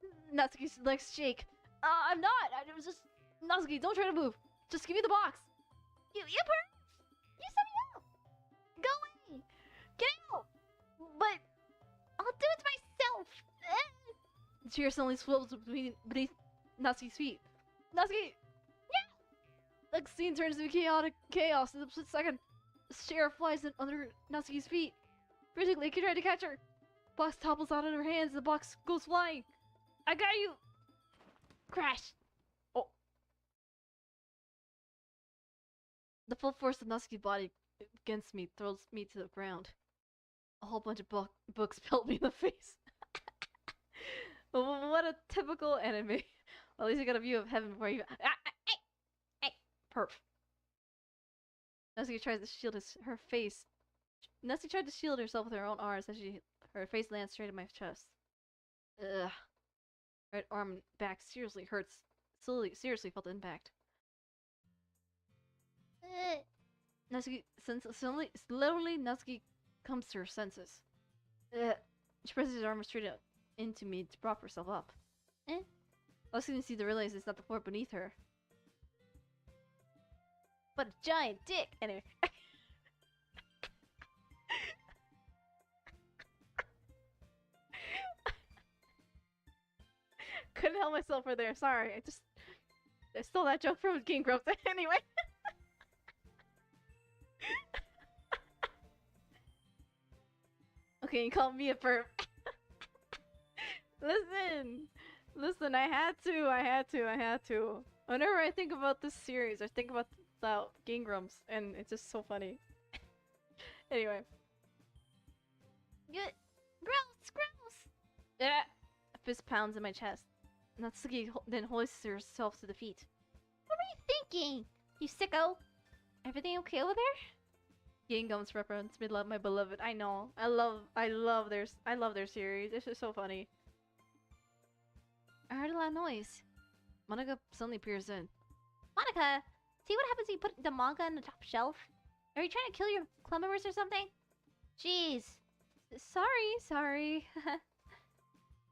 to... Natsuki's legs shake. I'm not! I was just... Natsuki, don't try to move! Just give me the box! You perv! You said no! Go away! Get out! But... I'll do it myself! The chair suddenly swivels beneath Natsuki's feet. Natsuki! Yeah! The scene turns into chaotic chaos in a split second. The chair flies under Natsuki's feet. Frantically, Nikki tries to catch her. The box topples out of her hands and the box goes flying. I got you! Crash! Oh. The full force of Natsuki's body against me throws me to the ground. A whole bunch of books pelt me in the face. What a typical anime. Well, at least I got a view of heaven before you. Hey. Perf. Natsuki tries to shield her face. Natsuki tried to shield herself with her own arms as her face lands straight at my chest. Ugh. Right arm and back seriously hurts. Seriously felt the impact. Natsuki, slowly Natsuki comes to her senses. She presses her arm straight into me to prop herself up. Natsuki can see to realize it's not the floor beneath her, but a giant dick. Anyway. couldn't help myself for there. Sorry. I stole that joke from King Growth anyway. Okay, you called me a perp. Listen, I had to. Whenever I think about this series, I think about the Gingrams, and it's just so funny. Anyway. Good. Gross! Yeah. A fist pounds in my chest. Natsuki then hoists herself to the feet. What were you thinking? You sicko! Everything okay over there? Gingham's reference, my beloved. I know. I love their series. It's just so funny. I heard a loud noise. Monica suddenly peers in. Monica, see what happens when you put the manga on the top shelf? Are you trying to kill your club members or something? Jeez. Sorry.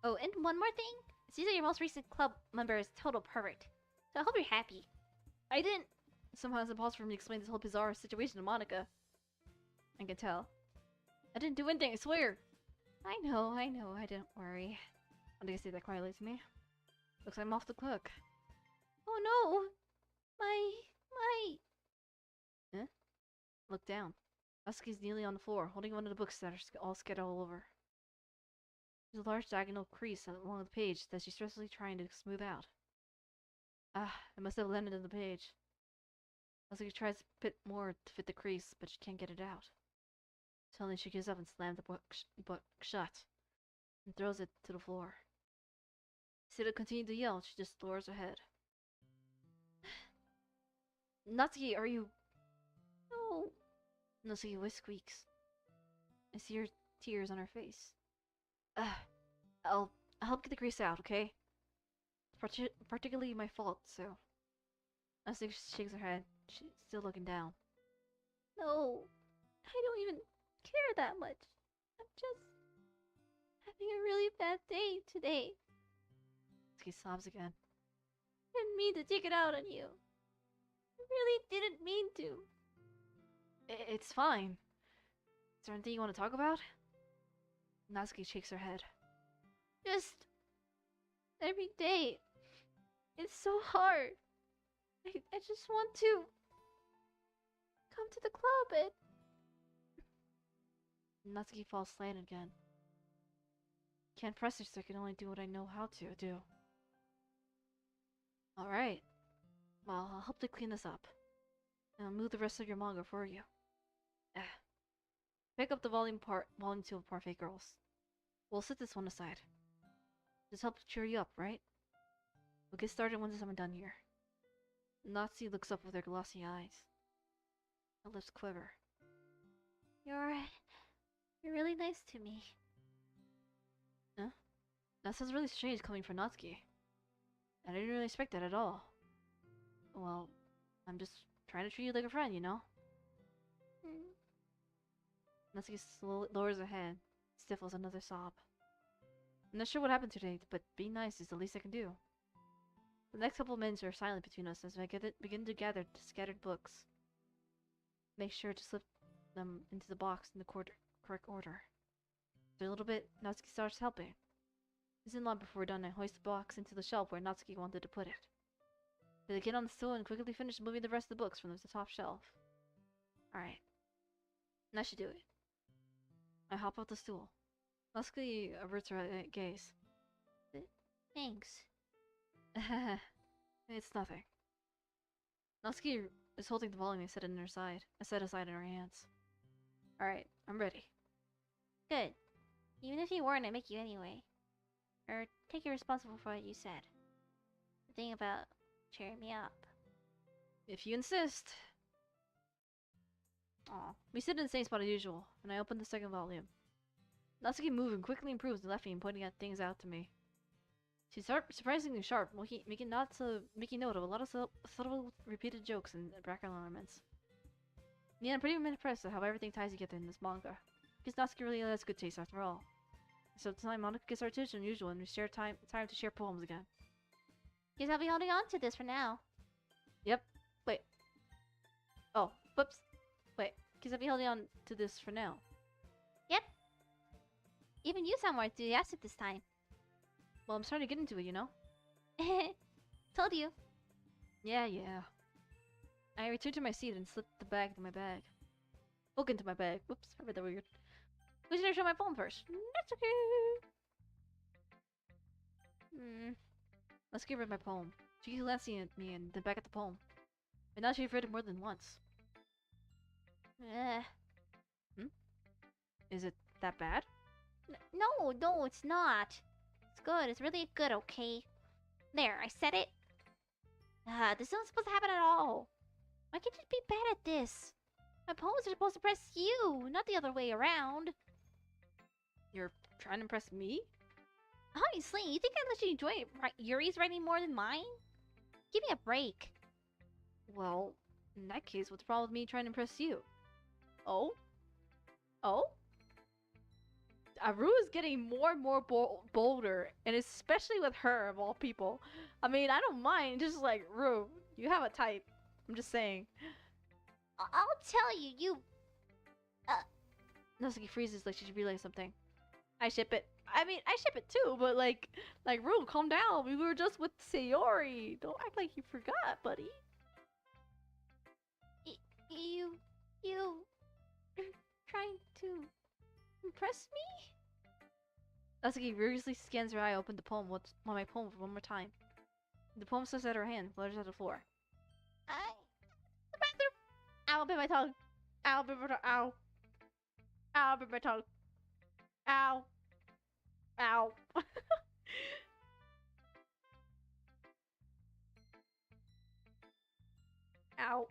Oh, and one more thing. It seems that your most recent club member is total pervert. So I hope you're happy. I didn't. Somehow it's impossible for me to explain this whole bizarre situation to Monica. I can tell. I didn't do anything, I swear. I know, I didn't worry. Why do you say that quietly to me? Looks like I'm off the hook. Oh no! My... Huh? Look down. Natsuki's kneeling on the floor, holding one of the books that are all scattered all over. There's a large diagonal crease along the page that she's stressfully trying to smooth out. Ah, it must have landed in the page. Natsuki tries to fit more to fit the crease, but she can't get it out. Suddenly she gives up and slams the book shut, and throws it to the floor. Instead of continuing to yell, she just lowers her head. Natsuki, are you... No. Natsuki voice squeaks. I see her tears on her face. I'll help get the grease out, okay? It's particularly my fault, so... Natsuki shakes her head. She's still looking down. No. I don't even care that much. I'm just... having a really bad day today. Natsuki sobs again. I didn't mean to take it out on you. I really didn't mean to. It's fine. Is there anything you want to talk about? Natsuki shakes her head. Just... every day. It's so hard. I just want to... come to the club and... Natsuki falls slant again. Can't press her so I can only do what I know how to do. Alright. Well, I'll help to clean this up. And I'll move the rest of your manga for you. Pick up the volume 2 of Parfait Girls. We'll set this one aside. Just help cheer you up, right? We'll get started once I'm done here. Natsuki looks up with her glossy eyes. Her lips quiver. You're really nice to me. Huh? That sounds really strange coming from Natsuki. I didn't really expect that at all. Well, I'm just trying to treat you like a friend, you know? Natsuki slowly lowers her head, stifles another sob. I'm not sure what happened today, but being nice is the least I can do. The next couple of minutes are silent between us as I begin to gather the scattered books. Make sure to slip them into the box in the correct order. After a little bit, Natsuki starts helping. It isn't long before we're done. I hoist the box into the shelf where Natsuki wanted to put it. They get on the stool and quickly finish moving the rest of the books from the top shelf. Alright. That should do it. I hop off the stool. Natsuki averts her gaze. Thanks. It's nothing. Natsuki is holding the volume I set aside in her hands. Alright, I'm ready. Good. Even if you weren't, I'd make you anyway. Or take you responsible for what you said. The thing about cheering me up. If you insist. Aw. We sit in the same spot as usual, and I open the second volume. Natsuki moves and quickly improves, laughing and pointing things out to me. She's surprisingly sharp, making note of a lot of subtle repeated jokes and background elements. Yeah, I'm pretty impressed at how everything ties together in this manga. Because Natsuki really has good taste after all. So tonight Monica gets our attention than usual, and we share time to share poems again. Guess I'll be holding on to this for now. Yep. Wait. Oh, whoops. Wait. Guess I'll be holding on to this for now. Yep. Even you sound more enthusiastic this time. Well, I'm starting to get into it, you know? Told you. Yeah. I returned to my seat and slipped the bag into my bag. Book into my bag. Whoops, I read that weird. Who should I show my poem first? Natsuki! Let's get rid of my poem. She keeps glancing at me and then back at the poem. But now she's read it more than once. Is it that bad? No, it's not. It's good. It's really good, okay? There, I said it. This isn't supposed to happen at all. Why can't you be bad at this? My poems are supposed to impress you, not the other way around. You're trying to impress me? Honestly, you think I let you enjoy Yuri's writing more than mine? Give me a break. Well, in that case, what's the problem with me trying to impress you? Oh? Aru is getting more and more bolder, and especially with her, of all people. I mean, I don't mind, just like, Ru, you have a type. I'm just saying. I'll tell you, you... Natsuki freezes like she realized something. I ship it. I mean, I ship it too, but like, Ru, calm down. We were just with Sayori. Don't act like you forgot, buddy. You're trying to impress me? Natsuki rigorously scans her eye, opened the poem, on my poem for one more time. The poem slips out of her hand, flutters on the floor. The bathroom! Ow, bit my tongue. Ow, bit my tongue. Ow. Ow, bit my tongue. Ow. Ow. Ow.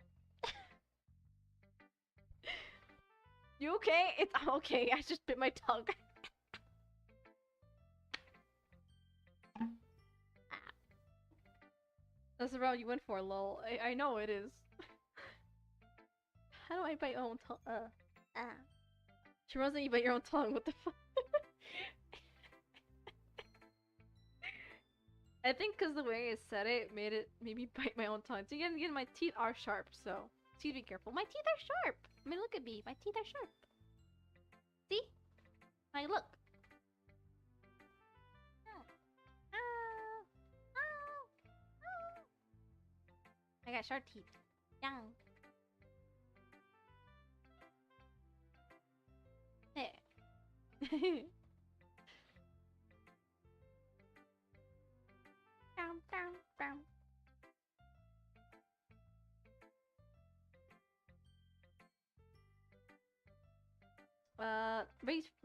You okay? I'm okay. I just bit my tongue. That's the route you went for, lol. I know it is. How do I bite my own tongue? She runs and you bite your own tongue. What the fuck? I think because the way I said it made me bite my own tongue. So again, my teeth are sharp, so please be careful. My teeth are sharp. I mean, look at me. My teeth are sharp. See? Like, look. I got sharp teeth. Down. There. Down.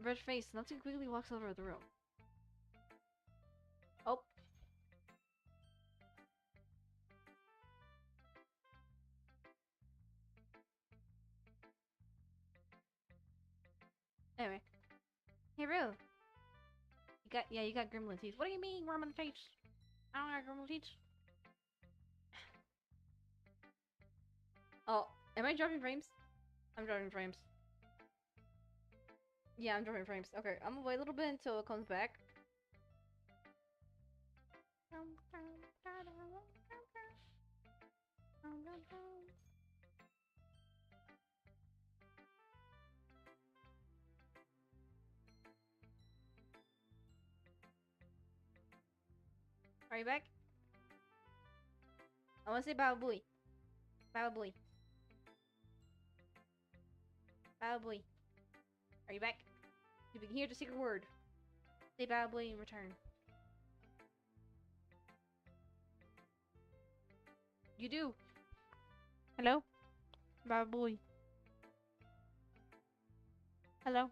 Red face. Natsuki quickly walks over the room. Oh. Anyway. Hey, Ru. You got gremlin teeth. What do you mean, gremlin teeth? I don't got gremlin teeth. Oh, am I dropping frames? I'm dropping frames. Yeah, I'm dropping frames. Okay, I'm gonna wait a little bit until it comes back. Are you back? I wanna say Bababooey. Bababooey. Bababooey. Are you back? You can hear the secret word. Say Bababooey in return. You do. Hello? Bababooey. Hello?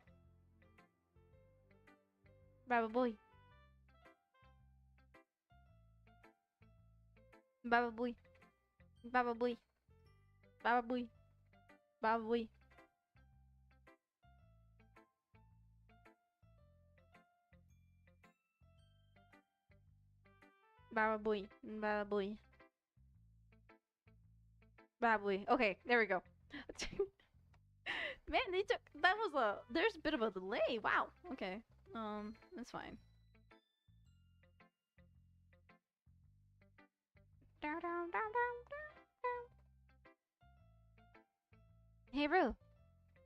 Bababooey. Bababooey. Bababooey. Bababooey. Bababooey. Bababooey. Bababooey. Bababooey. Okay, there we go. Man, there's a bit of a delay. Wow. Okay. That's fine. Hey, Ru.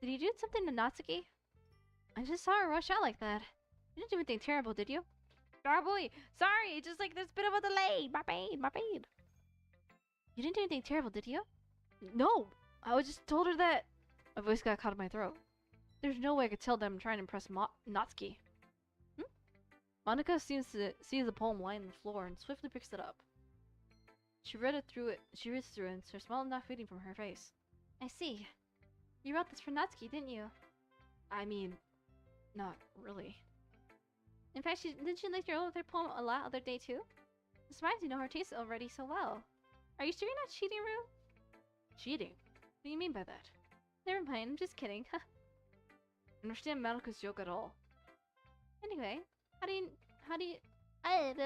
Did you do something to Natsuki? I just saw her rush out like that. You didn't do anything terrible, did you? Oh boy, sorry, just like there's a bit of a delay. My bad, my bad. You didn't do anything terrible, did you? No! I was just told her that... My voice got caught in my throat. There's no way I could tell that I'm trying to impress Natsuki. Monica seems to see the poem lying on the floor and swiftly picks it up. She reads through it, and her smile not fading from her face. I see. You wrote this for Natsuki, didn't you? I mean, not really. In fact, didn't she like your other poem a lot other day too? I'm surprised you know her taste already so well. Are you sure you're not cheating, Rue? Cheating? What do you mean by that? Never mind, I'm just kidding. I don't understand Monika's joke at all. Anyway, how do you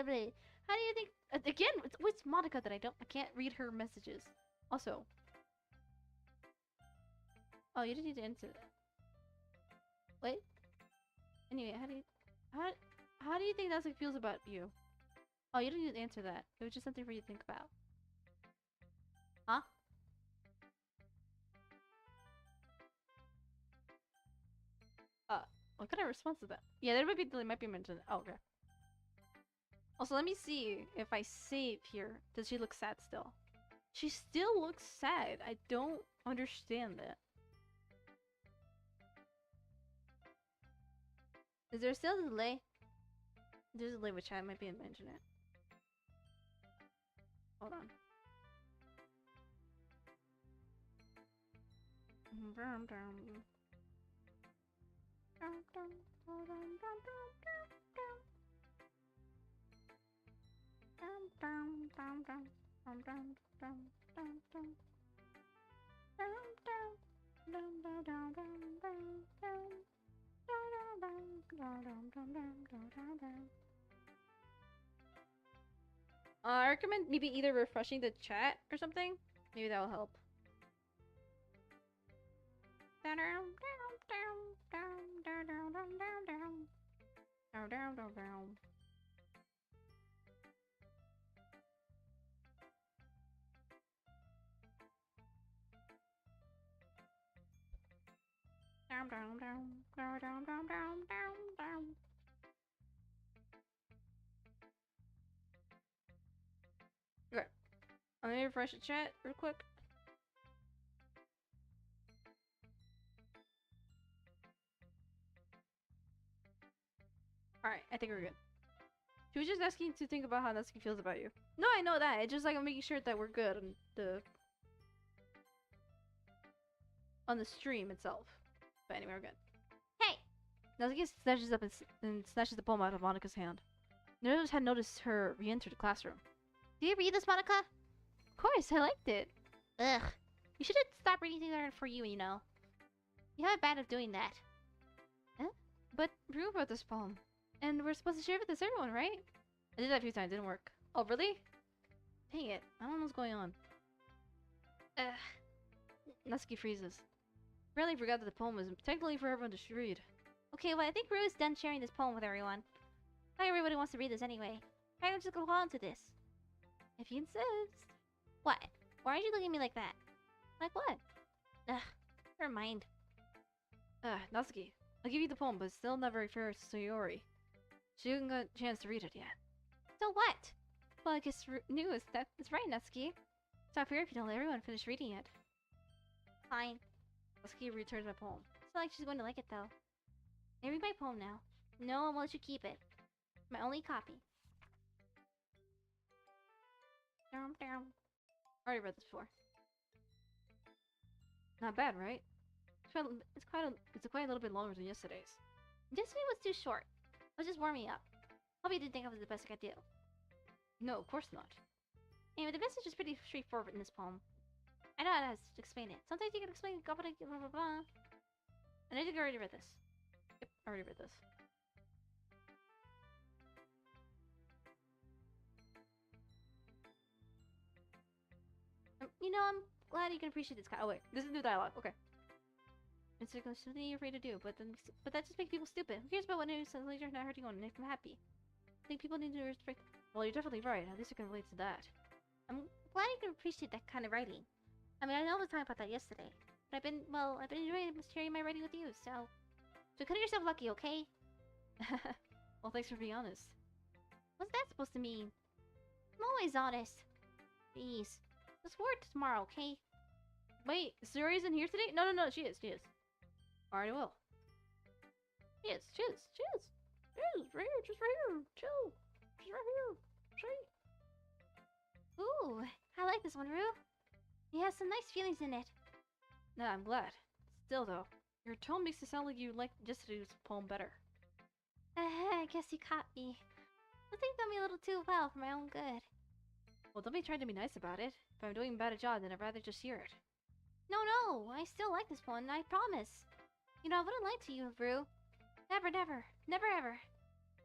think? Again, it's always Monica that I can't read her messages. Also, oh, you didn't need to answer that. Wait. Anyway, how do you think Natsuki feels about you? Oh, you didn't need to answer that. It was just something for you to think about. Huh? What kind of response is that? Yeah, there might be mentioned. Oh, okay. Also, let me see if I save here. Does she look sad still? She still looks sad. I don't understand that. Is there still a delay? There's a delay which I might be able to mention it. Hold on. I recommend maybe either refreshing the chat or something. Maybe that will help. Okay. I'm gonna refresh the chat real quick. Alright, I think we're good. She was just asking to think about how Natsuki feels about you. No, I know that. It's just like I'm making sure that we're good on the stream itself. But anyway, we're good. Hey! Natsuki snatches up and snatches the poem out of Monika's hand. None of us had noticed her re-enter the classroom. Did you read this, Monica? Of course, I liked it. Ugh. You should have stopped reading things that are for you, you know. You have a bad of doing that. Huh? But Rue wrote this poem. And we're supposed to share it with everyone, right? I did that a few times, didn't work. Oh, really? Dang it. I don't know what's going on. Natsuki freezes. Really forgot that the poem was technically for everyone to read. Okay, well, I think Rue's done sharing this poem with everyone. Not everybody wants to read this anyway. Why don't you just go on to this? If you insist. What? Why are you looking at me like that? Like what? Ugh, never mind. Natsuki. I'll give you the poem, but it still never refers to Sayori. She hasn't got a chance to read it yet. So what? Well, I guess news. That's right, Natsuki. It's not fair if you don't let everyone finish reading it. Fine. Natsuki returns my poem. It's not like she's going to like it, though. May I read my poem now? No, I won't let you keep it. My only copy. I already read this before. Not bad, right? It's quite a little bit longer than yesterday's. Yesterday was too short. I was just warming up. Hope you didn't think I was the best I could do. No, of course not. Anyway, the message is pretty straightforward in this poem. I know how to explain it. Sometimes you can explain blah blah blah blah. And I think I already read this. Yep, I already read this. You know, I'm glad you can appreciate this kind. Oh wait, this is new dialogue. Okay. It's something you're afraid to do, but that just makes people stupid. Who cares about what news says later? Not hurting anyone. Makes them happy. I think people need to respect. Well, you're definitely right. At least you can relate to that. I'm glad you can appreciate that kind of writing. I mean, I know I was talking about that yesterday, but I've been enjoying sharing my writing with you. So consider yourself lucky, okay? Well, thanks for being honest. What's that supposed to mean? I'm always honest. Jeez. Let's work tomorrow, okay? Wait, Sayori isn't here today? No, no, no, she is. Alright, I will. She is. Right here, just right here. Chill. Just right here. See? Ooh, I like this one, Rue. It has some nice feelings in it. No, I'm glad. Still, though, your tone makes it sound like you like yesterday's poem better. I guess you caught me. I think done me a little too well for my own good. Well, don't be trying to be nice about it. If I'm doing a bad job, then I'd rather just hear it. No, I still like this one, I promise. You know, I wouldn't lie to you, Rue. Never, ever.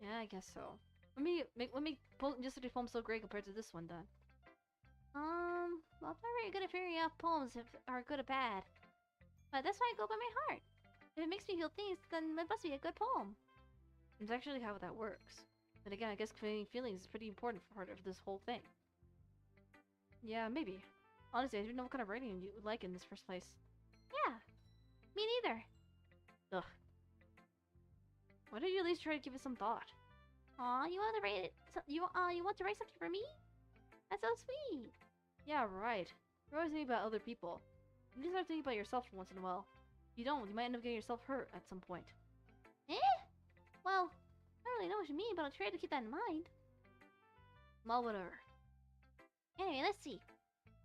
Yeah, I guess so. Let me pull yesterday's poem so great compared to this one, then. Well, I'm not very good at figuring out poems if are good or bad. But that's why I go by my heart. If it makes me feel things, then it must be a good poem. It's actually how that works. But again, I guess feeling feelings is pretty important part of this whole thing. Yeah, maybe. Honestly, I didn't know what kind of writing you would like in this first place. Yeah, me neither. Ugh. Why don't you at least try to give it some thought? Aw, you want to write it? You want to write something for me? That's so sweet. Yeah, right. You're always thinking about other people. You need to start thinking about yourself once in a while. If you don't, you might end up getting yourself hurt at some point. Well, I don't really know what you mean, but I'll try to keep that in mind. Well, whatever. Anyway, let's see.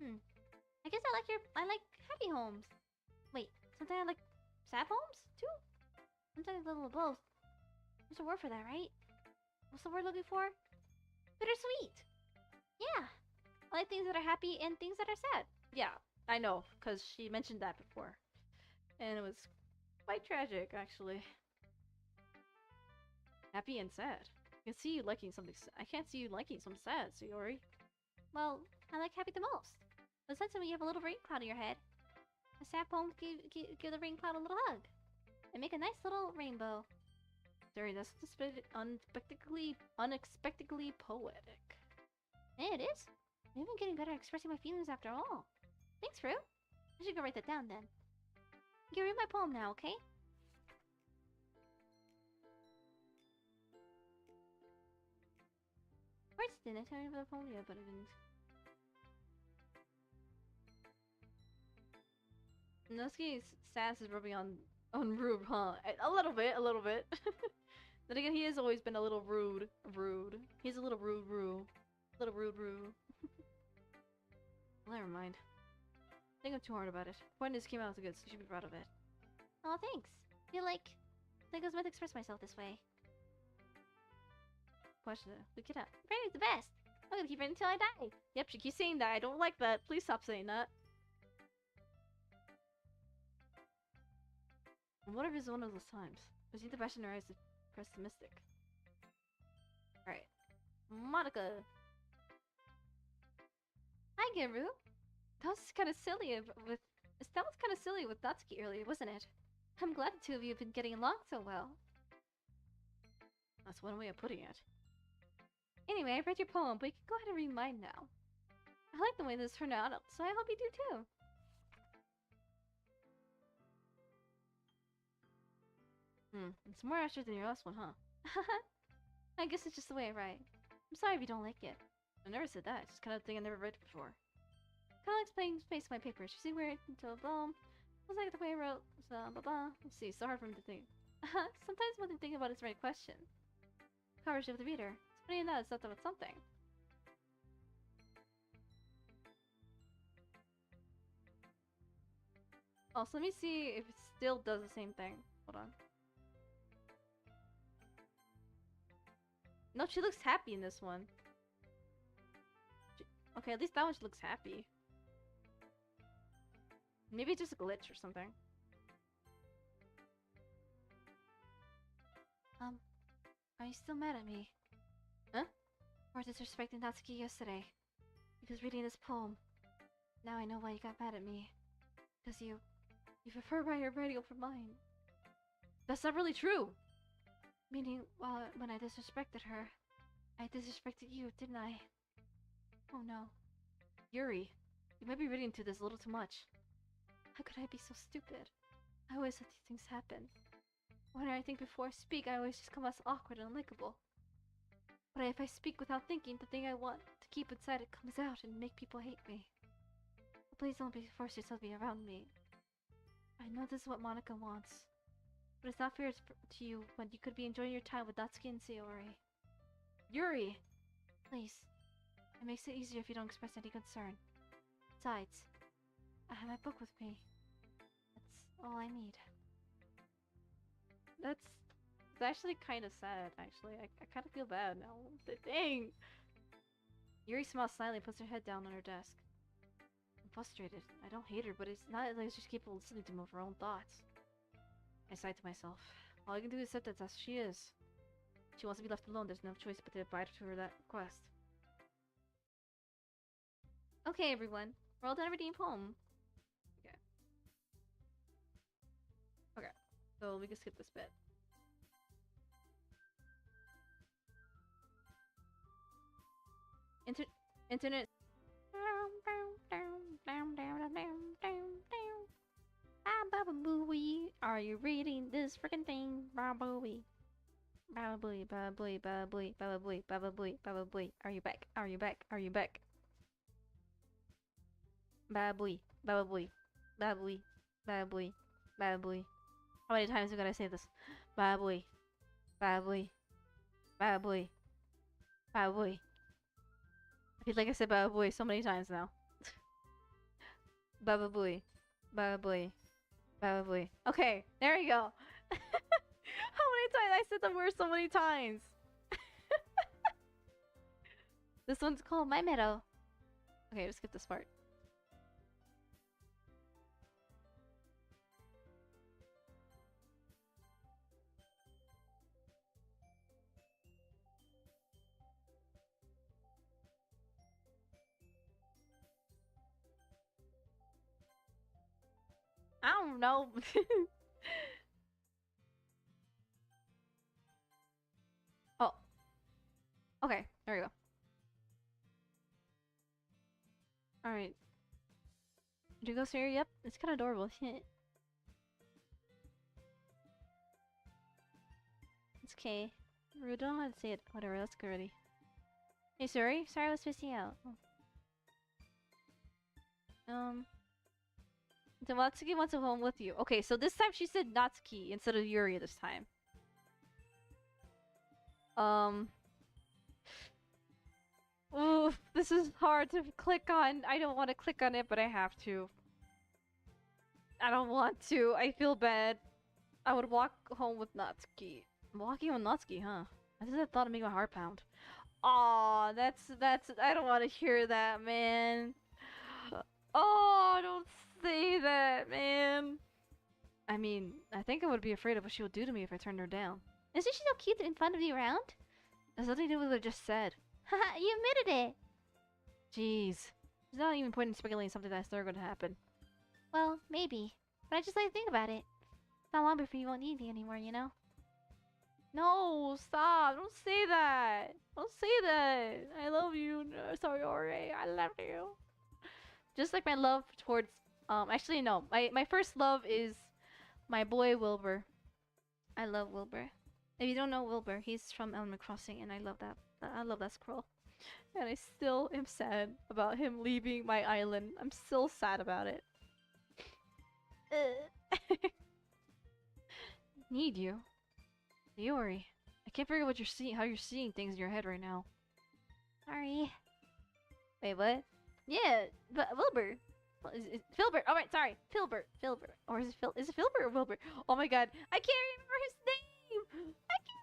I guess I like happy homes. Wait, sometimes I like sad homes too? Sometimes a little of both. There's a word for that, right? What's the word looking for? Bittersweet! Yeah! I like things that are happy and things that are sad. Yeah, I know, because she mentioned that before. And it was quite tragic, actually. Happy and sad. I can see you liking something I can't see you liking something sad, Sayori. Well, I like happy the most. But since when you have a little rain cloud in your head, a sad poem give the rain cloud a little hug. And make a nice little rainbow. Sorry, that's unexpectedly poetic. Hey, it is. Maybe I'm getting better at expressing my feelings after all. Thanks, Rue. I should go write that down then. You can read my poem now, okay? Words didn't tell me about the poem yet, but it didn't. Natsuki's sass is rubbing on Rube, huh? A little bit. Then again, he has always been a little rude. He's a little rude. Well, never mind. I think I'm too hard about it. The point is, came out so good, so you should be proud of it. Oh, thanks. I feel like I was meant to express myself this way. Question. Look it up. Writing's the best. I'm gonna keep writing until I die. Yep, she keeps saying that. I don't like that. Please stop saying that. What if it's one of those times? Was he the passion or is it pessimistic? Alright. Monica. Hi, Guru. That was kind of silly with Natsuki earlier, wasn't it? I'm glad the two of you have been getting along so well. That's one way of putting it. Anyway, I read your poem, but you can go ahead and read mine now. I like the way this turned out, so I hope you do too. It's more abstract than your last one, huh? I guess it's just the way I write. I'm sorry if you don't like it. I never said that. It's just kind of thing I never read before. Kind of like playing space on my papers. You see where it until boom. Looks like the way I wrote. So blah blah. Let's see. It's so hard for me to think. Sometimes what they think about is the right question. Coverage of the reader. It's funny enough, it's not about something. Also, let me see if it still does the same thing. Hold on. No, she looks happy in this one. Okay, at least that one she looks happy. Maybe it's just a glitch or something. Are you still mad at me? Huh? Or disrespecting Natsuki yesterday? Because reading this poem. Now I know why you got mad at me. Because you prefer my writing over mine. That's not really true! Meaning, when I disrespected her, I disrespected you, didn't I? Oh no. Yuri, you might be reading into this a little too much. How could I be so stupid? I always let these things happen. When I think before I speak, I always just come as awkward and unlikable. But if I speak without thinking, the thing I want to keep inside it comes out and make people hate me. So please don't force yourself to be around me. I know this is what Monica wants. But it's not fair to you when you could be enjoying your time with Natsuki and Sayori. Yuri! Please. It makes it easier if you don't express any concern. Besides, I have my book with me. That's all I need. That's actually kind of sad, actually. I kind of feel bad now. Dang! Yuri smiles slightly and puts her head down on her desk. I'm frustrated. I don't hate her, but it's not like I just keep listening to her own thoughts. I sigh to myself. All I can do is accept that that's she is. She wants to be left alone. There's no choice but to abide to her that request. Okay, everyone. We're all done redeemed home. Okay. Okay. So we can skip this bit. Internet. Bababooey, are you reading this freaking thing? Bababooey. Bababooey, bababooey, bababooey, bababooey, bababooey, bababooey. Are you back? Are you back? Are you back? Bababooey, bababooey, bababooey, bababooey, bababooey. How many times am I gonna say this? Bababooey, bababooey, bababooey, bababooey. I feel like I said bababooey so many times now. Bababooey, bababooey, bababooey. Okay, there we go. How many times I said the word so many times? This one's called My Meadow. Okay, just skip this part. I don't know. Oh. Okay, there we go. Alright. Did you go see her? Yep, it's kind of adorable. It's okay. We don't know how to say it. Whatever, let's go already. Hey, sorry? Sorry I was missing out. So Natsuki wants to go home with you. Okay, so this time she said Natsuki instead of Yuri this time. Oof, this is hard to click on. I don't want to click on it, but I have to. I don't want to. I feel bad. I would walk home with Natsuki. Walking with Natsuki, huh? I just thought it'd make my heart pound. Aw, that's. I don't want to hear that, man. Oh, don't say that, man. I mean, I think I would be afraid of what she would do to me if I turned her down. Isn't she so cute and fun to be around? There's nothing to do with what I just said. Haha, you admitted it! Jeez. There's not even point in speculating something that's never going to happen. Well, maybe. But I just like to think about it. It's not long before you won't need me anymore, you know? No, stop! Don't say that! Don't say that! I love you, Sayori. I love you. Just like my love towards... actually, no. My first love is my boy Wilbur. I love Wilbur. If you don't know Wilbur, he's from Animal Crossing, and I love that. I love that squirrel. And I still am sad about him leaving my island. I'm still sad about it. Need you. Sayori. I can't figure what you're seeing, how you're seeing things in your head right now. Sorry. Wait, what? Yeah, but Wilbur. Filbert. Alright, sorry. Filbert. Filbert. Or is it Is it Filbert or Wilbur? Oh my god. I can't remember his name! I can't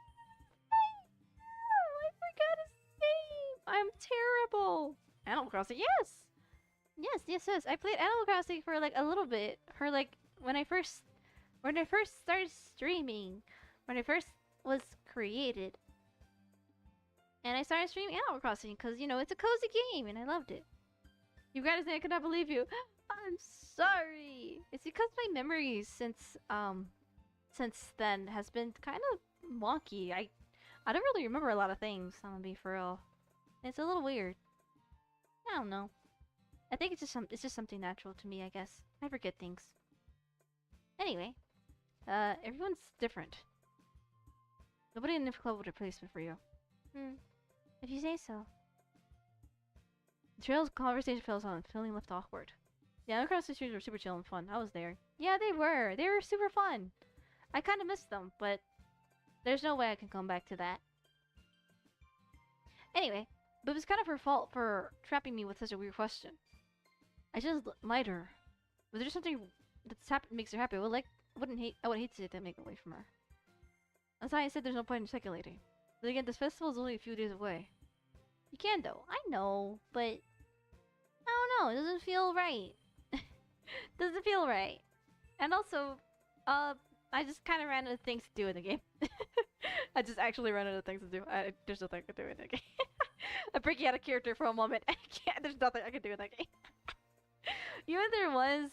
I forgot his name! I'm terrible! Animal Crossing, yes! Yes. I played Animal Crossing for like a little bit. For like when I first started streaming. When I first was created. And I started streaming Animal Crossing because, you know, it's a cozy game and I loved it. You guys, I cannot believe you. I'm sorry. It's because my memories since then has been kind of wonky. I don't really remember a lot of things, I'm gonna be for real. It's a little weird. I don't know. I think it's just something natural to me, I guess. I forget things. Anyway, everyone's different. Nobody in the club would replace me for you. If you say so. The trail's conversation feels on, feeling left awkward. Yeah, across the streets were super chill and fun. I was there. Yeah, they were. They were super fun. I kind of missed them, but there's no way I can come back to that. Anyway, but it was kind of her fault for trapping me with such a weird question. I just lied to her. Was there something that makes her happy? I would hate to take that make away from her. That's why I said there's no point in speculating. But again, this festival is only a few days away. You can though. I know, but I don't know. It doesn't feel right. Doesn't feel right. And also, I just kind of ran out of things to do in the game. I just actually ran out of things to do. There's nothing I can do in that game. I'm breaking out of character for a moment. I can't. There's nothing I can do in that game. Even if there was,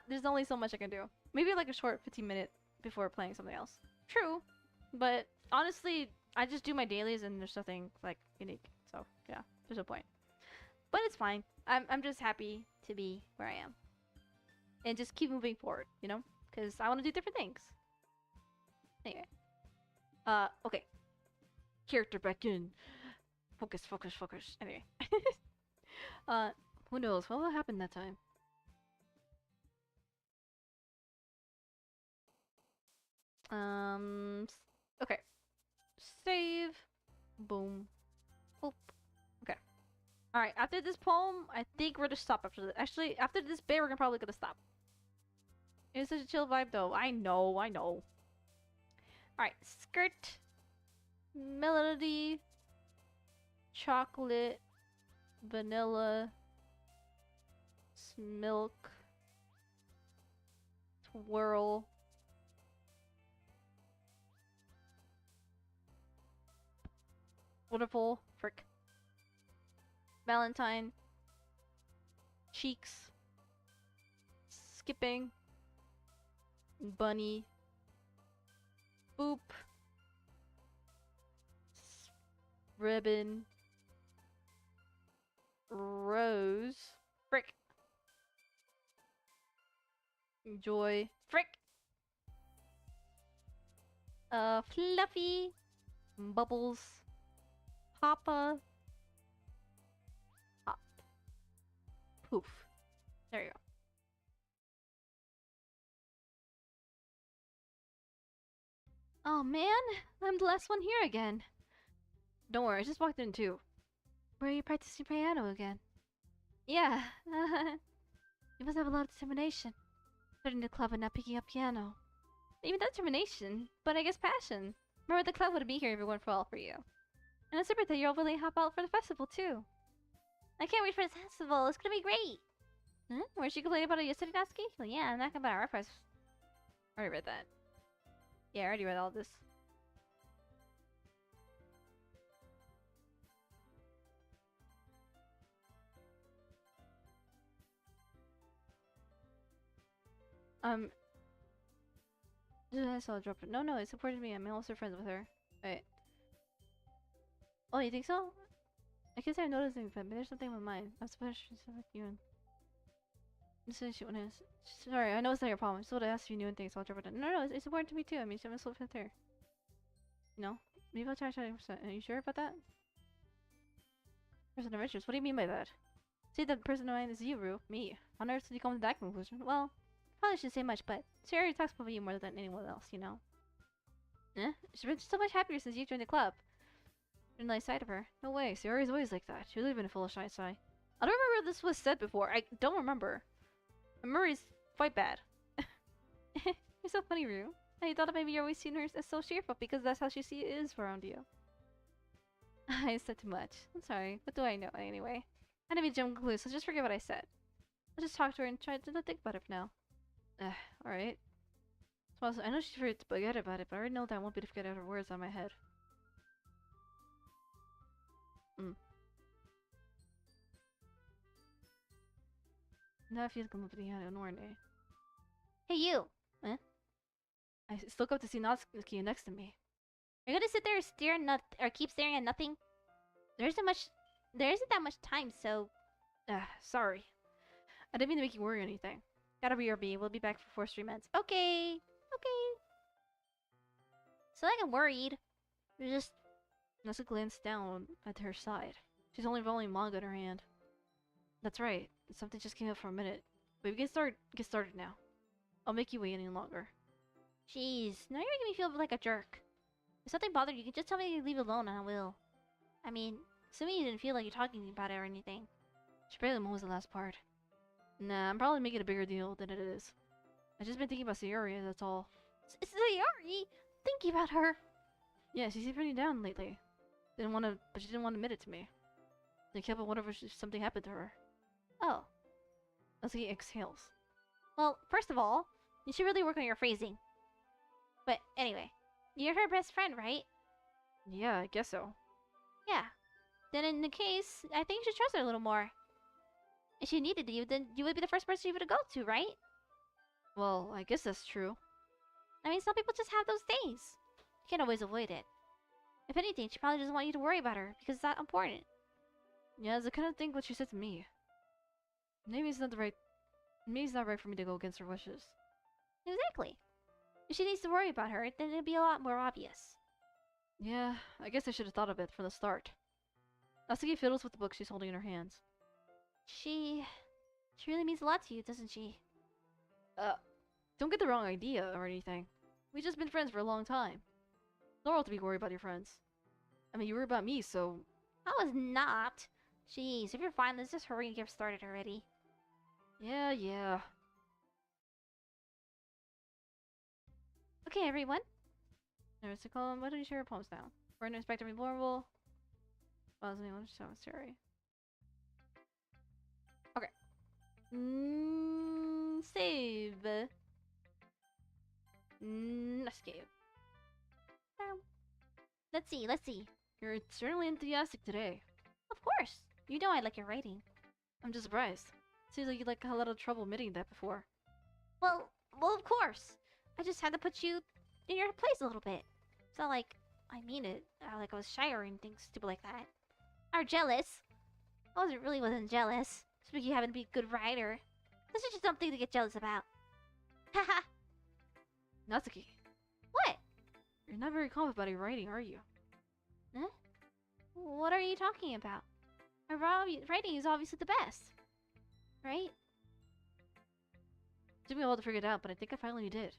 there's only so much I can do. Maybe like a short 15-minute before playing something else. True, but honestly, I just do my dailies and there's nothing like unique. So yeah, there's no point. But it's fine. I'm just happy to be where I am, and just keep moving forward. You know, because I want to do different things. Anyway, okay. Character back in. Focus, focus, focus. Anyway, who knows what will happen that time? Okay. Save. Boom. Boop. Okay. Alright, after this poem, I think we're gonna stop after this. Actually, after this bit, we're probably gonna stop. It's such a chill vibe though. I know, I know. Alright, skirt. Melody. Chocolate. Vanilla. Milk. Twirl. Wonderful. Frick. Valentine. Cheeks. Skipping. Bunny. Boop. Ribbon. Rose. Frick. Joy. Frick. Fluffy. Bubbles. Papa. Pop. Poof. There you go. Oh man, I'm the last one here again. Don't worry, I just walked in too. Where are you practicing piano again? Yeah, you must have a lot of determination. Starting the club and not picking up piano. Even determination, but I guess passion. Remember the club would be here if it weren't for all for you. And it's super that you're all willing to hop out for the festival too. I can't wait for the festival, it's gonna be great! Huh? Where'd you complain about it yesterday, Natsuki? Well, yeah, I'm not gonna buy our price. I already read that. Yeah, I already read all this. I saw a drop. No, it supported me. I'm also friends with her. Wait. Oh, you think so? I guess I'm noticing, but there's something with mine. I'm supposed to stuff with you and... Sorry, I know it's not your problem. I just want to ask you new things, so I'll drop it in. No, it's important to me too. I mean, I'm so fit there. You know? Maybe I'll try 20%. Are you sure about that? Person of interest? What do you mean by that? Say the person of mine is you, Rue. Me. On earth did you come to that conclusion? Well, probably shouldn't say much, but Sayori talks about you more than anyone else, you know? Eh? She's been so much happier since you joined the club. Been nice side of her. No way, Sayori's always like that. She's really been a full of shy side. I don't remember if this was said before. I don't remember. My memory's quite bad. You're so funny, Rue. I thought maybe you're always seeing her as so cheerful because that's how she is around you. I said too much. I'm sorry. What do I know anyway? I didn't even jump conclusions, so just forget what I said. I'll just talk to her and try to not think about it for now. Alright. So I know she's afraid to forget about it, but I already know that I won't be able to forget her words on my head. Now I feel like I'm opening out an day. Hey you! Eh? I still got to see Natsuki next to me. You're gonna sit there and stare or keep staring at nothing? There isn't that much time, so... sorry. I didn't mean to make you worry or anything. Gotta BRB, we'll be back for 4 stream months. Okay! Okay! So like I'm worried. You're just Natsuki glanced down at her side. She's only rolling manga in her hand. That's right. Something just came up for a minute. But we get started now. I'll make you wait any longer. Jeez, now you're making me feel like a jerk. If something bothered you, can just tell me to leave it alone and I will. I mean, assuming you didn't feel like you're talking about it or anything. She barely moans the last part. Nah, I'm probably making it a bigger deal than it is. I've just been thinking about Sayori, that's all. Sayori? Thinking about her? Yeah, she seemed pretty down lately. But she didn't want to admit it to me. They kept on wondering if something happened to her. Oh. Natsuki exhales. Well, first of all, you should really work on your phrasing. But anyway, you're her best friend, right? Yeah, I guess so. Yeah. Then in the case, I think you should trust her a little more. If she needed you, then you would be the first person she would go to, right? Well, I guess that's true. I mean, some people just have those days. You can't always avoid it. If anything, she probably doesn't want you to worry about her, because it's not important. Yeah, it's the kind of thing what she said to me. Maybe it's not right for me to go against her wishes. Exactly. If she needs to worry about her, then it'd be a lot more obvious. Yeah, I guess I should have thought of it from the start. Natsuki fiddles with the book she's holding in her hands. She really means a lot to you, doesn't she? Don't get the wrong idea or anything. We've just been friends for a long time. It's normal to be worried about your friends. I mean, you worry about me, so... I was not! Jeez, if you're fine, let's just hurry and get started already. Yeah. Okay, everyone. There's a column. Why don't you share your poems now? We're in Inspector Invulnerable. Well, anyone show Sayori. Okay. Save. Escape. Let's see. You're certainly enthusiastic today. Of course. You know I like your writing. I'm just surprised. Seems like you had a lot of trouble admitting that before. Well, of course. I just had to put you in your place a little bit. It's not like I mean it. Like I was shy or anything stupid like that. Or jealous. I wasn't jealous. Just because you happen to be a good writer. This is just something to get jealous about. Haha. Natsuki. What? You're not very confident about your writing, are you? Huh? What are you talking about? My writing is obviously the best. Right? It took me a while to figure it out, but I think I finally did.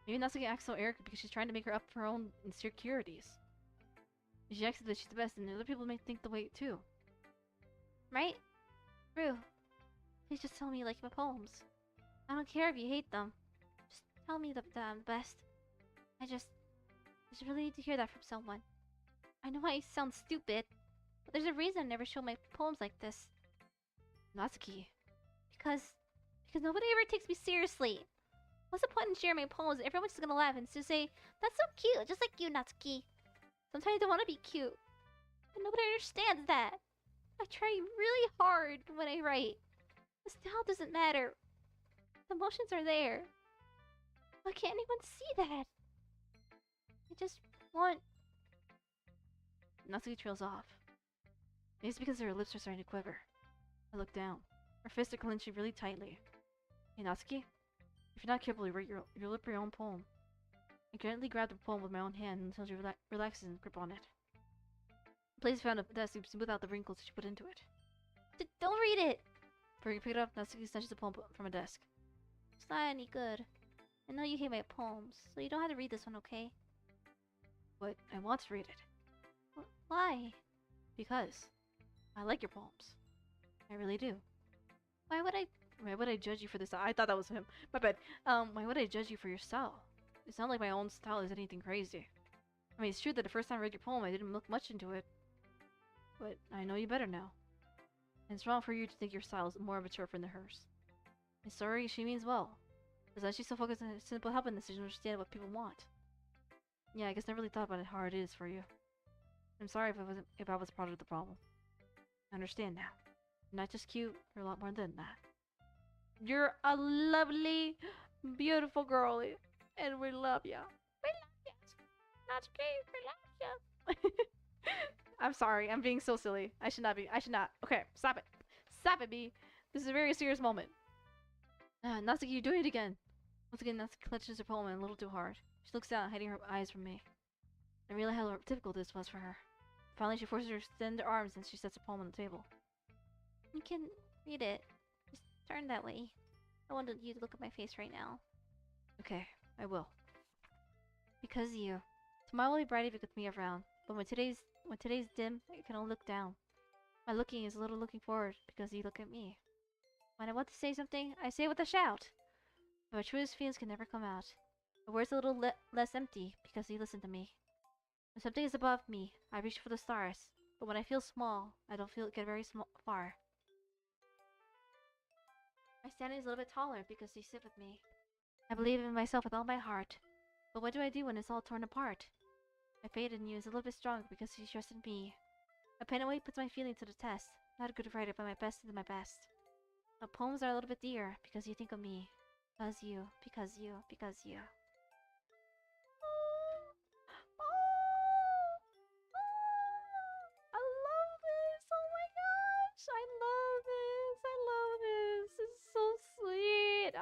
Maybe Natsuki acts so arrogant because she's trying to make her up for her own insecurities. If she acts that she's the best, then other people may think the way too. Right? True. Please just tell me you like my poems. I don't care if you hate them. Just tell me that I'm the best. I just really need to hear that from someone. I know I sound stupid, but there's a reason I never show my poems like this. Natsuki. Because nobody ever takes me seriously. What's the point in sharing my poems? Everyone's just gonna laugh and just say, "That's so cute, just like you, Natsuki." Sometimes I don't want to be cute, but nobody understands that. I try really hard when I write. The style doesn't matter. The emotions are there. Why can't anyone see that? I just want... Natsuki trails off. Maybe it's because her lips are starting to quiver. I look down. Her fists are clenching really tightly. Hey, Natsuki? If you're not careful, you'll lip your own poem. I gently grab the poem with my own hand until she relaxes and grip on it. Blaze found a desk to smooth out the wrinkles she put into it. Don't read it! Before you pick it up, Natsuki snatches the poem from a desk. It's not any good. I know you hate my poems, so you don't have to read this one, okay? But I want to read it. Why? Because I like your poems. I really do. Why would I judge you for this? I thought that was him. My bad. Why would I judge you for your style? It's not like my own style is anything crazy. I mean, it's true that the first time I read your poem, I didn't look much into it. But I know you better now. And it's wrong for you to think your style is more mature than hers. I'm sorry, she means well. Because she's so focused on simple helping us to understand what people want. Yeah, I guess I never really thought about how hard it is for you. I'm sorry if I was part of the problem. I understand now. You're not just cute, you're a lot more than that. You're a lovely, beautiful girlie, and we love ya. We love ya. That's great, we love ya. I'm sorry, I'm being so silly. I should not. Okay, stop it. Stop it, B. This is a very serious moment. Natsuki, you're doing it again. Once again, Natsuki clutches her poem a little too hard. She looks down, hiding her eyes from me. I realized how difficult this was for her. Finally, she forces her to extend her arms and she sets a palm on the table. You can read it. Just turn that way. I wanted you to look at my face right now. Okay, I will. Because you. Tomorrow will be bright if you could me around, but when today's dim, I can only look down. My looking is a little looking forward because you look at me. When I want to say something, I say it with a shout. But my truest feelings can never come out. The words a little less empty because you listen to me. When something is above me, I reach for the stars. But when I feel small, I don't get very far. My standing is a little bit taller because you sit with me. I believe in myself with all my heart. But what do I do when it's all torn apart? My faith in you is a little bit stronger because you trust in me. My pen and weight puts my feelings to the test. Not a good writer, but my best is my best. My poems are a little bit dear because you think of me. Because you. I love this! Oh my gosh! I love this! This is so sweet!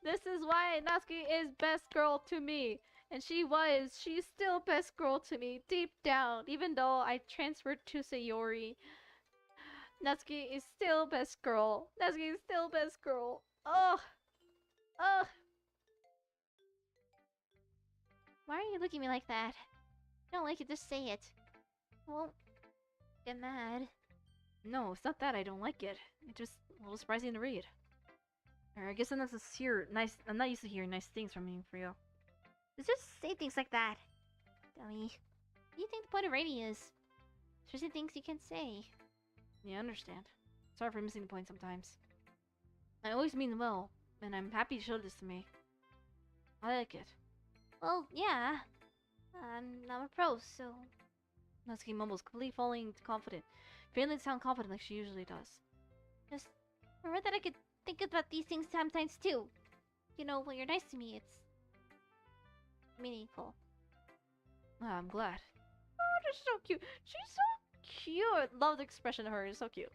This is why Natsuki is best girl to me. And she's still best girl to me, deep down. Even though I transferred to Sayori, Natsuki is still best girl. Ugh! Ugh! Why are you looking at me like that? I don't like it, just say it. I won't get mad. No, it's not that I don't like it. It's just a little surprising to read. Or I guess I'm not used to hearing nice things from you, for you. Just say things like that. Dummy. What do you think the point of writing is? Especially things you can't say. Yeah, I understand. Sorry for missing the point sometimes. I always mean well, and I'm happy you showed this to me. I like it. Well, yeah. I'm a pro, so... Natsuki mumbles, completely falling confident. Failing to sound confident like she usually does. Just remember that I could think about these things sometimes too. You know, when you're nice to me, it's... meaningful. Ah, I'm glad. Oh, she's so cute. She's so cute. Love the expression of her. It's so cute.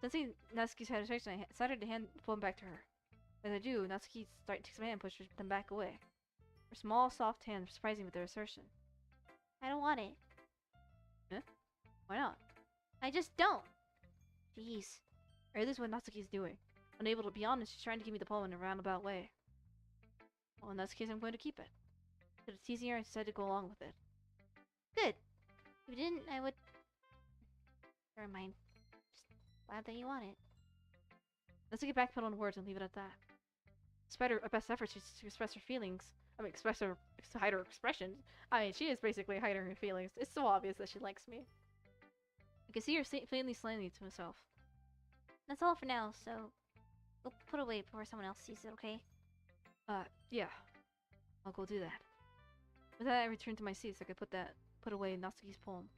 Sensing Natsuki's hesitation, I decided to hand the phone back to her. As I do, Natsuki takes my hand and pushes them back away. Her small, soft hand surprising with their assertion. I don't want it. Eh? Why not? I just don't. Jeez. Or this is what Natsuki's doing. Unable to be honest, she's trying to give me the poem in a roundabout way. Well, in that case, I'm going to keep it. Instead of teasing her, I decided to go along with it. Good. If you didn't, I would... Never mind. Just glad that you want it. Let's get backpedal on words and leave it at that. Despite her best efforts to express her feelings, to hide her expressions. She is basically hiding her feelings. It's so obvious that she likes me. I can see her plainly smiling to herself. That's all for now, so... Go put away before someone else sees it, okay? Yeah. I'll go do that. With that, I returned to my seat so I could put away Natsuki's poem.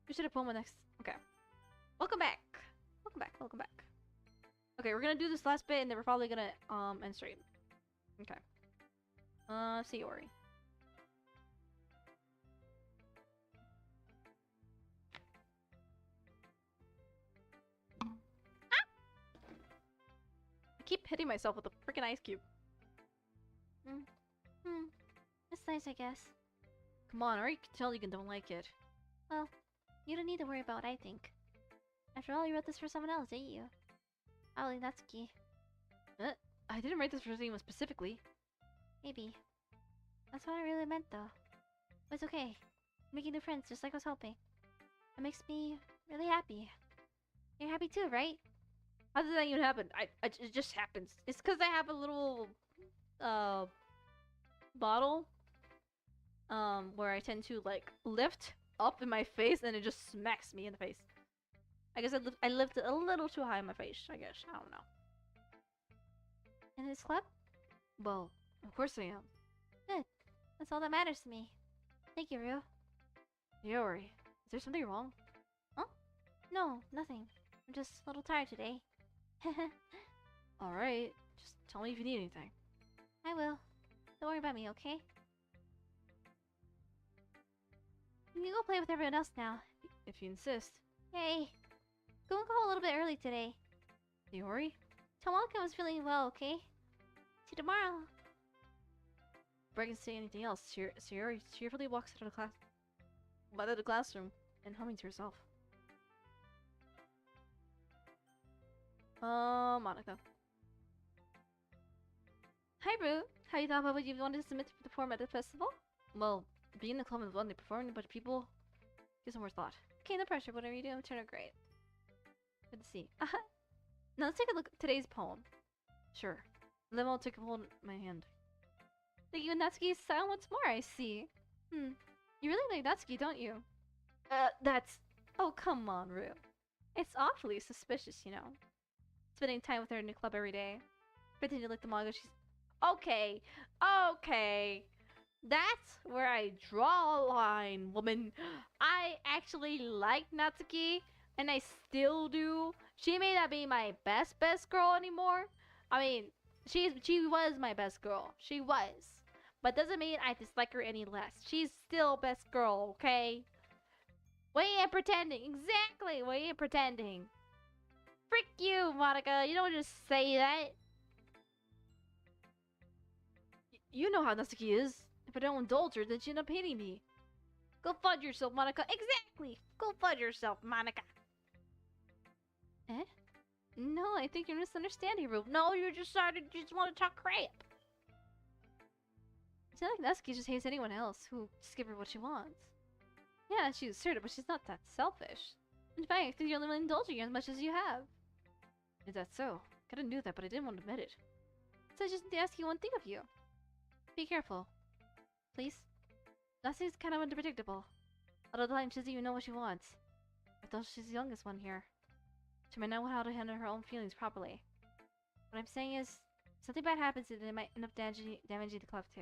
We should have poem next. Okay. Welcome back. Okay, we're gonna do this last bit and then we're probably gonna, end stream. Okay. Sayori. I keep hitting myself with a freaking ice cube. That's nice, I guess. Come on, I already can tell you don't like it. Well, you don't need to worry about what I think. After all, you wrote this for someone else, didn't you? Probably Natsuki. I didn't write this for anyone specifically. Maybe. That's what I really meant, though. But it's okay. Making new friends, just like I was hoping. It makes me really happy. You're happy too, right? How did that even happen? It just happens. It's because I have a little, bottle, where I tend to, like, lift up in my face and it just smacks me in the face. I guess I lifted a little too high in my face, I guess. I don't know. In this club? Well, of course I am. Good. That's all that matters to me. Thank you, Ryu. Sayori, is there something wrong? Huh? No, nothing. I'm just a little tired today. Alright, just tell me if you need anything. I will. Don't worry about me, okay? You can go play with everyone else now. If you insist. Yay. Go and call a little bit early today. Sayori? Tell Malcolm I was feeling well, okay? See you tomorrow. before I can say anything else, Sayori cheerfully walks out of the classroom and humming to herself. Monica. Hi, Rue. How you thought about what you wanted to submit to perform at the festival? Well, being in the club is one thing, performing a bunch of people. Give some more thought. Okay, no pressure. Whatever you do, turn out great. Good to see. Now let's take a look at today's poem. Sure. Limo took a hold of my hand. Thank you, Natsuki. Style once more, I see. You really like Natsuki, don't you? That's... Oh, come on, Rue. It's awfully suspicious, you know. Spending time with her in the club every day. Pretending to like the manga she's... Okay. That's where I draw a line, woman. I actually like Natsuki, and I still do. She may not be my best girl anymore. I mean, she was my best girl. She was. But doesn't mean I dislike her any less. She's still best girl, okay? We ain't pretending. Exactly, we ain't pretending. Frick you, Monica. You don't just say that. You know how Natsuki is. If I don't indulge her, then she end up hating me. Go fudge yourself, Monica. Exactly. Go fudge yourself, Monica. Eh? No, I think you're misunderstanding, Rube. No, you just want to talk crap. It's not like Natsuki just hates anyone else who just give her what she wants. Yeah, she's assertive, but she's not that selfish. In fact, I think you're only indulging as much as you have. Is that so? I kinda knew that, but I didn't want to admit it. So I just need to ask you one thing of you. Be careful. Please? Natsuki's kind of unpredictable. A lot of the time, she doesn't even know what she wants. I thought she's the youngest one here. She might not know how to handle her own feelings properly. What I'm saying is, if something bad happens to them, it might end up damaging the club too.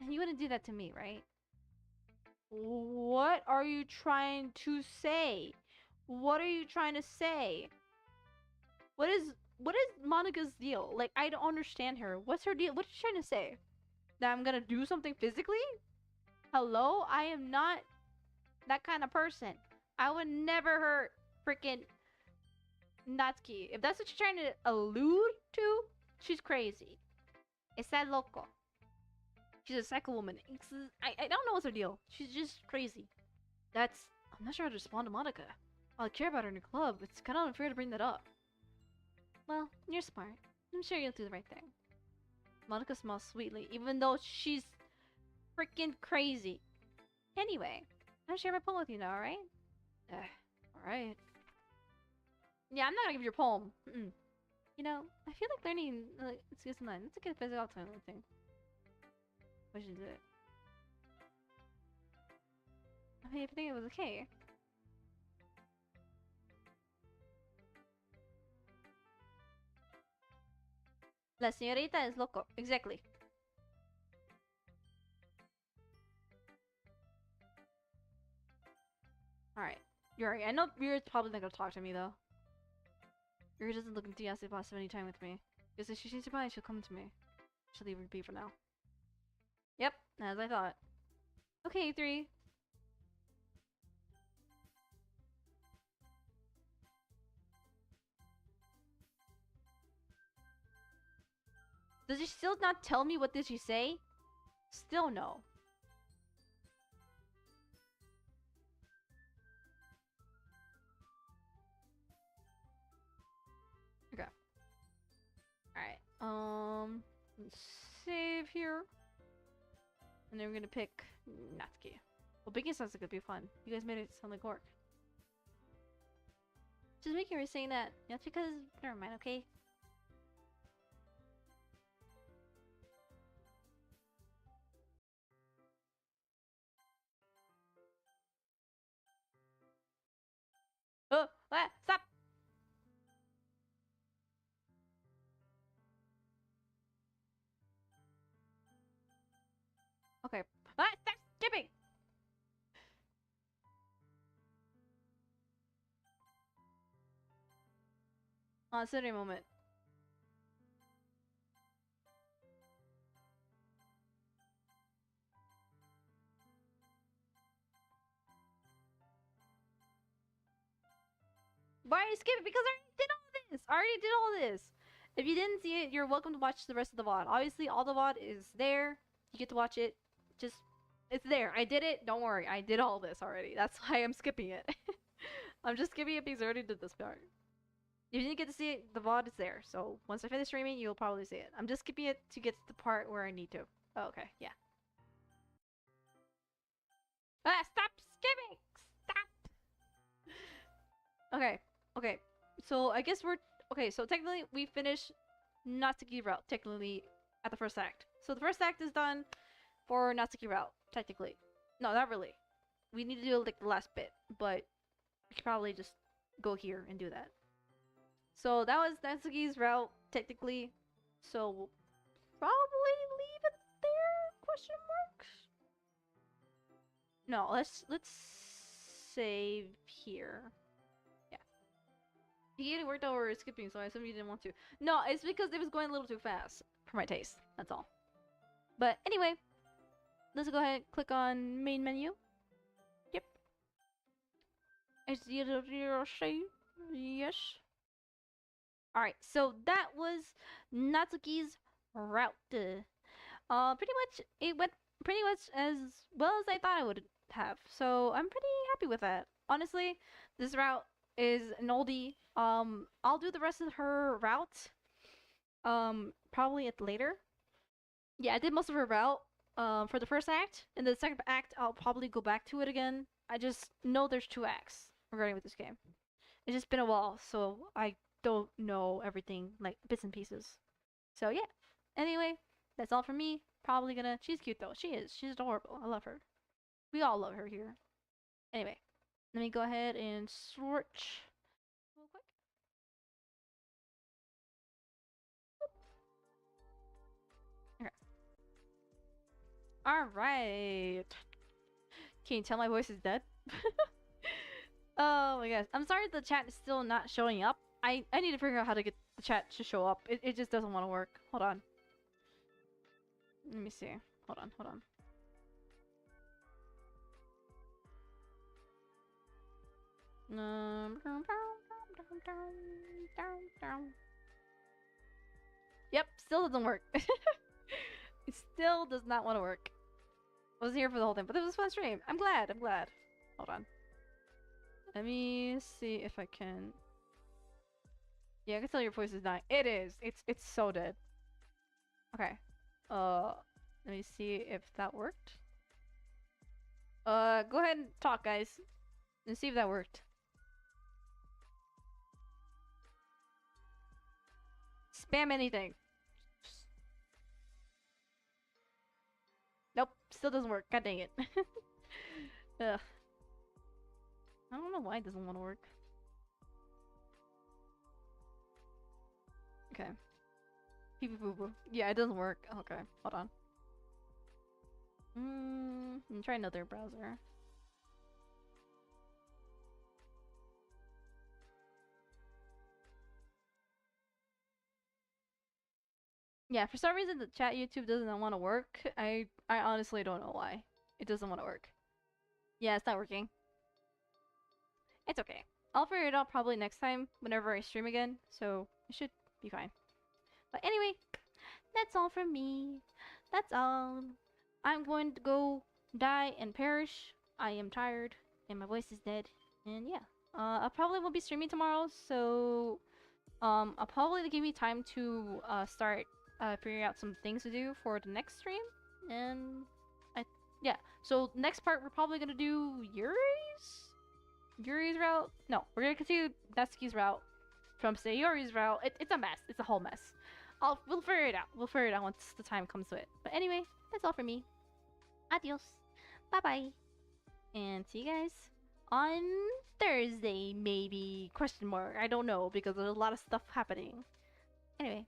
And you wouldn't do that to me, right? What are you trying to say? What are you trying to say? What is Monica's deal? Like, I don't understand her. What's her deal? What's she trying to say? That I'm gonna do something physically? Hello? I am not that kind of person. I would never hurt freaking Natsuki. If that's what you're trying to allude to, she's crazy. Está loco. She's a psycho woman. I don't know what's her deal. She's just crazy. I'm not sure how to respond to Monica. I care about her in the club. It's kind of unfair to bring that up. Well, you're smart. I'm sure you'll do the right thing. Monica smiles sweetly, even though she's freaking crazy. Anyway, I'm sharing my poem with you now, alright? Alright. Yeah, I'm not gonna give you your poem. You know, I feel like learning... excuse me, let's get a physical time thing. I should do it. I mean, I think it was okay. La señorita es loco. Exactly. Alright. Yuri, I know Yuri's probably not gonna talk to me though. Yuri doesn't look enthusiastic about spending time with me. Because if she changes her mind, she'll come to me. She'll leave her be for now. Yep, as I thought. Okay, 3. Does she still not tell me what did she say? Still no. Okay. Alright. Let's save here. And then we're gonna pick Natsuki. Well, Biggie sounds like it'd be fun. You guys made it sound like work. Just making her saying that. That's because... Never mind, okay? Oh! Stop! Okay. Stop skipping! Consider a moment. Why are you skipping? Because I already did all this! I already did all this! If you didn't see it, you're welcome to watch the rest of the VOD. Obviously, all the VOD is there. You get to watch it. Just, it's there. I did it. Don't worry. I did all this already. That's why I'm skipping it. I'm just skipping it because I already did this part. If you didn't get to see it, the VOD is there. So once I finish streaming, you'll probably see it. I'm just skipping it to get to the part where I need to. Oh, okay, yeah. Ah, stop skipping! Stop! Okay, okay. So I guess we're... Okay, so technically we finished Natsuki route, technically, at the first act. So the first act is done for Natsuki route, technically. No, not really. We need to do like the last bit, but we could probably just go here and do that. So that was Natsuki's route, technically. So we'll probably leave it there? Question mark? No, let's save here. Yeah. He had worked over skipping, so I assume you didn't want to. No, it's because it was going a little too fast for my taste. That's all. But anyway, let's go ahead and click on main menu. Yep. Yes. Alright, so that was Natsuki's route. Pretty much, it went pretty much as well as I thought I would have. So I'm pretty happy with that. Honestly, this route is an oldie. I'll do the rest of her route. Probably at later. Yeah, I did most of her route. For the first act. In the second act, I'll probably go back to it again. I just know there's 2 acts regarding with this game. It's just been a while, so I don't know everything, like bits and pieces. So yeah. Anyway, that's all for me. Probably gonna... She's cute though. She is. She's adorable. I love her. We all love her here. Anyway, let me go ahead and switch real quick. Okay. Alright. Can you tell my voice is dead? Oh my gosh. I'm sorry the chat is still not showing up. I need to figure out how to get the chat to show up. It just doesn't want to work. Hold on. Let me see. Hold on, hold on. Yep, still doesn't work. It still does not want to work. I wasn't here for the whole thing, but it was a fun stream. I'm glad, I'm glad. Hold on. Let me see if I can... Yeah, I can tell your voice is dying. It is! It's so dead. Okay. Let me see if that worked. Go ahead and talk, guys. And see if that worked. Spam anything. Nope, still doesn't work. God dang it. Ugh. I don't know why it doesn't want to work. Okay. Yeah, it doesn't work. Okay, hold on. Let me try another browser. Yeah, for some reason the chat YouTube doesn't want to work. I honestly don't know why. It doesn't want to work. Yeah, it's not working. It's okay. I'll figure it out probably next time whenever I stream again, so it should be fine. But anyway, that's all from me. That's all. I'm going to go die and perish. I am tired and my voice is dead. And yeah, I probably won't be streaming tomorrow, so I'll probably give me time to start figuring out some things to do for the next stream. And yeah, so next part we're probably gonna do Yuri's route. No, we're gonna continue Natsuki's route from Sayori's route. It's a mess. It's a whole mess. We'll figure it out. We'll figure it out once the time comes to it. But anyway, that's all for me. Adios. Bye bye. And see you guys on Thursday, maybe? Question mark. I don't know because there's a lot of stuff happening. Anyway.